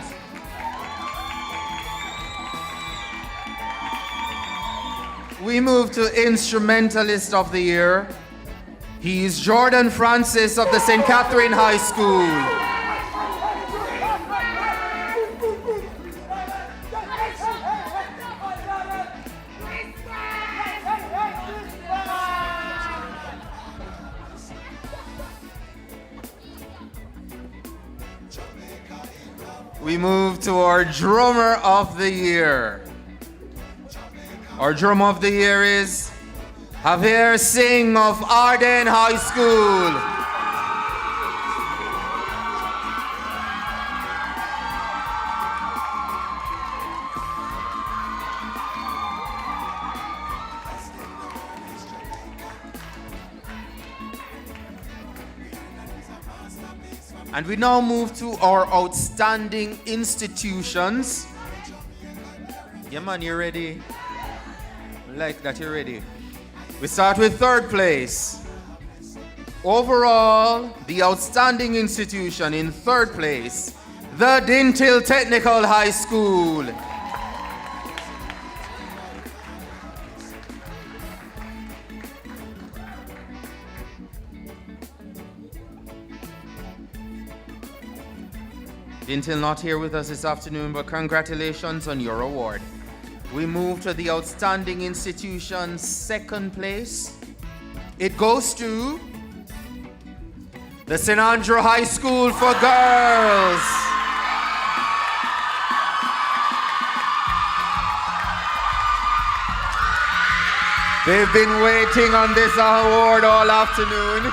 We move to instrumentalist of the year. He's Jordan Francis of the St. Catherine High School. We move to our drummer of the year. Our drummer of the year is Javier Singh of Arden High School. And we now move to our outstanding institutions. Yeah, man, you ready? Like that, you're ready. We start with third place. Overall, the outstanding institution in third place, the Dintil Technical High School. Dintil not here with us this afternoon, but congratulations on your award. We move to the outstanding institution's second place. It goes to the St. Andrew High School for Girls. They've been waiting on this award all afternoon.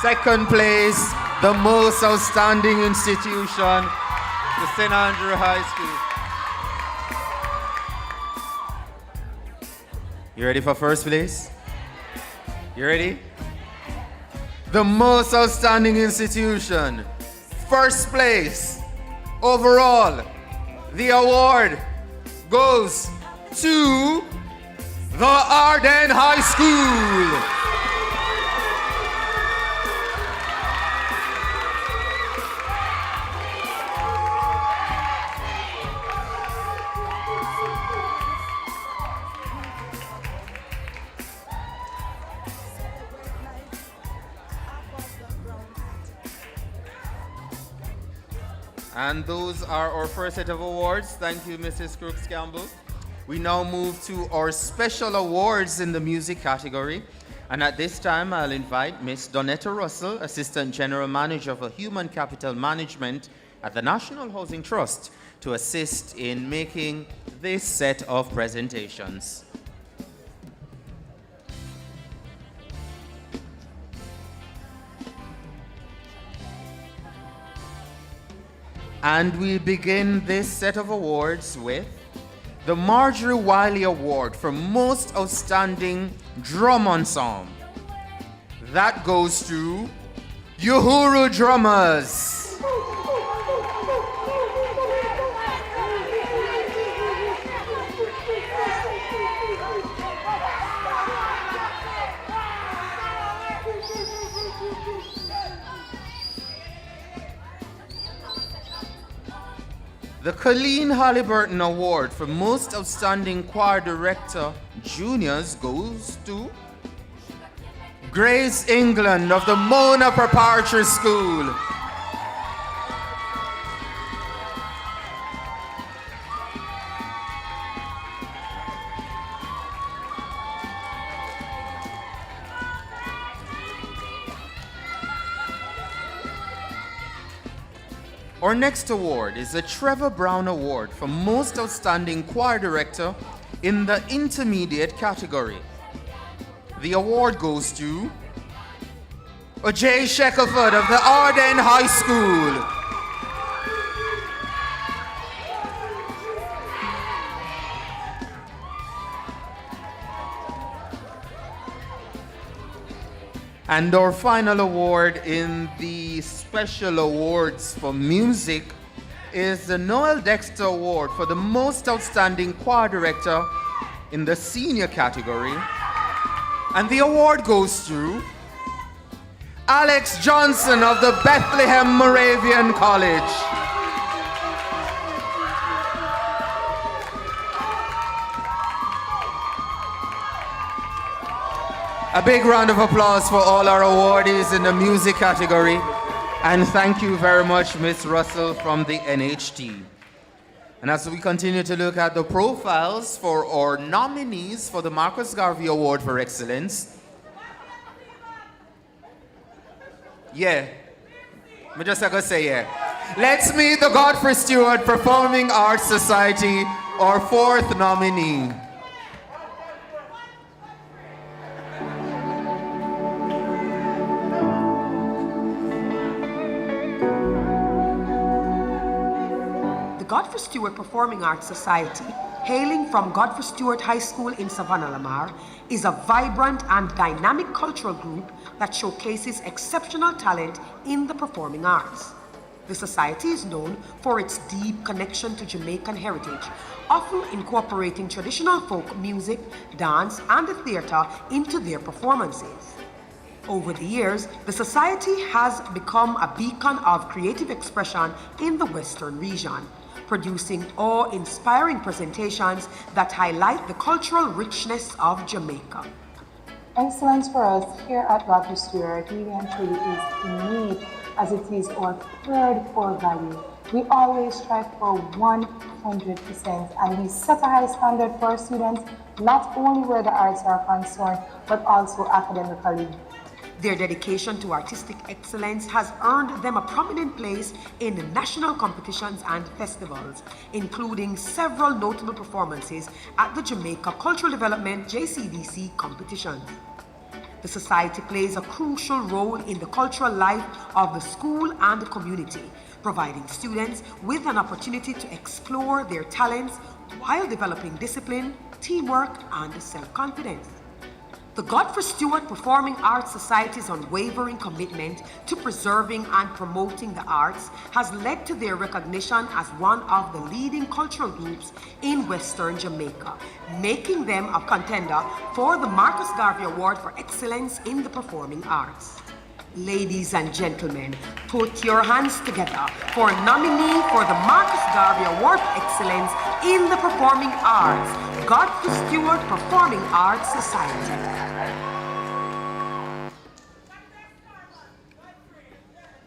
Second place, the most outstanding institution, the St. Andrew High School. You ready for first place? You ready? The most outstanding institution, first place, overall, the award goes to the Arden High School. And those are our first set of awards. Thank you, Mrs. Crooks Campbell. We now move to our special awards in the music category. And at this time, I'll invite Ms. Donetta Russell, Assistant General Manager for Human Capital Management at the National Housing Trust, to assist in making this set of presentations. And we begin this set of awards with the Marjorie Wiley Award for Most Outstanding Drum Ensemble. That goes to Uhuru Drummers. The Colleen Halliburton Award for Most Outstanding Choir Director Juniors goes to Grace England of the Mona Preparatory School. Our next award is the Trevor Brown Award for Most Outstanding Choir Director in the Intermediate category. The award goes to Jay Shackelford of the Arden High School. And our final award in the special awards for music is the Noel Dexter Award for the Most Outstanding Choir Director in the Senior category. And the award goes to Alex Johnson of the Bethlehem Moravian College. A big round of applause for all our awardees in the music category. And thank you very much, Ms. Russell from the NHT. And as we continue to look at the profiles for our nominees for the Marcus Garvey Award for Excellence. Yeah. I'm just gonna say yeah. Let's meet the Godfrey Stewart Performing Arts Society, our fourth nominee. Godfrey Godfrey Stewart Performing Arts Society, hailing from Godfrey Stewart High School in Savannah, Lamar, is a vibrant and dynamic cultural group that showcases exceptional talent in the performing arts. The society is known for its deep connection to Jamaican heritage, often incorporating traditional folk music, dance, and the theatre into their performances. Over the years, the society has become a beacon of creative expression in the Western region, producing awe-inspiring presentations that highlight the cultural richness of Jamaica. Excellence for us here at Godfrey Stewart really and truly is innate, as it is our third core value. We always strive for 100%, and we set a high standard for our students, not only where the arts are concerned, but also academically. Their dedication to artistic excellence has earned them a prominent place in national competitions and festivals, including several notable performances at the Jamaica Cultural Development JCDC competitions. The society plays a crucial role in the cultural life of the school and the community, providing students with an opportunity to explore their talents while developing discipline, teamwork, and self-confidence. The Godfrey Stewart Performing Arts Society's unwavering commitment to preserving and promoting the arts has led to their recognition as one of the leading cultural groups in Western Jamaica, making them a contender for the Marcus Garvey Award for Excellence in the Performing Arts. Ladies and gentlemen, put your hands together for a nominee for the Marcus Garvey Award for Excellence in the Performing Arts, Godfrey Stewart Performing Arts Society.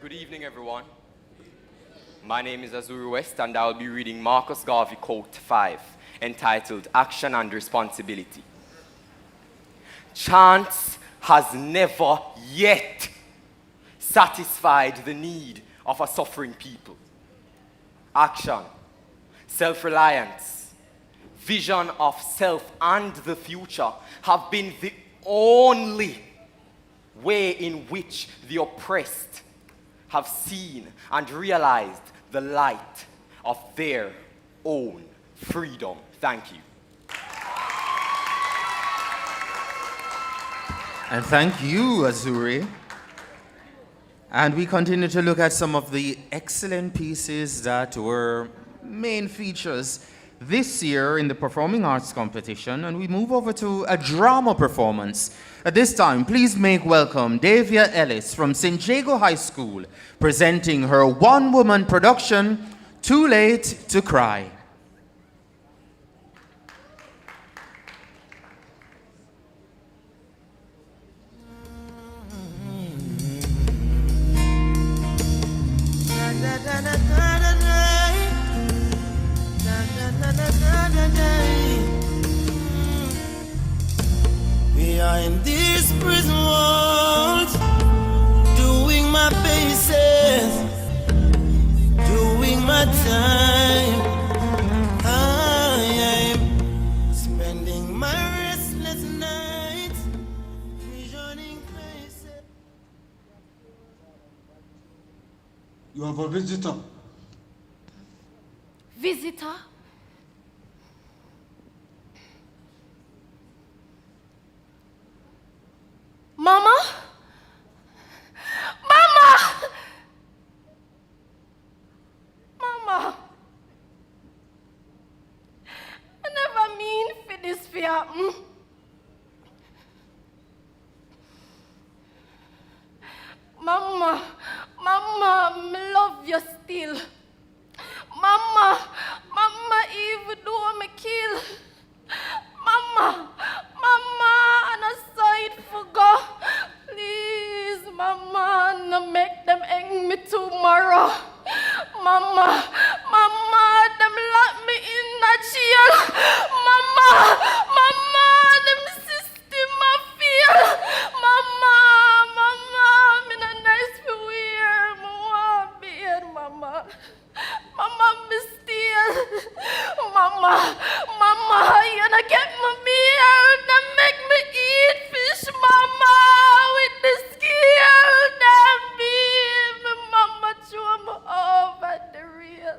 Good evening, everyone. My name is Azuri West, and I will be reading Marcus Garvey Quote 5, entitled Action and Responsibility. Chance has never yet satisfied the need of a suffering people. Action, self-reliance, vision of self and the future have been the only way in which the oppressed have seen and realized the light of their own freedom. Thank you. And thank you, Azuri. And we continue to look at some of the excellent pieces that were main features this year in the Performing Arts Competition, and we move over to a drama performance. At this time, please make welcome Davia Ellis from St. Jago High School, presenting her one-woman production, Too Late to Cry. We are in these prison walls, doing my paces, doing my time. I am spending my restless nights, visioning places. You have a visitor. Visitor? Mama? Mama! Mama! I never mean for this to happen. Mama, Mama, me love you still. Mama, Mama, even though me kill. Mama, Mama, and I saw it for go. Please, Mama, no make them hang me tomorrow. Mama, Mama, them lock me in the jail. Mama, Mama, them system I feel. Mama, Mama, me not nice for wear. Me want beard, Mama. Mama, me steal. Mama, Mama, you not get me meal. That make me eat fish, Mama, with the skill that be. Me Mama throw me over the rail.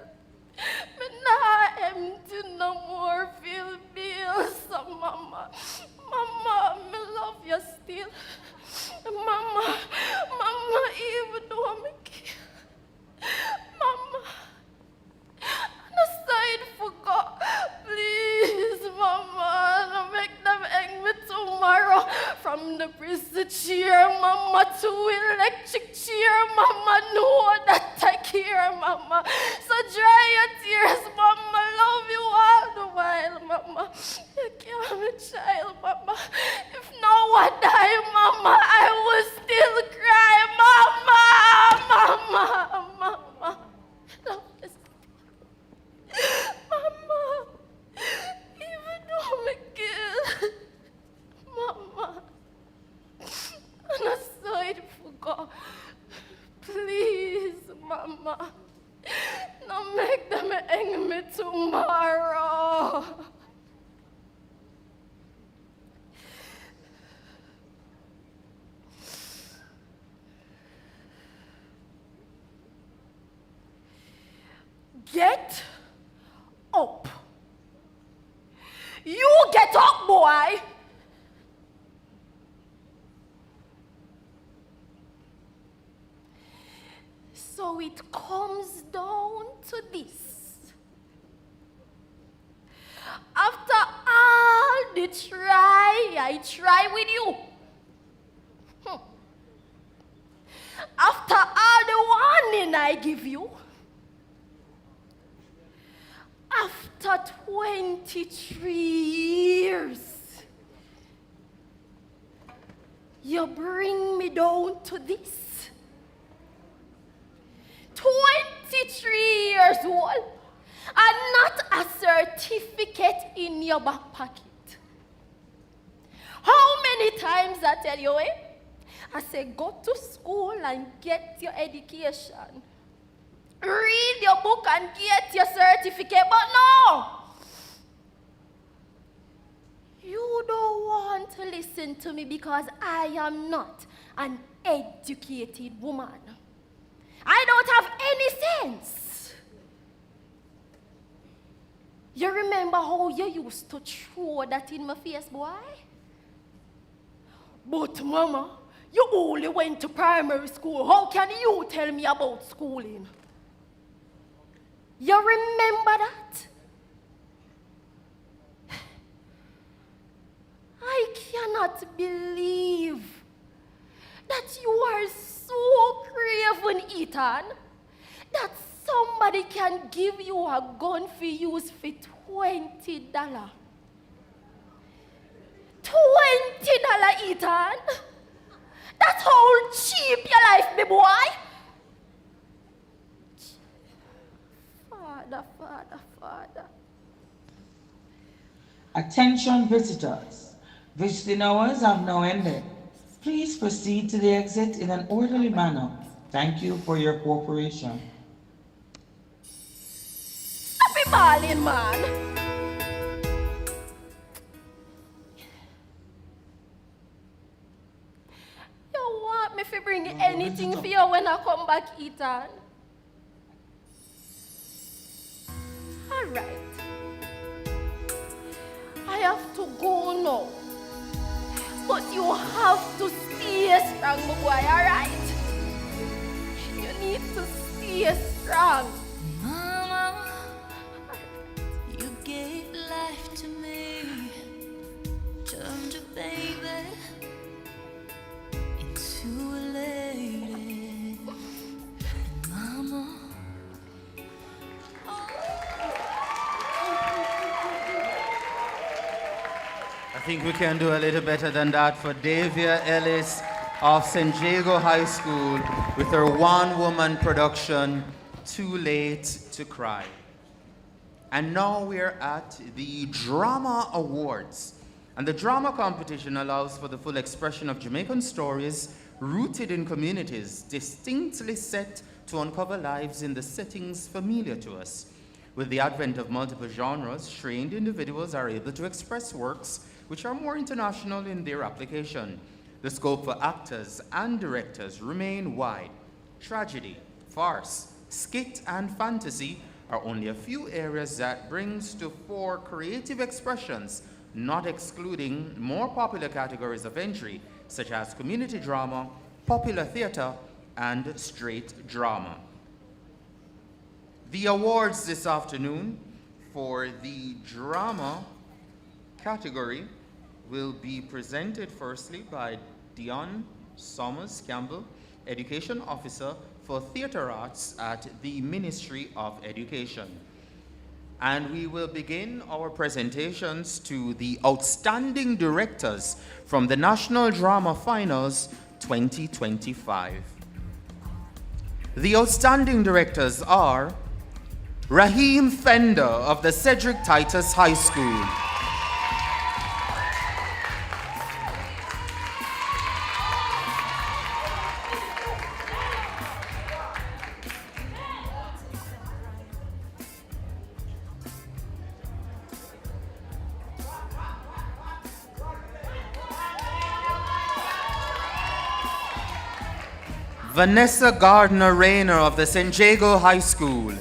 Me not the chair, Mama, to electric chair, Mama, know that I care, Mama. So dry your tears, Mama, love you all the while, Mama. You can't be child, Mama. If no one die, Mama, I will still cry, Mama, Mama, Mama. Love you. Mama, even though me kill, Mama, and I said for God, please, Mama, don't make them hang me tomorrow. Get up. You get up, boy. So it comes down to this. After all the try, I try with you. After all the warning I give you, after 23 years, you bring me down to this. 23 years old, and not a certificate in your back pocket. How many times I tell you, I say, go to school and get your education. Read your book and get your certificate, but no! You don't want to listen to me because I am not an educated woman. I don't have any sense. You remember how you used to throw that in my face, boy? But Mama, you only went to primary school. How can you tell me about schooling? You remember that? I cannot believe that you are so craven, Ethan, that somebody can give you a gun for use for $20. $20, Ethan? That's how cheap your life be, boy. Father. Attention visitors. Visiting hours have now ended. Please proceed to the exit in an orderly manner. Thank you for your cooperation. Stop it, balling, man. You want me to bring anything for you when I come back, Ethan? All right. I have to go now. But you have to stay strong, my boy, all right? You need to stay strong. Mama, you gave life to me, turned a baby into a lady. And Mama, I think we can do a little better than that for Davia Ellis of St. Jago High School with her one-woman production, Too Late to Cry. And now we're at the Drama Awards. And the drama competition allows for the full expression of Jamaican stories rooted in communities distinctly set to uncover lives in the settings familiar to us. With the advent of multiple genres, trained individuals are able to express works which are more international in their application. The scope for actors and directors remain wide. Tragedy, farce, skit, and fantasy are only a few areas that brings to fore creative expressions, not excluding more popular categories of entry, such as community drama, popular theater, and straight drama. The awards this afternoon for the drama category will be presented firstly by Dion Somers Campbell, Education Officer for Theatre Arts at the Ministry of Education. And we will begin our presentations to the outstanding directors from the National Drama Finals 2025. The outstanding directors are Raheem Fender of the Cedric Titus High School, Vanessa Gardner Rayner of the San Diego High School,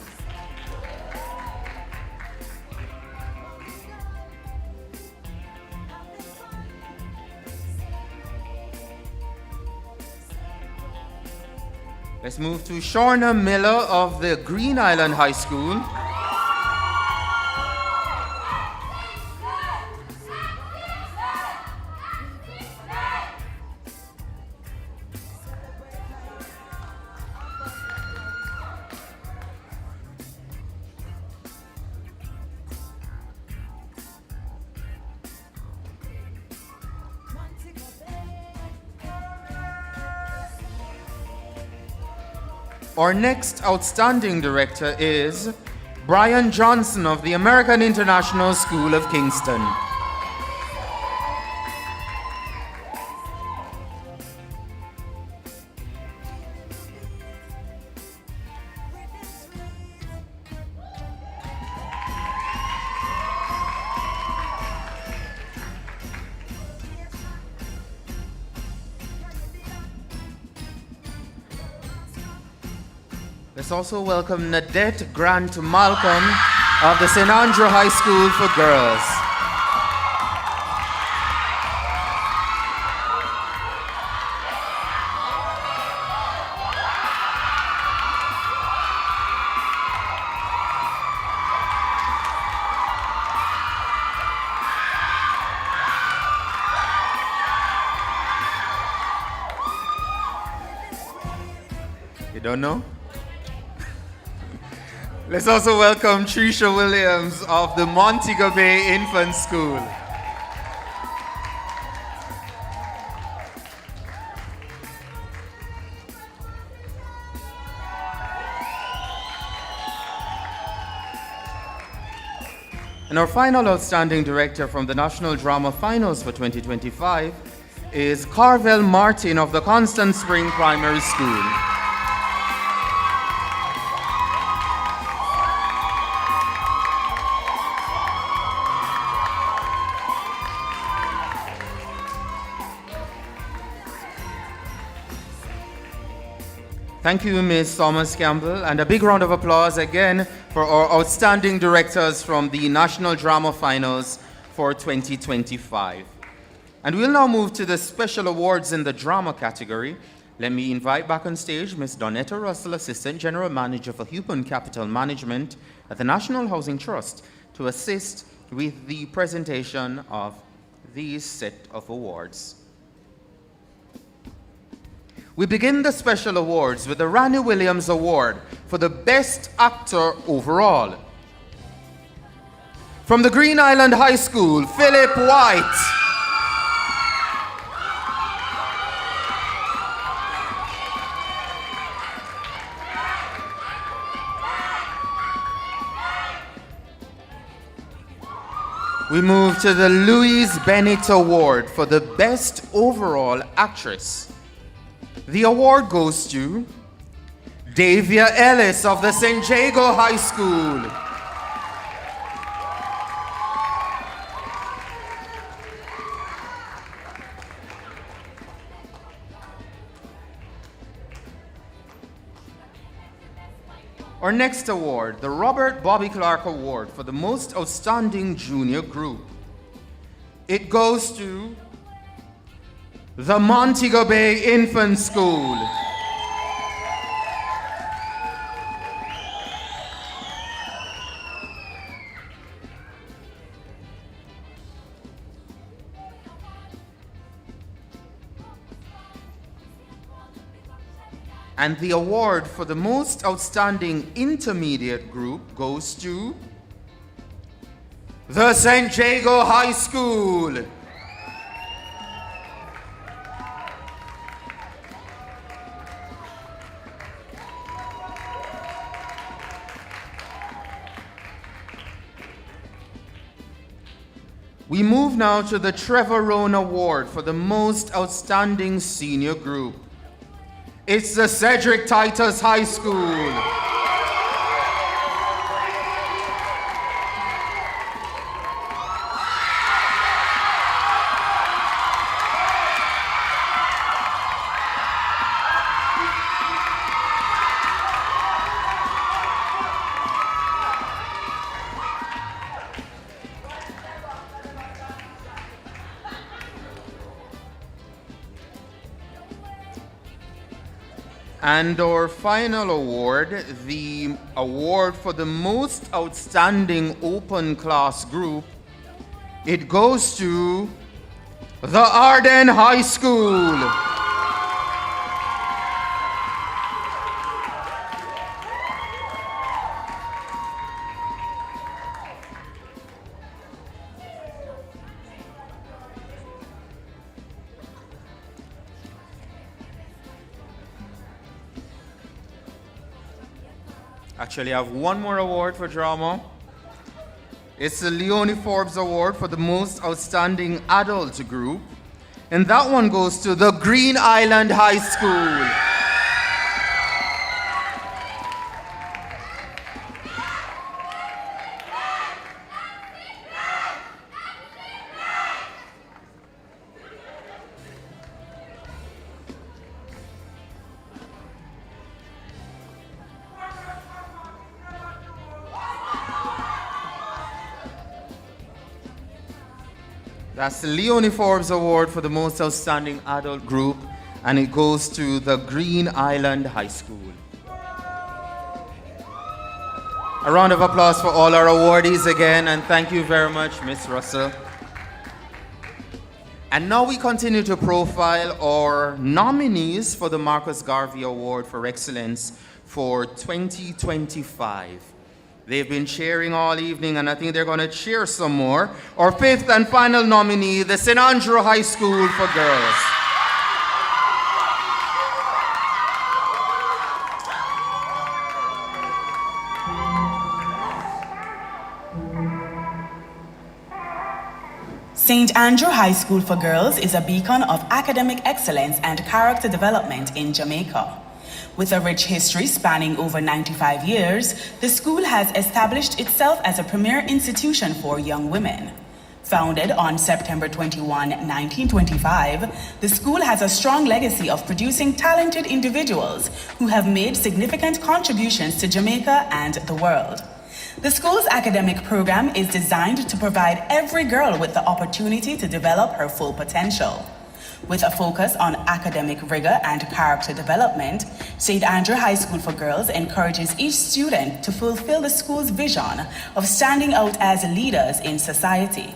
let's move to Shorna Miller of the Green Island High School, Our next outstanding director is Brian Johnson of the American International School of Kingston. Let's also welcome Nadette Grant Malcolm of the St. Andrew High School for Girls. You don't know? Let's also welcome Tricia Williams of the Montego Bay Infant School. And our final outstanding director from the National Drama Finals for 2025 is Carvel Martin of the Constant Spring Primary School. Thank you, Ms. Thomas Campbell, and a big round of applause again for our outstanding directors from the National Drama Finals for 2025. And we'll now move to the special awards in the drama category. Let me invite back on stage Ms. Donetta Russell, Assistant General Manager for Human Capital Management at the National Housing Trust, to assist with the presentation of these set of awards. We begin the special awards with the Randy Williams Award for the Best Actor Overall. From the Green Island High School, Philip White. We move to the Louise Bennett Award for the Best Overall Actress. The award goes to Davia Ellis of the San Diego High School. Our next award, the Robert Bobby Clark Award for the Most Outstanding Junior Group. It goes to the Montego Bay Infant School. And the award for the most outstanding intermediate group goes to the St. Jago High School. We move now to the Trevor Rohn Award for the most outstanding senior group. It's the Cedric Titus High School. And our final award, the award for the most outstanding open class group, it goes to the Arden High School. Actually, I have one more award for drama. It's the Leonie Forbes Award for the most outstanding adult group. And that one goes to the Green Island High School. That's the Leonie Forbes Award for the most outstanding adult group, and it goes to the Green Island High School. A round of applause for all our awardees again, and thank you very much, Miss Russell. And now we continue to profile our nominees for the Marcus Garvey Award for Excellence for 2025. They've been cheering all evening, and I think they're going to cheer some more. Our fifth and final nominee, the St. Andrew High School for Girls. St. Andrew High School for Girls is a beacon of academic excellence and character development in Jamaica. With a rich history spanning over 95 years, the school has established itself as a premier institution for young women. Founded on September 21, 1925, the school has a strong legacy of producing talented individuals who have made significant contributions to Jamaica and the world. The school's academic program is designed to provide every girl with the opportunity to develop her full potential. With a focus on academic rigor and character development, St. Andrew High School for Girls encourages each student to fulfill the school's vision of standing out as leaders in society.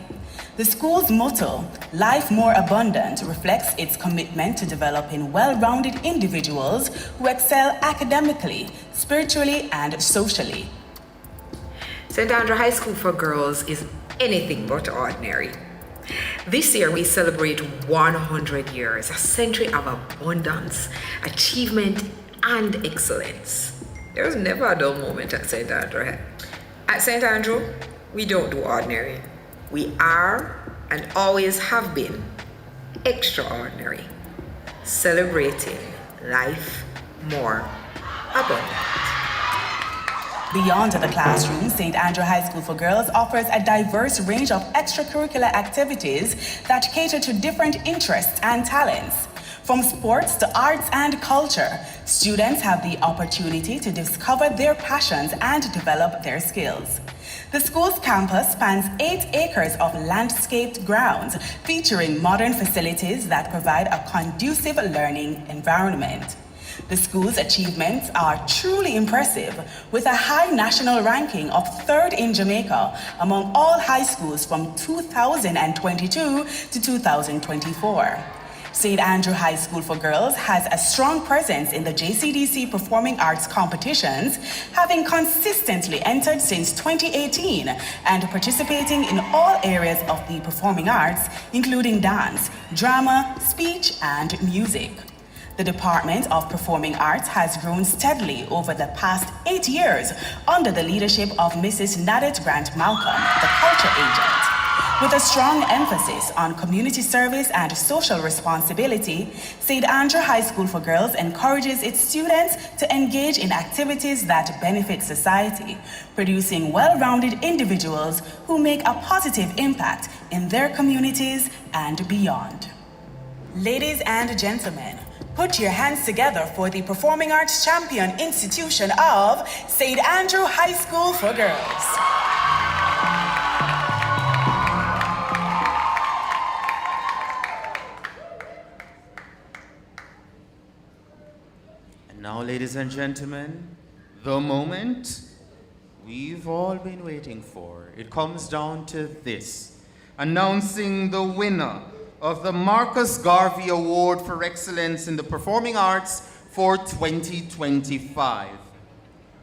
The school's motto, Life More Abundant, reflects its commitment to developing well-rounded individuals who excel academically, spiritually, and socially. St. Andrew High School for Girls is anything but ordinary. This year we celebrate 100 years, a century of abundance, achievement, and excellence. There's never a dull moment at St. Andrew. At St. Andrew, we don't do ordinary. We are, and always have been, extraordinary, celebrating life more abundant. Beyond the classroom, St. Andrew High School for Girls offers a diverse range of extracurricular activities that cater to different interests and talents. From sports to arts and culture, students have the opportunity to discover their passions and develop their skills. The school's campus spans 8 acres of landscaped grounds, featuring modern facilities that provide a conducive learning environment. The school's achievements are truly impressive, with a high national ranking of 3rd in Jamaica among all high schools from 2022 to 2024. St. Andrew High School for Girls has a strong presence in the JCDC performing arts competitions, having consistently entered since 2018 and participating in all areas of the performing arts, including dance, drama, speech, and music. The Department of Performing Arts has grown steadily over the past 8 years under the leadership of Mrs. Nadette Grant Malcolm, the culture agent. With a strong emphasis on community service and social responsibility, St. Andrew High School for Girls encourages its students to engage in activities that benefit society, producing well-rounded individuals who make a positive impact in their communities and beyond. Ladies and gentlemen, put your hands together for the Performing Arts Champion Institution of St. Andrew High School for Girls. And now, ladies and gentlemen, the moment we've all been waiting for. It comes down to this: announcing the winner of the Marcus Garvey Award for Excellence in the Performing Arts for 2025.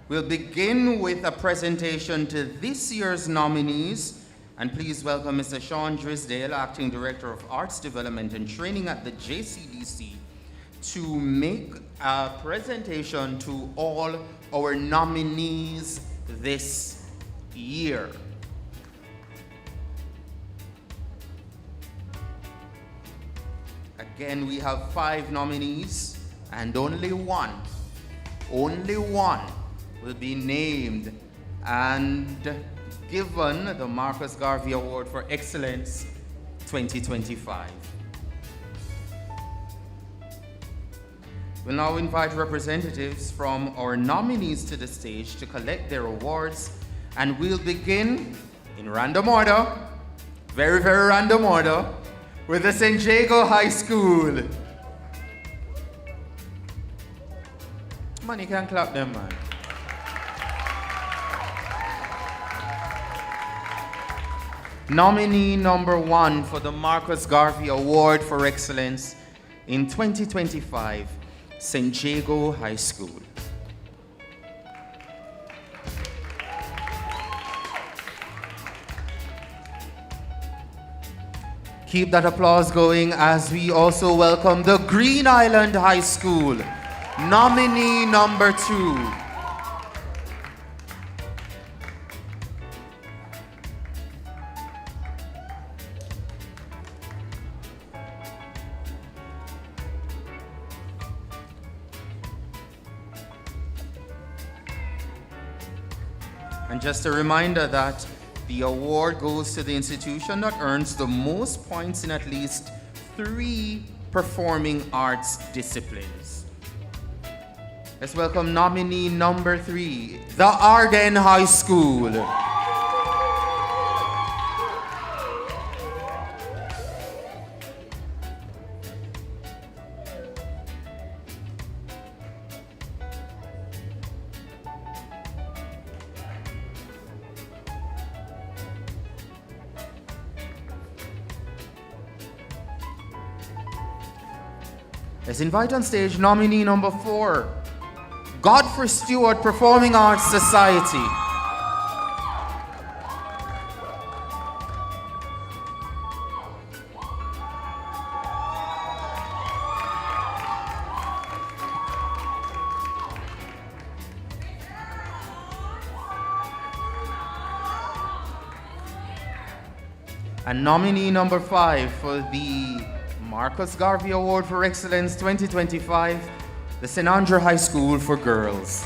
We'll begin with a presentation to this year's nominees, and please welcome Mr. Sean Drisdale, Acting Director of Arts Development and Training at the JCDC, to make a presentation to all our nominees this year. Again, we have 5 nominees, and only one will be named and given the Marcus Garvey Award for Excellence 2025. We'll now invite representatives from our nominees to the stage to collect their awards, and we'll begin in random order, very, very random order, with the San Diego High School. Man, you can clap them, man. Nominee number 1 for the Marcus Garvey Award for Excellence in 2025, San Diego High School. Keep that applause going as we also welcome the Green Island High School, nominee number 2. And just a reminder that the award goes to the institution that earns the most points in at least 3 performing arts disciplines. Let's welcome nominee number 3, the Arden High School. Let's invite on stage nominee number 4, Godfrey Stewart Performing Arts Society. And nominee number 5 for the Marcus Garvey Award for Excellence 2025, the St. Andrew High School for Girls.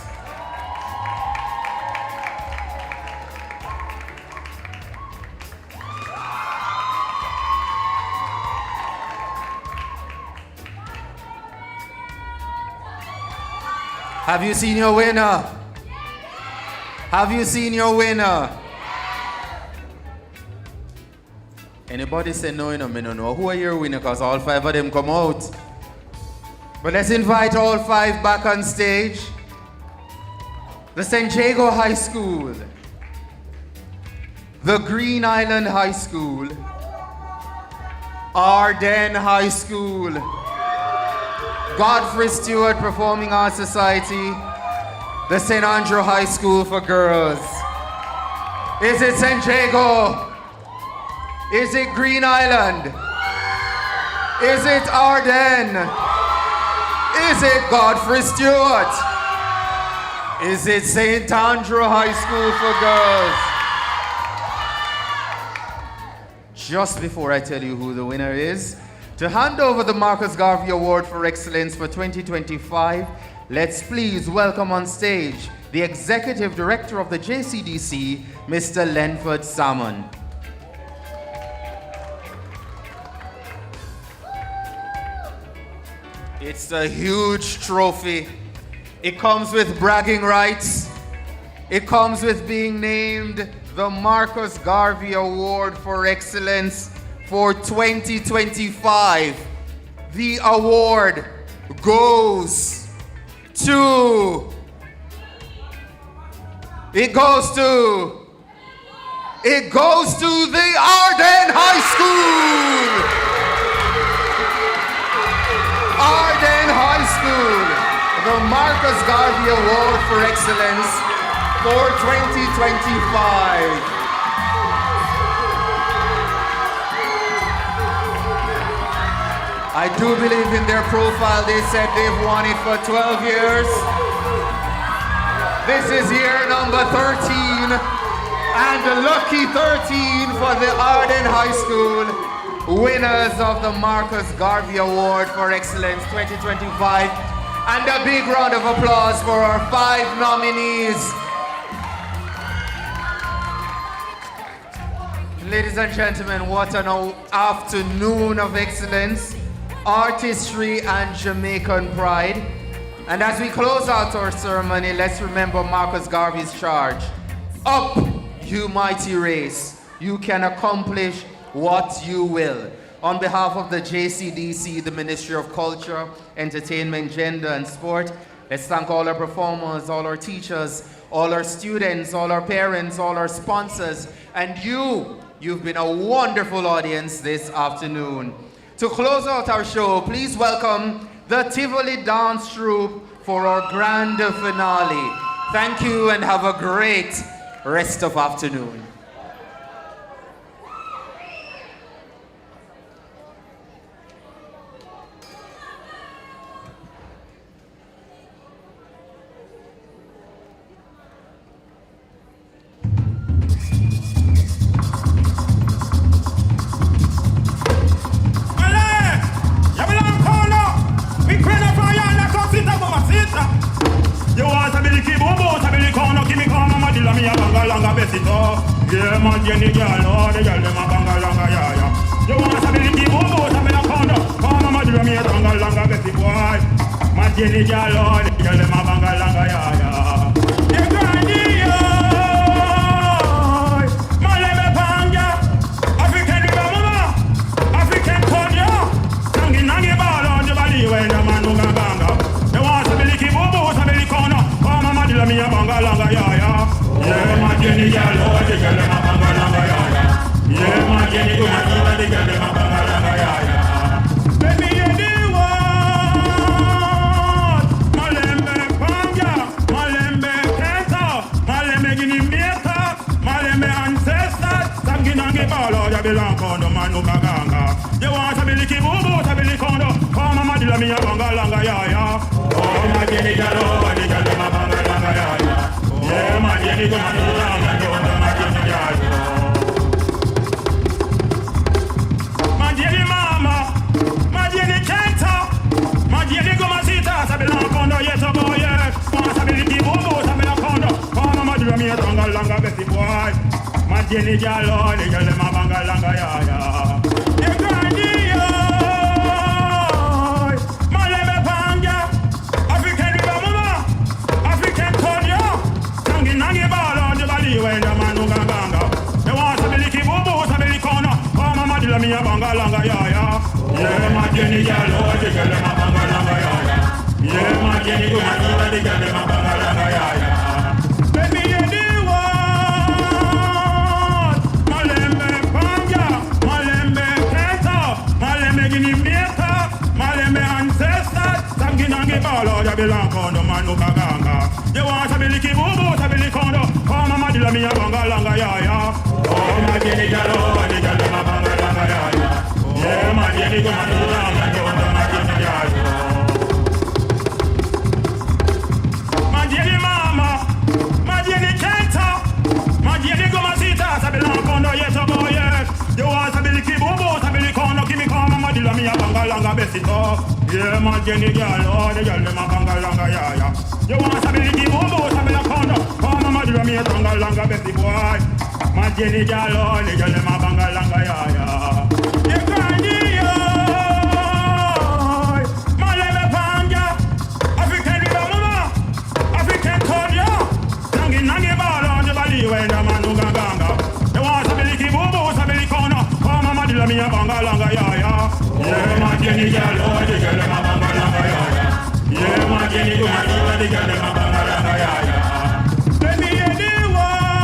Have you seen your winner? Have you seen your winner? Anybody say no, I don't know who are your winner because all 5 of them come out. But let's invite all 5 back on stage. The San Diego High School, the Green Island High School, Arden High School. Godfrey Stewart Performing Arts Society, the St. Andrew High School for Girls. Is it St. Jago? Is it Green Island? Is it Arden? Is it Godfrey Stewart? Is it St. Andrew High School for Girls? Just before I tell you who the winner is, to hand over the Marcus Garvey Award for Excellence for 2025, let's please welcome on stage the Executive Director of the JCDC, Mr. Lenford Salmon. It's a huge trophy. It comes with bragging rights. It comes with being named the Marcus Garvey Award for Excellence for 2025. The award goes to... It goes to the Arden High School! Arden High School, the Marcus Garvey Award for Excellence for 2025. I do believe in their profile. They said they've won it for 12 years. This is year number 13, and the lucky 13 for the Arden High School, winners of the Marcus Garvey Award for Excellence 2025. And a big round of applause for our 5 nominees. Ladies and gentlemen, what an afternoon of excellence, artistry, and Jamaican pride. And as we close out our ceremony, let's remember Marcus Garvey's charge. Up, you mighty race. You can accomplish what you will. On behalf of the JCDC, the Ministry of Culture, Entertainment, Gender, and Sport, let's thank all our performers, all our teachers, all our students, all our parents, all our sponsors, and you've been a wonderful audience this afternoon. To close out our show, please welcome the Tivoli Dance Troupe for our grand finale. Thank you and have a great rest of afternoon. You want to be the key, bobo, to be the corner, give me corner, my dealer, me a banga langa besito. Yeah, man, Jenny girl, oh, the girl, them a banga langa, yeah, yeah. You want to be the key, bobo, to be the corner, my dealer, me a banga langa besito, boy. My Jenny girl, oh, the girl, them a banga langa, yeah, yeah. You granny, oh, my lebe panga, African mama, African konya, tangi nangi balo, the bali, when the man who banga. You want to be the key, bobo, to be the corner. Me a banga langa ya ya. Yeah, my Jenny girl, oh, the girl them a banga langa ya ya. Yeah, my Jenny go my girl, the girl them a banga langa ya ya. Baby, you the one. Malembe panga, malembe kenta, malembe gini mieta, malembe ancestors. Sangi nangi balo, ya belong kondo manu baganga. You want to be the kibubu, to be the kondo. Oh, mama dila me a banga langa ya ya. Oh, my Jenny girl, oh, the girl them a banga. Yeah, my Jenny, go my Jenny mama, my Jenny Kenta, my Jenny go my sita, Sabila Kondo, yes, oh boy, yes. Possibility bobo, Sabila Kondo, oh, mama, do me a tonga langa, Betty boy. My Jenny Jalo, the girl, my banga langa, yeah, yeah. You granny, my lebe panga, African mama, African Konya. Nangi balo the bali when the man who banga. They want to be the bobo, to be the corner. Oh, mama, dila me a banga langa ya ya. Yeah, my Jenny Jalo, the girl them a banga langa ya ya. Yeah, my Jenny go my girl, the girl them a banga langa ya ya. Baby, you the one. Malembe panga, malembe kenta, belong kondo manu kaganga. You want to be licky boo boo, to be licky kondo. Oh mama dila mi a banga langa ya ya. Oh my jenny jalo, the jalo ma banga langa ya ya. Yeah my jenny go manu langa kondo my jenny jalo. My jenny mama, my jenny kenta, my jenny go masita, to belong kondo yes oh boy yes. You want to be licky boo boo, to be licky kondo, give me call mama dila mi a banga langa besito. Yeah, my Jenny girl, oh, the girl, my banga langa, yeah, yeah. You want to be the bobo, to be the condo. Oh, mama, do me a banga langa, Betty boy. My Jenny girl, oh, the girl, my banga langa, yeah, yeah. You can't hear, my leve panga. African river, mama. African cordia. Nangi ball on the body when the man who ganga. You want to be the bobo, to be the condo. Oh, mama, do me a banga langa, yeah, yeah. Yeah, my Jenny girl, oh, the girl, my banga langa, yeah, yeah. Yeah, my Jenny girl, oh, the girl, my banga langa, yeah, yeah. Let me hear the word.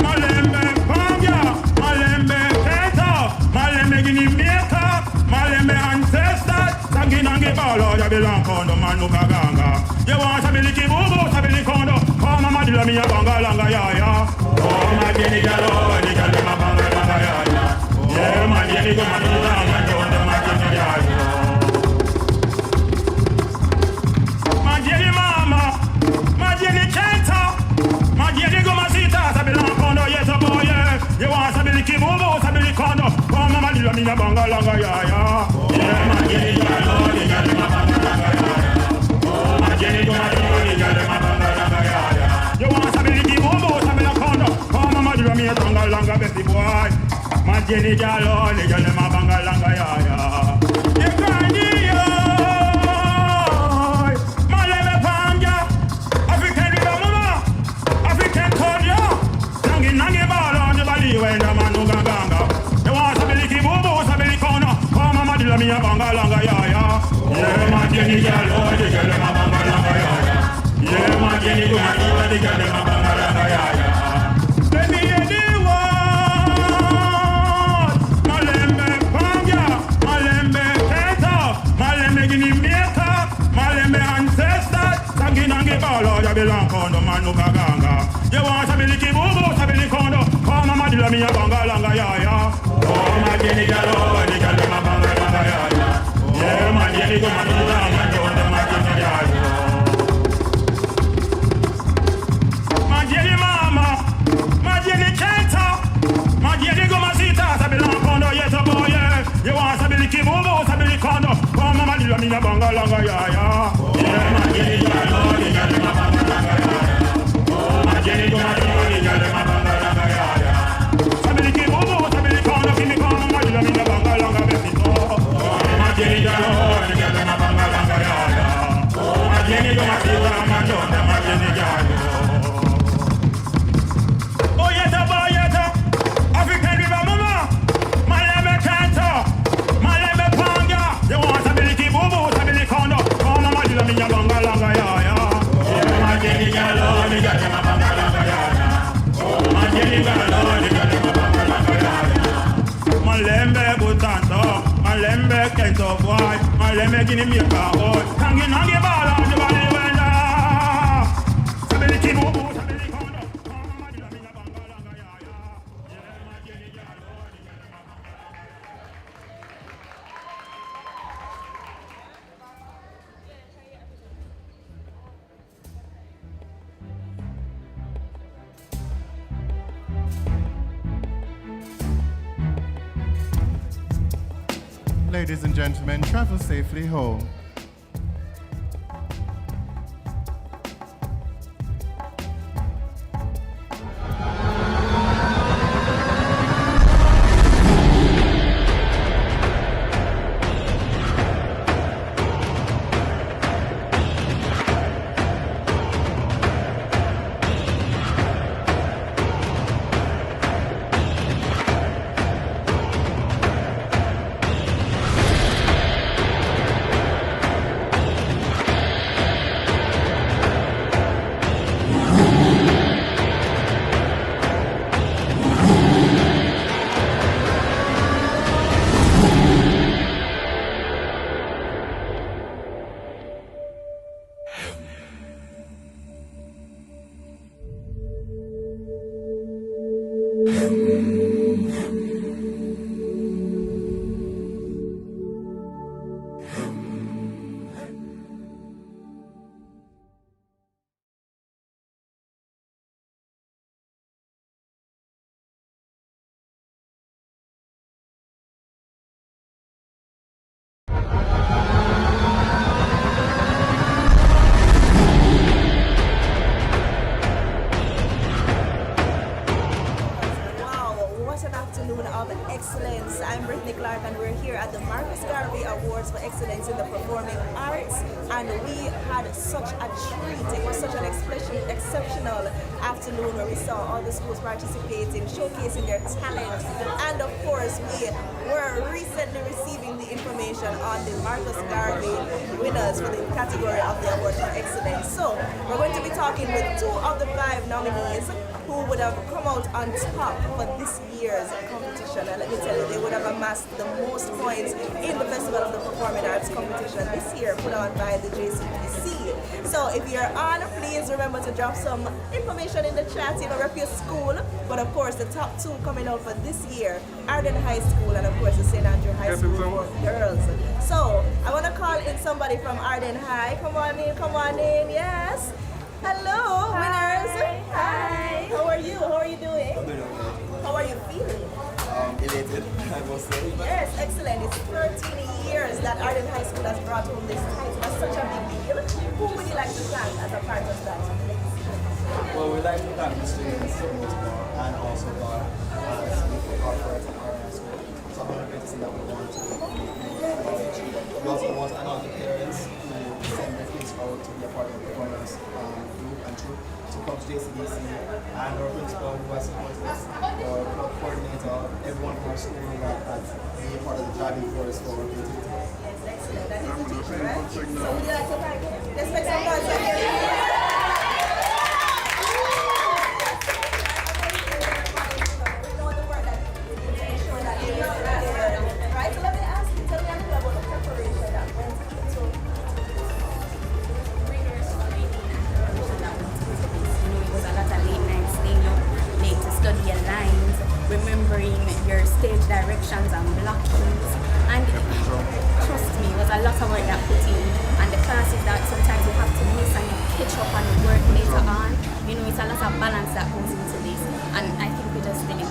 Malembe panga, malembe keta, malembe guinea maker, malembe ancestor. Sangi nangi balo, ya belong kondo manu kaganga. You want to be licky boo boo, to be licky kondo. Oh, mama dila mi a banga langa, yeah, yeah. Oh, my Jenny girl, oh, the girl, my banga langa, yeah, yeah. Yeah, my Jenny go manu langa, kondo my Jenny jalo. My Jenny mama, my Jenny kenta, my Jenny go masita, to belong kondo yes oh boy yes. You want to be licky boo boo, to be licky kondo. Oh, mama dila mi a banga langa, yeah, yeah. Yeah, my Jenny jalo, the girl, my banga langa, yeah, yeah. Oh, my Jenny go manu, the girl, my banga langa, yeah, yeah. You want to be licky boo boo, to be licky kondo. Oh, mama dila mi a banga langa, Betty boy. My Jenny jalo, the girl, my banga langa, yeah, yeah. You can't hear, my leve panga. African river, mama. African cordia. Nangi ball on the body when the man who ganga. You want to be licky boo boo, to be licky kondo. Oh, mama dila mi a banga langa, yeah, yeah. Yeah, my Jenny jalo, the girl, my banga langa, yeah, yeah. Yeah, my Jenny go manu, the girl, my banga langa, yeah, yeah. Let me hear the word. Malembe panga, malembe keta, malembe guinea maker, malembe ancestor. Sangi nangi balo, ya belong kondo manu kaganga. You want to be licky boo boo, to be licky kondo. Oh, mama dila mi a banga langa, yeah, yeah. Oh, my Jenny jalo, the girl, my banga langa, yeah, yeah. Yeah, my Jenny go manu langa, kondo my Jenny jalo. My Jenny mama, my Jenny kenta, my Jenny go masita, to belong kondo yes oh boy yes. You want to be licky boo boo, to be licky kondo. Oh, mama dila mi a banga langa, yeah, yeah. Yeah, my Jenny jalo, the girl, my banga langa, yeah, yeah. Oh, my Jenny go manu, the girl, my banga langa, yeah, yeah. To be licky boo boo, to be licky kondo, give me kondo, my dila mi a banga langa, besito. Oh, my Jenny jalo, the girl, my banga langa, yeah, yeah. Oh, my Jenny go masita, my kondo, my Jenny jalo. Oh, yes, boy, yes, African river, mama. Malembe kenta, malembe panga. You want to be licky boo boo, to be licky kondo. Oh, mama dila mi a banga langa, yeah, yeah. Yeah, my Jenny jalo, the girl, my banga langa, yeah, yeah. Oh, my Jenny jalo, the girl, my banga langa, yeah, yeah. Malembe butanto, malembe kento boy, malembe guinea maker boy. Tangi nangi ball on the body when da. To be licky boo boo, to be licky kondo. Oh, mama dila mi a banga langa, yeah, yeah. Yeah, my Jenny jalo, the girl, my banga langa. Ladies and gentlemen, travel safely home. an afternoon of excellence. I'm Brittany Clark and we're here at the Marcus Garvey Awards for Excellence in the Performing Arts, and we had such a treat. It was such an exceptional afternoon where we saw all the schools participating, showcasing their talent, and of course we were recently receiving the information on the Marcus Garvey winners for the category of the Award for Excellence. So we're going to be talking with 2 of the 5 nominees who would have come out on top for this year's competition. And let me tell you, they would have amassed the most points in the Festival of the Performing Arts competition this year, put on by the JCDC. So if you're on, please remember to drop some information in the chat, rep your school. But of course, the top 2 coming out for this year, Arden High School and of course the St. Andrew High School for girls. So I want to call in somebody from Arden High. Come on in, yes. Hello, winners. Hi. How are you? How are you doing? I'm doing okay. How are you feeling? Elated, I must say. Yes, excellent. It's 13 years that Arden High School has brought home this title. That's such a big deal. Who would you like to thank as a part of that? Well, we'd like to thank the students for the most part, and also God as we forgot for it at our high school. So I'm happy to see that we want to we also want to honor the parents who send their kids out to be a part of the performance group and troop, to come to JCDC, and our principal who has supported us, our club coordinator, everyone from our school that has been a part of the driving force for our creativity. Yes, excellent. That is the teacher, right? So would you like to thank him? Let's make some noise. Remembering your stage directions and blockings, and trust me, it was a lot of work that put in, and the classes that sometimes you have to miss and you catch up and work later on. You know, it's a lot of balance that goes into this, and I think we just did it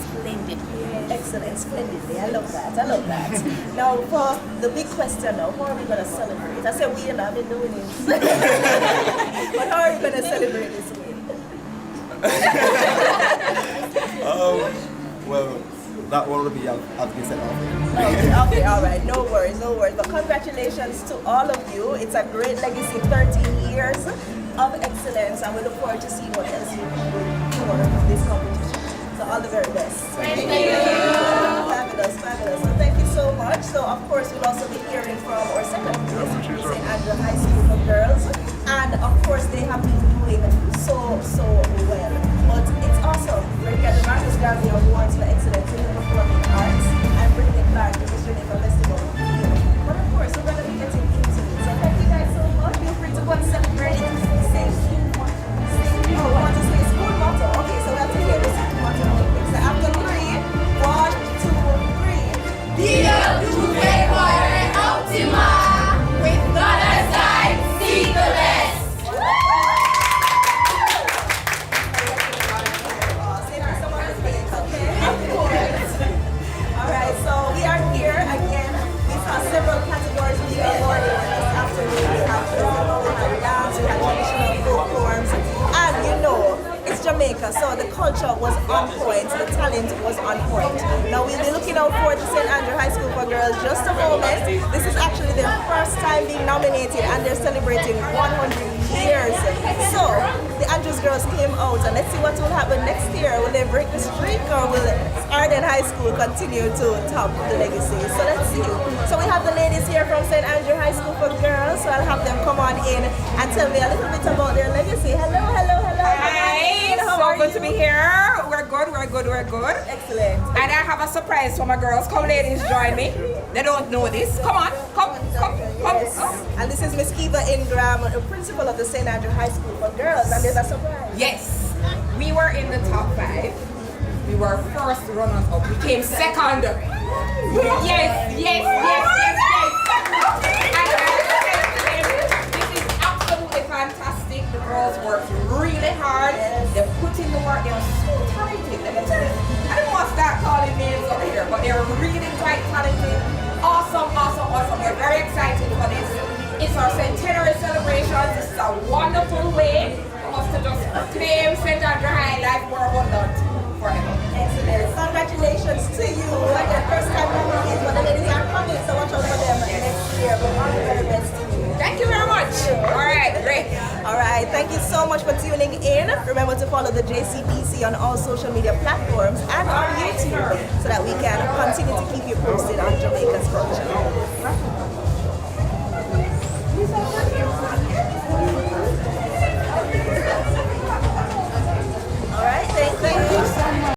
splendidly. Excellent, splendidly. I love that. Now for the big question now, how are we going to celebrate? I said we and I've been doing it. But how are you going to celebrate this week? Well, that one will be have been set off. Okay, all right, no worries. But congratulations to all of you. It's a great legacy, 13 years of excellence, and we look forward to seeing what else you will do for this competition. So all the very best. Thank you. Fabulous. So thank you so much. So of course we'll also be hearing from our second place, St. Andrew High School for girls, and of course they have been doing so well. But it's awesome. We're here at the Marcus Garvey Awards for Excellence in the Performing Arts. I'm Brittany Clark, the Mr. Jamaica Festival. But of course we're going to be getting into it. So thank you guys so much. Feel free to go and celebrate. Oh, we want to say school motto. Okay, so we have to hear the school motto. So after 3, 1, 2, 3. Dia Duve Core Optima. With God aside, seek the best. Alright, so we are here again. We saw several categories being awarded this afternoon. We have drama, we have dance, we have traditional folk forms, and you know, it's Jamaica, so the culture was on point, the talent was on point. Now we'll be looking out for the St. Andrew High School for girls just a moment. This is actually their first time being nominated and they're celebrating 100 years. So the Andrews girls came out, and let's see what will happen next year. Will they break the streak, or will Arden High School continue to top the legacy? So let's see. So we have the ladies here from St. Andrew High School for girls, so I'll have them come on in and tell me a little bit about their legacy. Hello. Hi, so good to be here. We're good. Excellent. And I have a surprise for my girls. Come ladies, join me. They don't know this. Come on, come. And this is Miss Kiva Ingram, principal of the St. Andrew High School for girls, and there's a surprise. Yes, we were in the top 5. We were first runners up. We came second. Yes. This is absolutely fantastic. The girls worked really hard. They put in the work. They are so talented. Let me tell you, I don't want to start calling names over here, but they're really quite talented. Awesome. We're very excited for this. It's our centenary celebration. This is a wonderful way for us to just proclaim St. Andrew High life more abundant forever. Excellent. see you. Like the first time memories, but the ladies are coming, so watch out for them next year. But all the very best to you. Thank you very much. All right, great. All right, thank you so much for tuning in. Remember to follow the JCDC on all social media platforms and on YouTube so that we can continue to keep you posted on